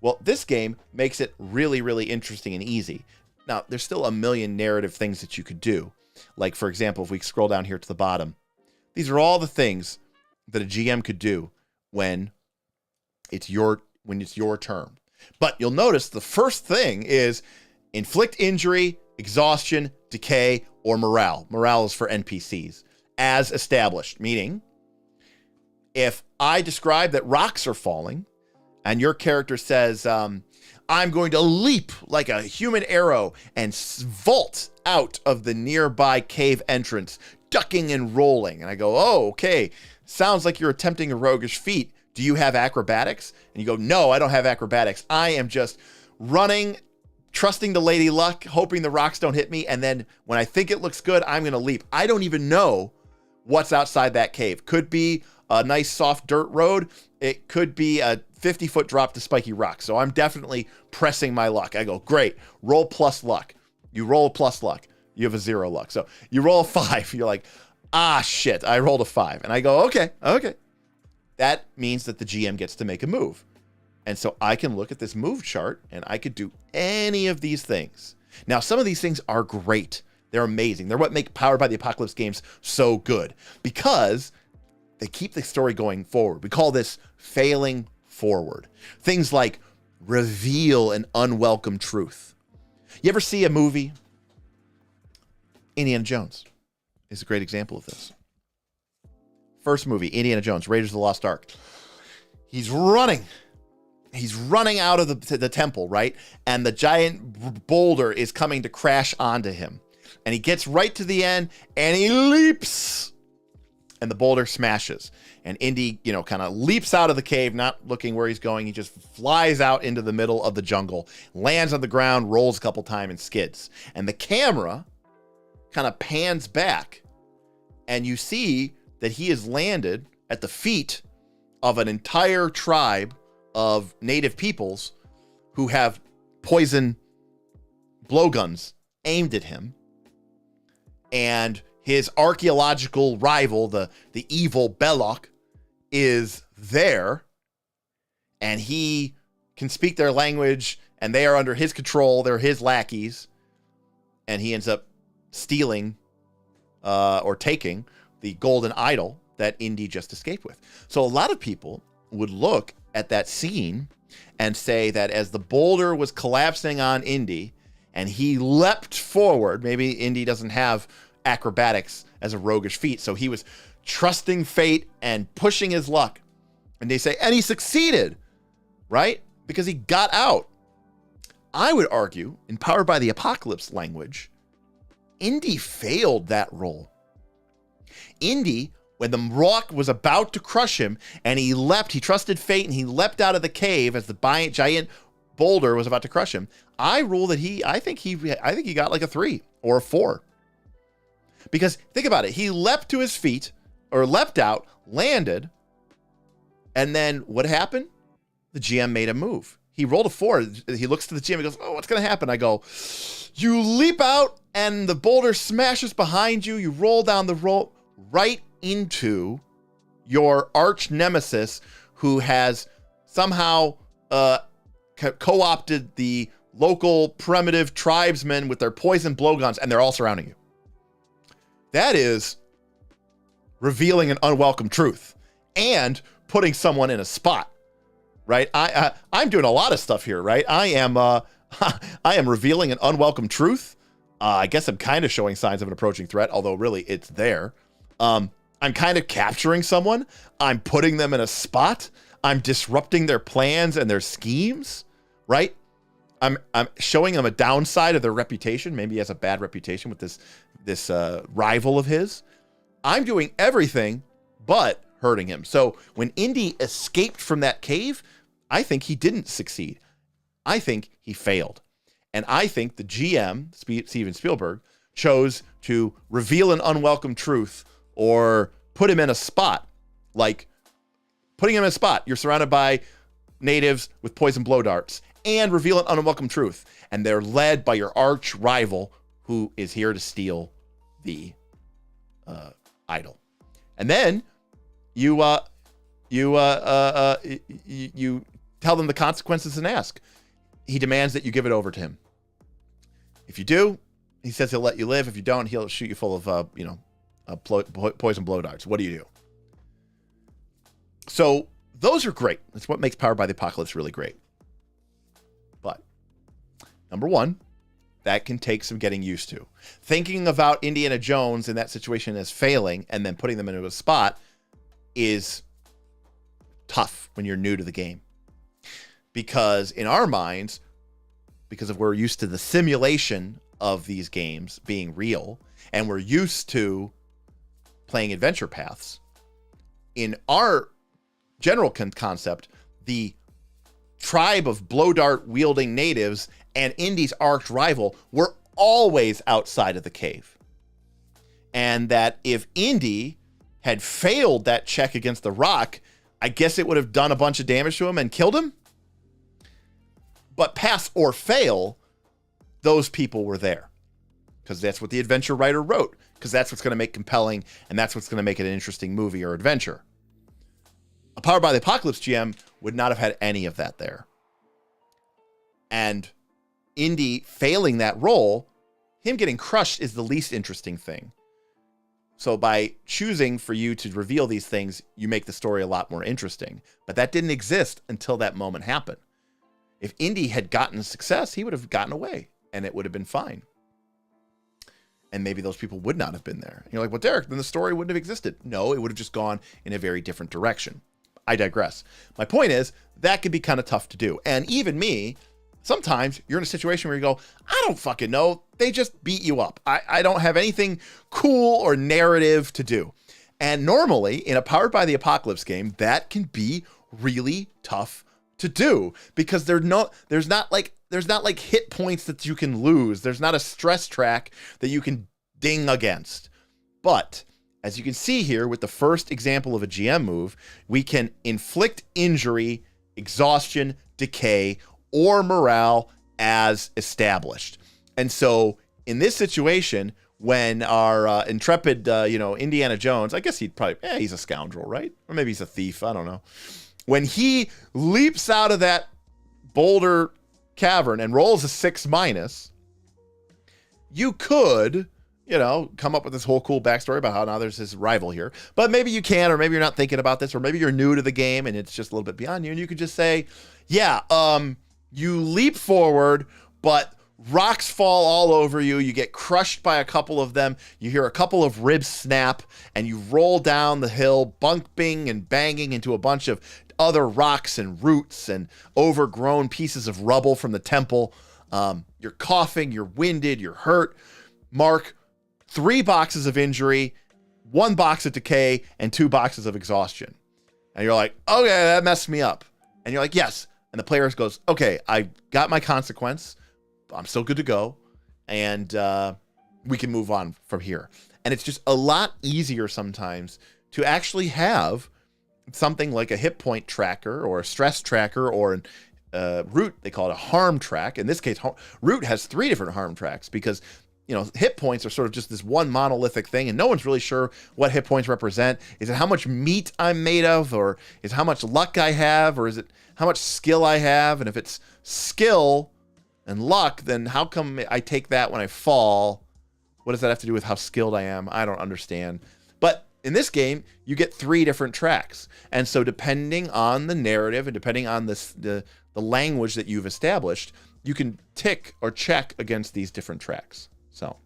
Well, this game makes it really, really interesting and easy. Now, there's still a million narrative things that you could do. Like, for example, if we scroll down here to the bottom, these are all the things that a GM could do when it's your when it's your turn. But you'll notice the first thing is inflict injury, exhaustion, decay, or morale. Morale is for NPCs, as established, meaning if I describe that rocks are falling and your character says, I'm going to leap like a human arrow and vault out of the nearby cave entrance, ducking and rolling. And I go, oh, okay. Sounds like you're attempting a roguish feat. Do you have acrobatics? And you go, no, I don't have acrobatics. I am just running, trusting the lady luck, hoping the rocks don't hit me. And then when I think it looks good, I'm going to leap. I don't even know what's outside that cave. Could be a nice soft dirt road. It could be a 50-foot drop to spiky rocks. So I'm definitely pressing my luck. I go, great, roll plus luck. You roll a plus luck. You have a 0 luck. So you roll a 5. You're like, ah, shit, I rolled a 5. And I go, okay. That means that the GM gets to make a move. And so I can look at this move chart and I could do any of these things. Now, some of these things are great. They're amazing. They're what make Powered by the Apocalypse games so good because they keep the story going forward. We call this failing forward. Things like reveal an unwelcome truth. You ever see a movie? Indiana Jones is a great example of this. First movie, Indiana Jones, Raiders of the Lost Ark. He's running out of the temple, right? And the giant boulder is coming to crash onto him. And he gets right to the end and he leaps. And the boulder smashes. And Indy, kind of leaps out of the cave, not looking where he's going. He just flies out into the middle of the jungle, lands on the ground, rolls a couple times and skids. And the camera kind of pans back and you see that he has landed at the feet of an entire tribe of native peoples who have poison blowguns aimed at him. And his archaeological rival, the evil Belloc, is there. And he can speak their language and they are under his control. They're his lackeys. And he ends up stealing or taking the golden idol that Indy just escaped with. So a lot of people would look at that scene and say that as the boulder was collapsing on Indy and he leapt forward, maybe Indy doesn't have acrobatics as a roguish feat, so he was trusting fate and pushing his luck. And they say, and he succeeded, right? Because he got out. I would argue, in Powered by the Apocalypse language, Indy failed that roll. Indy, when the rock was about to crush him and he trusted fate and he leapt out of the cave as the giant boulder was about to crush him. I rule that I think he got like a 3 or a 4. Because think about it. He leapt to his feet or leapt out, landed. And then what happened? The GM made a move. He rolled a 4. He looks to the GM and goes, oh, what's going to happen? I go, you leap out and the boulder smashes behind you. You roll down the rope right into your arch nemesis who has somehow co-opted the local primitive tribesmen with their poison blowguns, and they're all surrounding you. That is revealing an unwelcome truth and putting someone in a spot, right? I'm doing a lot of stuff here, right? I am revealing an unwelcome truth. I guess I'm kind of showing signs of an approaching threat, although really it's there. I'm kind of capturing someone. I'm putting them in a spot. I'm disrupting their plans and their schemes, right? I'm showing them a downside of their reputation. Maybe he has a bad reputation with this rival of his. I'm doing everything but hurting him. So when Indy escaped from that cave, I think he didn't succeed. I think he failed. And I think the GM, Steven Spielberg, chose to reveal an unwelcome truth or put him in a spot, like putting him in a spot. You're surrounded by natives with poison blow darts, and reveal an unwelcome truth. And they're led by your arch rival who is here to steal the idol. And then you tell them the consequences and ask. He demands that you give it over to him. If you do, he says he'll let you live. If you don't, he'll shoot you full of poison blow darts. What do you do? So those are great. That's what makes Powered by the Apocalypse really great. But number one, that can take some getting used to. Thinking about Indiana Jones in that situation as failing and then putting them into a spot is tough when you're new to the game. Because in our minds, because of we're used to the simulation of these games being real, and we're used to playing adventure paths, in our general concept, the tribe of blow dart wielding natives and Indy's arch rival were always outside of the cave. And that if Indy had failed that check against the rock, I guess it would have done a bunch of damage to him and killed him. But pass or fail, those people were there. Because that's what the adventure writer wrote. Because that's what's going to make compelling, and that's what's going to make it an interesting movie or adventure. A Powered by the Apocalypse GM would not have had any of that there. And Indy failing that role, him getting crushed is the least interesting thing. So by choosing for you to reveal these things, you make the story a lot more interesting. But that didn't exist until that moment happened. If Indy had gotten success, he would have gotten away, and it would have been fine. And maybe those people would not have been there. And you're like, well, Derek, then the story wouldn't have existed. No, it would have just gone in a very different direction. I digress. My point is, that could be kind of tough to do. And even me, sometimes you're in a situation where you go, I don't fucking know. They just beat you up. I don't have anything cool or narrative to do. And normally, in a Powered by the Apocalypse game, that can be really tough to do. Because there's not like hit points that you can lose. There's not a stress track that you can ding against. But as you can see here with the first example of a GM move, we can inflict injury, exhaustion, decay, or morale as established. And so in this situation, when our intrepid, Indiana Jones, I guess he's a scoundrel, right? Or maybe he's a thief. I don't know. When he leaps out of that boulder cavern and rolls a 6-, you could, come up with this whole cool backstory about how now there's his rival here. But maybe you can, or maybe you're not thinking about this, or maybe you're new to the game and it's just a little bit beyond you. And you could just say, you leap forward, but rocks fall all over you. You get crushed by a couple of them. You hear a couple of ribs snap, and you roll down the hill, bumping and banging into a bunch of other rocks and roots and overgrown pieces of rubble from the temple. You're coughing, you're winded, you're hurt. Mark 3 boxes of injury, 1 box of decay, and 2 boxes of exhaustion. And you're like, okay, that messed me up. And you're like, yes. And the player goes, okay, I got my consequence. I'm still good to go. And we can move on from here. And it's just a lot easier sometimes to actually have something like a hit point tracker or a stress tracker or Root, they call it a harm track. In this case, Root has 3 different harm tracks because, hit points are sort of just this one monolithic thing, and no one's really sure what hit points represent. Is it how much meat I'm made of, or is it how much luck I have, or is it how much skill I have? And if it's skill and luck, then how come I take that when I fall? What does that have to do with how skilled I am? I don't understand. But in this game, you get 3 different tracks. And so depending on the narrative and depending on the language that you've established, you can tick or check against these different tracks. So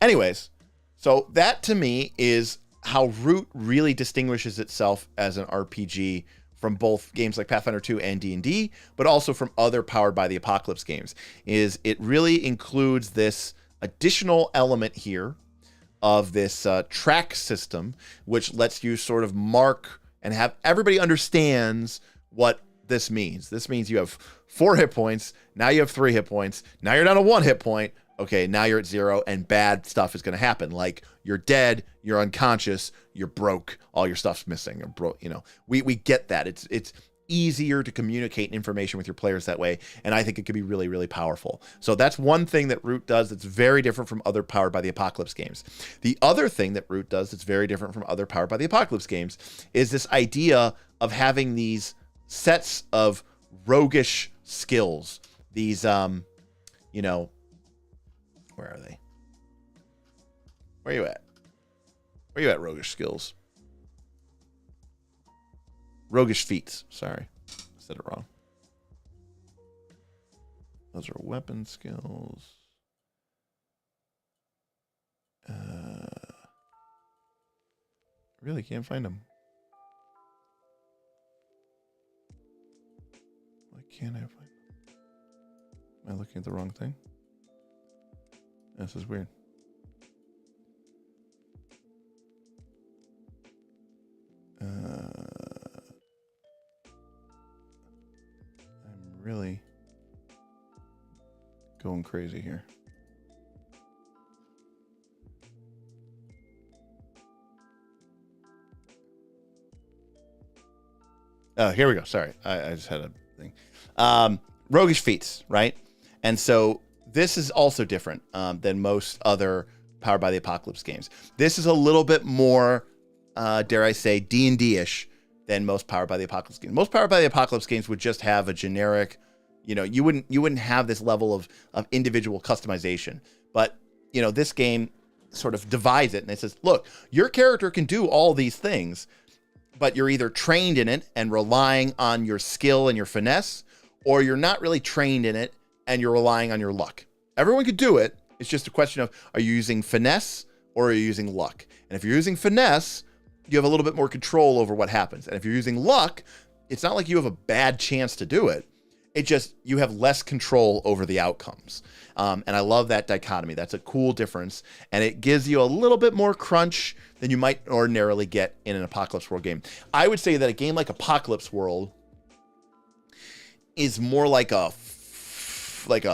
anyways, so that to me is how Root really distinguishes itself as an RPG from both games like Pathfinder 2 and D&D, but also from other Powered by the Apocalypse games, is it really includes this additional element here of this track system, which lets you sort of mark and have everybody understands what this means. This means you have 4 hit points. Now you have 3 hit points. Now you're down to 1 hit point. Okay, now you're at 0, and bad stuff is going to happen. Like you're dead, you're unconscious, you're broke, all your stuff's missing. Or we get that. It's easier to communicate information with your players that way, and I think it could be really, really powerful. So that's one thing that Root does that's very different from other Powered by the Apocalypse games. The other thing that Root does that's very different from other Powered by the Apocalypse games is this idea of having these sets of roguish skills. These, where are they? Where are you at? Where are you at, roguish skills? Roguish feats. Sorry, I said it wrong. Those are weapon skills. Really can't find them. Why can't I find them? Am I looking at the wrong thing? This is weird. I'm really going crazy here. Oh, here we go. Sorry. I just had a thing. Roguish feats, right? And so this is also different than most other Powered by the Apocalypse games. This is a little bit more, dare I say, D&D-ish than most Powered by the Apocalypse games. Most Powered by the Apocalypse games would just have a generic, you wouldn't have this level of individual customization. But, this game sort of divides it, and it says, look, your character can do all these things, but you're either trained in it and relying on your skill and your finesse, or you're not really trained in it and you're relying on your luck. Everyone could do it. It's just a question of, are you using finesse or are you using luck? And if you're using finesse, you have a little bit more control over what happens. And if you're using luck, it's not like you have a bad chance to do it. It just, you have less control over the outcomes. And I love that dichotomy. That's a cool difference. And it gives you a little bit more crunch than you might ordinarily get in an Apocalypse World game. I would say that a game like Apocalypse World is more like a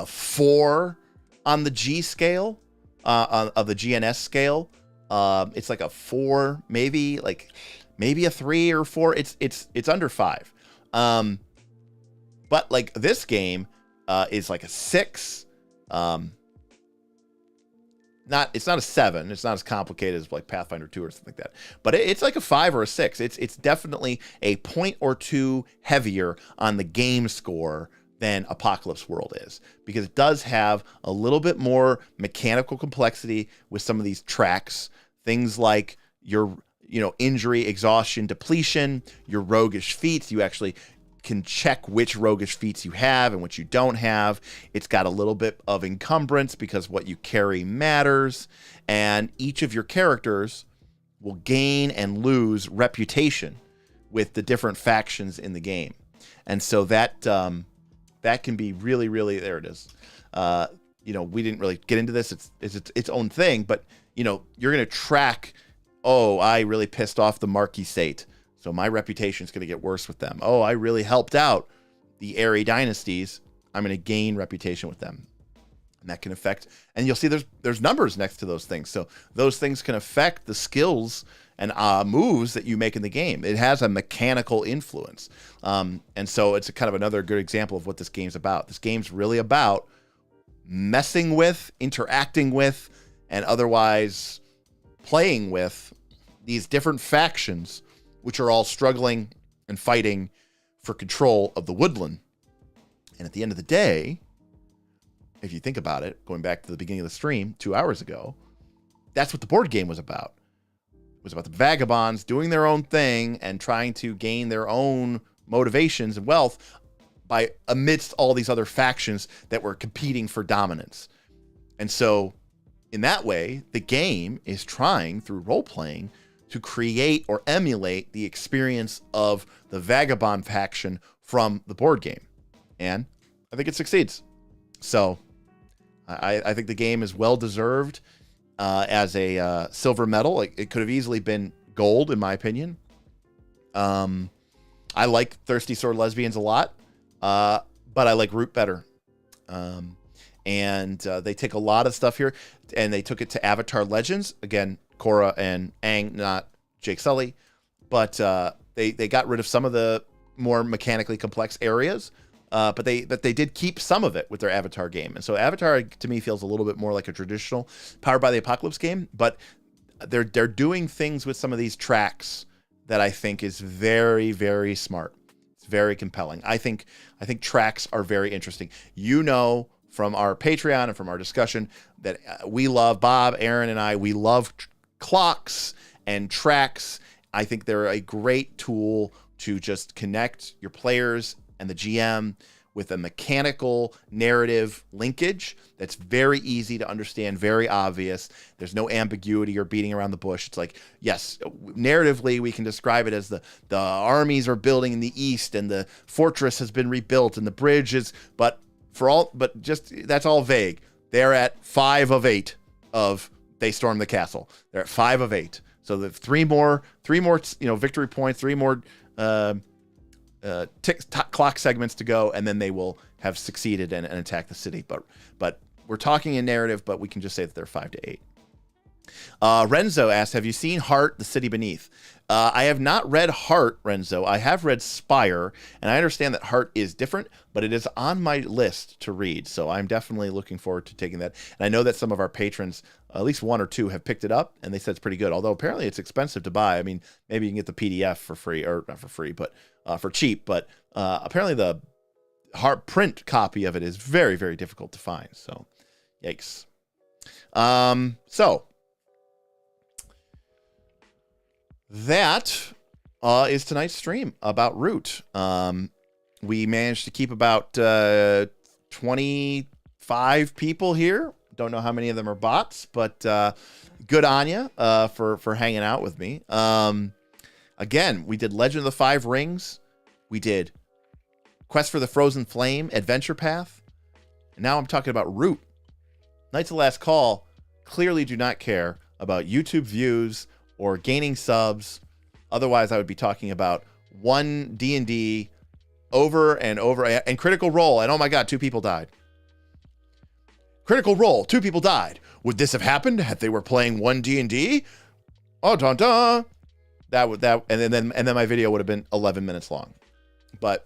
4 on the G scale, of the GNS scale. It's like a 4, maybe a 3 or 4. It's under 5. But like this game is like a 6. It's not a 7. It's not as complicated as like Pathfinder 2 or something like that. But it's like a 5 or a 6. It's definitely a point or two heavier on the game score than Apocalypse World is, because it does have a little bit more mechanical complexity with some of these tracks. Things like your injury, exhaustion, depletion, your roguish feats. You actually can check which roguish feats you have and which you don't have. It's got a little bit of encumbrance because what you carry matters, and each of your characters will gain and lose reputation with the different factions in the game. And so that can be really, really, there it is. We didn't really get into this. It's its own thing, but you're going to track, oh, I really pissed off the Marquis Sate, so my reputation is going to get worse with them. Oh, I really helped out the Airy dynasties. I'm going to gain reputation with them. And that can affect, and you'll see there's numbers next to those things. So those things can affect the skills and moves that you make in the game. It has a mechanical influence. And so it's kind of another good example of what this game's about. This game's really about messing with, interacting with, and otherwise playing with these different factions, which are all struggling and fighting for control of the woodland. And at the end of the day, if you think about it, going back to the beginning of the stream 2 hours ago, that's what the board game was about. It was about the vagabonds doing their own thing and trying to gain their own motivations and wealth by amidst all these other factions that were competing for dominance. And so in that way, the game is trying, through role-playing, to create or emulate the experience of the vagabond faction from the board game. And I think it succeeds. So I think the game is well-deserved as a silver medal. It could have easily been gold, in my opinion. I like Thirsty Sword Lesbians a lot, but I like Root better. And they take a lot of stuff here, and they took it to Avatar Legends. Again, Korra and Aang, not Jake Sully. But they got rid of some of the more mechanically complex areas. But they did keep some of it with their Avatar game. And so Avatar, to me, feels a little bit more like a traditional Powered by the Apocalypse game. But they're doing things with some of these tracks that I think is very, very smart. It's very compelling. I think tracks are very interesting. From our Patreon and from our discussion that we love, Bob, Aaron, and I, we love clocks and tracks. I think they're a great tool to just connect your players and the GM with a mechanical narrative linkage that's very easy to understand, very obvious. There's no ambiguity or beating around the bush. It's like, yes, narratively, we can describe it as the armies are building in the east and the fortress has been rebuilt and the bridge is, but that's all vague. They're at 5 of 8 of they storm the castle. They're at 5 of 8. So the three more, victory points, 3 more, clock segments to go, and then they will have succeeded and attack the city. But we're talking in narrative, but we can just say that they're 5 to 8. Renzo asks, have you seen Heart, The City Beneath? I have not read Heart, Renzo. I have read Spire, and I understand that Heart is different, but it is on my list to read. So I'm definitely looking forward to taking that. And I know that some of our patrons, at least 1 or 2, have picked it up, and they said it's pretty good. Although apparently it's expensive to buy. I mean, maybe you can get the PDF for free, or not for free, but for cheap. But apparently the hard print copy of it is very, very difficult to find. So, yikes. So that is tonight's stream about Root. We managed to keep about 25 people here. Don't know how many of them are bots, but good on you for hanging out with me. Again, we did Legend of the Five Rings. We did Quest for the Frozen Flame, Adventure Path. And now I'm talking about Root. Knights of the Last Call clearly do not care about YouTube views or gaining subs. Otherwise, I would be talking about one D&D over and over. And Critical Role, and oh my god, 2 people died. Critical Role, 2 people died. Would this have happened if they were playing one D&D? Oh, dun dun. And then my video would have been 11 minutes long. But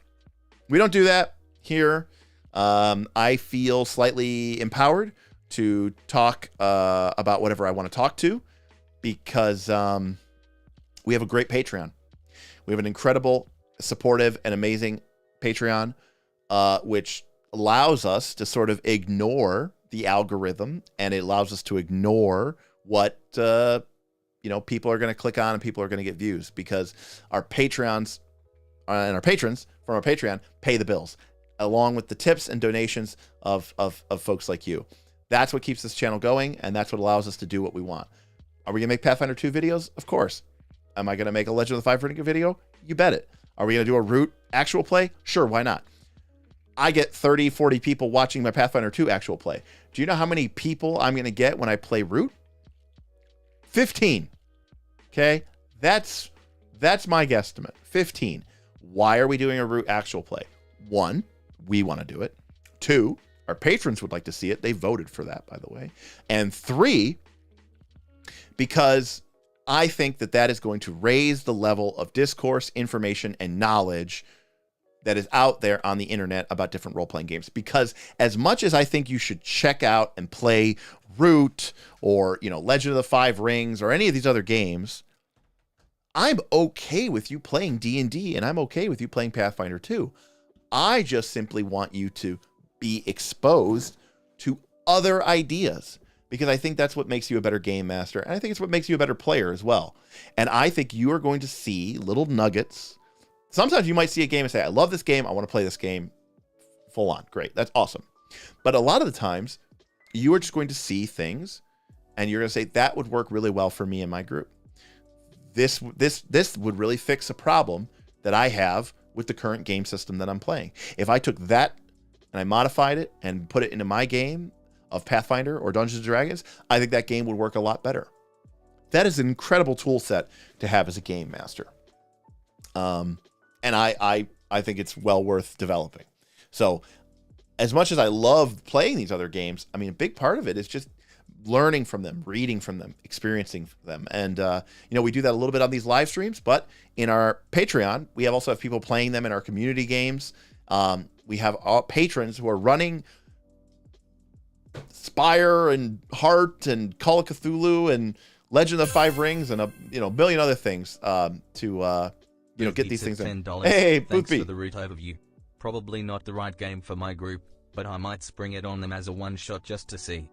we don't do that here. I feel slightly empowered to talk about whatever I want to talk to, because we have a great Patreon. We have an incredible, supportive, and amazing Patreon, which allows us to sort of ignore the algorithm, and it allows us to ignore what people are going to click on and people are going to get views, because our Patreons and our patrons from our Patreon pay the bills, along with the tips and donations of folks like you. That's what keeps this channel going, and that's what allows us to do what we want. Are we going to make Pathfinder 2 videos? Of course. Am I going to make a Legend of the Five Rings video? You bet it. Are we going to do a Root actual play? Sure, why not? I get 30, 40 people watching my Pathfinder 2 actual play. Do you know how many people I'm going to get when I play Root? 15. Okay? That's my guesstimate. 15. Why are we doing a Root actual play? 1, we want to do it. 2, our patrons would like to see it. They voted for that, by the way. And 3, because I think that is going to raise the level of discourse, information, and knowledge that is out there on the internet about different role-playing games. Because as much as I think you should check out and play Root or, Legend of the Five Rings or any of these other games, I'm okay with you playing D&D, and I'm okay with you playing Pathfinder 2. I just simply want you to be exposed to other ideas, because I think that's what makes you a better game master, and I think it's what makes you a better player as well. And I think you are going to see little nuggets. Sometimes you might see a game and say, I love this game, I want to play this game full on. Great, that's awesome. But a lot of the times, you are just going to see things, and you're going to say, that would work really well for me and my group. This would really fix a problem that I have with the current game system that I'm playing. If I took that and I modified it and put it into my game of Pathfinder or Dungeons and Dragons, I think that game would work a lot better. That is an incredible tool set to have as a game master. And I think it's well worth developing. So as much as I love playing these other games, I mean, a big part of it is just learning from them, reading from them, experiencing them. And, we do that a little bit on these live streams, but in our Patreon, we also have people playing them in our community games. We have all patrons who are running Spire and Heart and Call of Cthulhu and Legend of the Five Rings and a million other things to get these things in. Hey, thanks Boopy. for the Root overview. Probably not the right game for my group, but I might spring it on them as a one-shot just to see.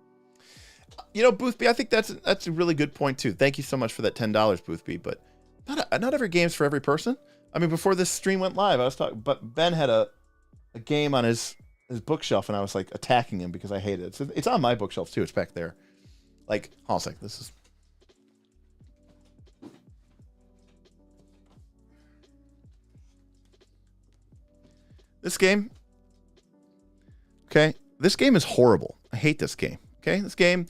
Boothby, I think that's a really good point too. Thank you so much for that $10, Boothby. But not every game's for every person. I mean, before this stream went live, I was talking, but Ben had a game on his bookshelf, and I was like attacking him because I hate it. It's on my bookshelf too. It's back there. Like, hold on a sec. This game. Okay, this game is horrible. I hate this game. Okay, this game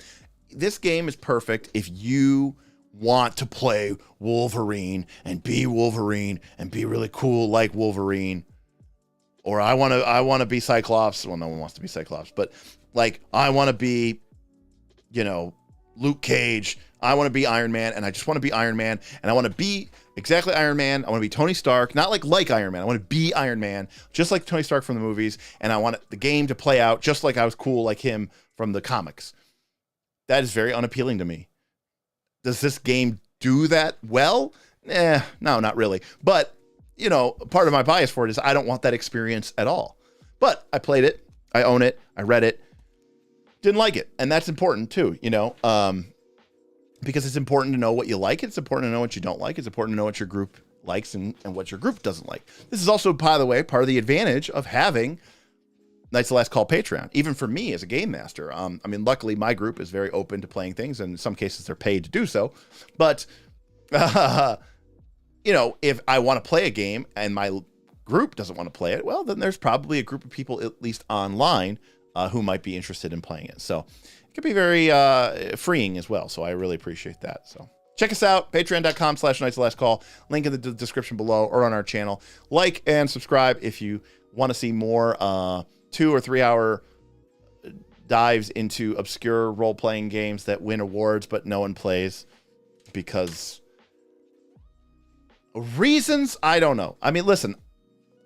is perfect if you want to play Wolverine and be really cool like Wolverine. Or I want to be Cyclops. Well, no one wants to be Cyclops, but like I want to be, Luke Cage. I want to be Iron Man, and I just want to be Iron Man, and I want to be exactly Iron Man. I want to be Tony Stark, not like Iron Man. I want to be Iron Man, just like Tony Stark from the movies, and I want the game to play out just like I was cool like him from the comics. That is very unappealing to me. Does this game do that well? No, not really. But, part of my bias for it is I don't want that experience at all. But I played it. I own it. I read it. Didn't like it. And that's important too, because it's important to know what you like. It's important to know what you don't like. It's important to know what your group likes and what your group doesn't like. This is also, by the way, part of the advantage of having Knights of the Last Call Patreon, even for me as a game master. Luckily my group is very open to playing things, and in some cases they're paid to do so. But, if I want to play a game and my group doesn't want to play it, well, then there's probably a group of people, at least online, who might be interested in playing it. So it can be very freeing as well. So I really appreciate that. So check us out, patreon.com/Knights of the Last Call. Link in the description below or on our channel. Like and subscribe if you want to see more 2 or 3 hour dives into obscure role-playing games that win awards but no one plays because reasons I don't know. Listen,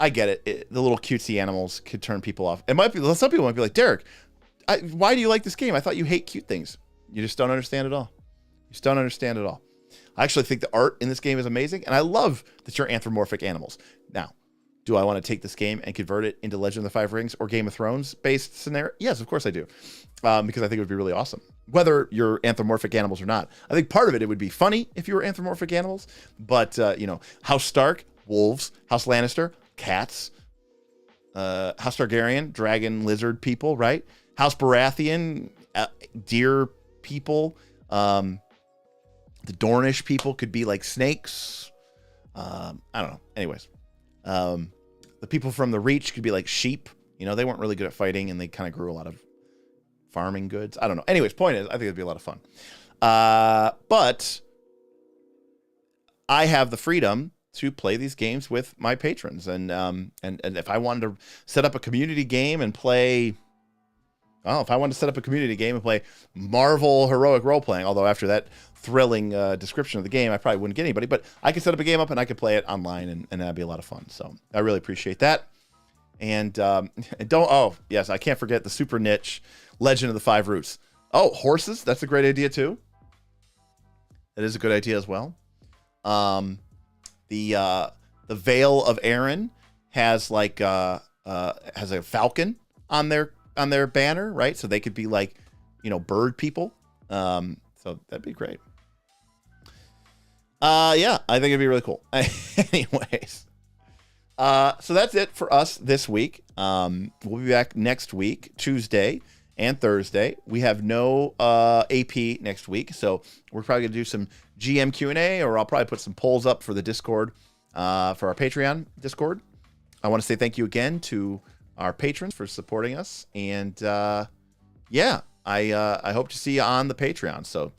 I get it. The little cutesy animals could turn people off. It might be, some people might be like, Derek, why do you like this game? I thought you hate cute things. You just don't understand it all. You just don't understand it all. I actually think the art in this game is amazing, and I love that you're anthropomorphic animals. Now, do I want to take this game and convert it into Legend of the Five Rings or Game of Thrones based scenario? Yes, of course I do. Because I think it would be really awesome. Whether you're anthropomorphic animals or not. I think part of it would be funny if you were anthropomorphic animals. But, House Stark, wolves. House Lannister, cats. House Targaryen, dragon, lizard people, right? House Baratheon, deer people. The Dornish people could be like snakes. I don't know. Anyways. The people from the Reach could be like sheep. They weren't really good at fighting, and they kind of grew a lot of farming goods. I don't know. Anyways, point is, I think it'd be a lot of fun. But I have the freedom to play these games with my patrons, and if I wanted to set up a community game and play, Marvel heroic role playing, although after that thrilling description of the game, I probably wouldn't get anybody, but I could set up a game up and I could play it online, and that'd be a lot of fun. So I really appreciate that. And yes, I can't forget the super niche Legend of the Five Roots. Oh, horses. That's a great idea too. That is a good idea as well. The Vale of Aaron has has a falcon on their banner, right? So they could be like, bird people. So that'd be great. Yeah, I think it'd be really cool. Anyways, so that's it for us this week. We'll be back next week, Tuesday and Thursday. We have no AP next week, so we're probably gonna do some GM Q&A, or I'll probably put some polls up for the Discord, for our Patreon Discord. I want to say thank you again to our patrons for supporting us, and yeah, I hope to see you on the Patreon. So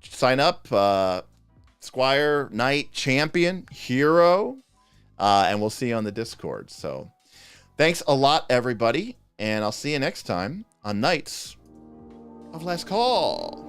sign up, Squire, Knight, Champion, Hero, and we'll see you on the Discord. So thanks a lot, everybody, and I'll see you next time on Knights of Last Call.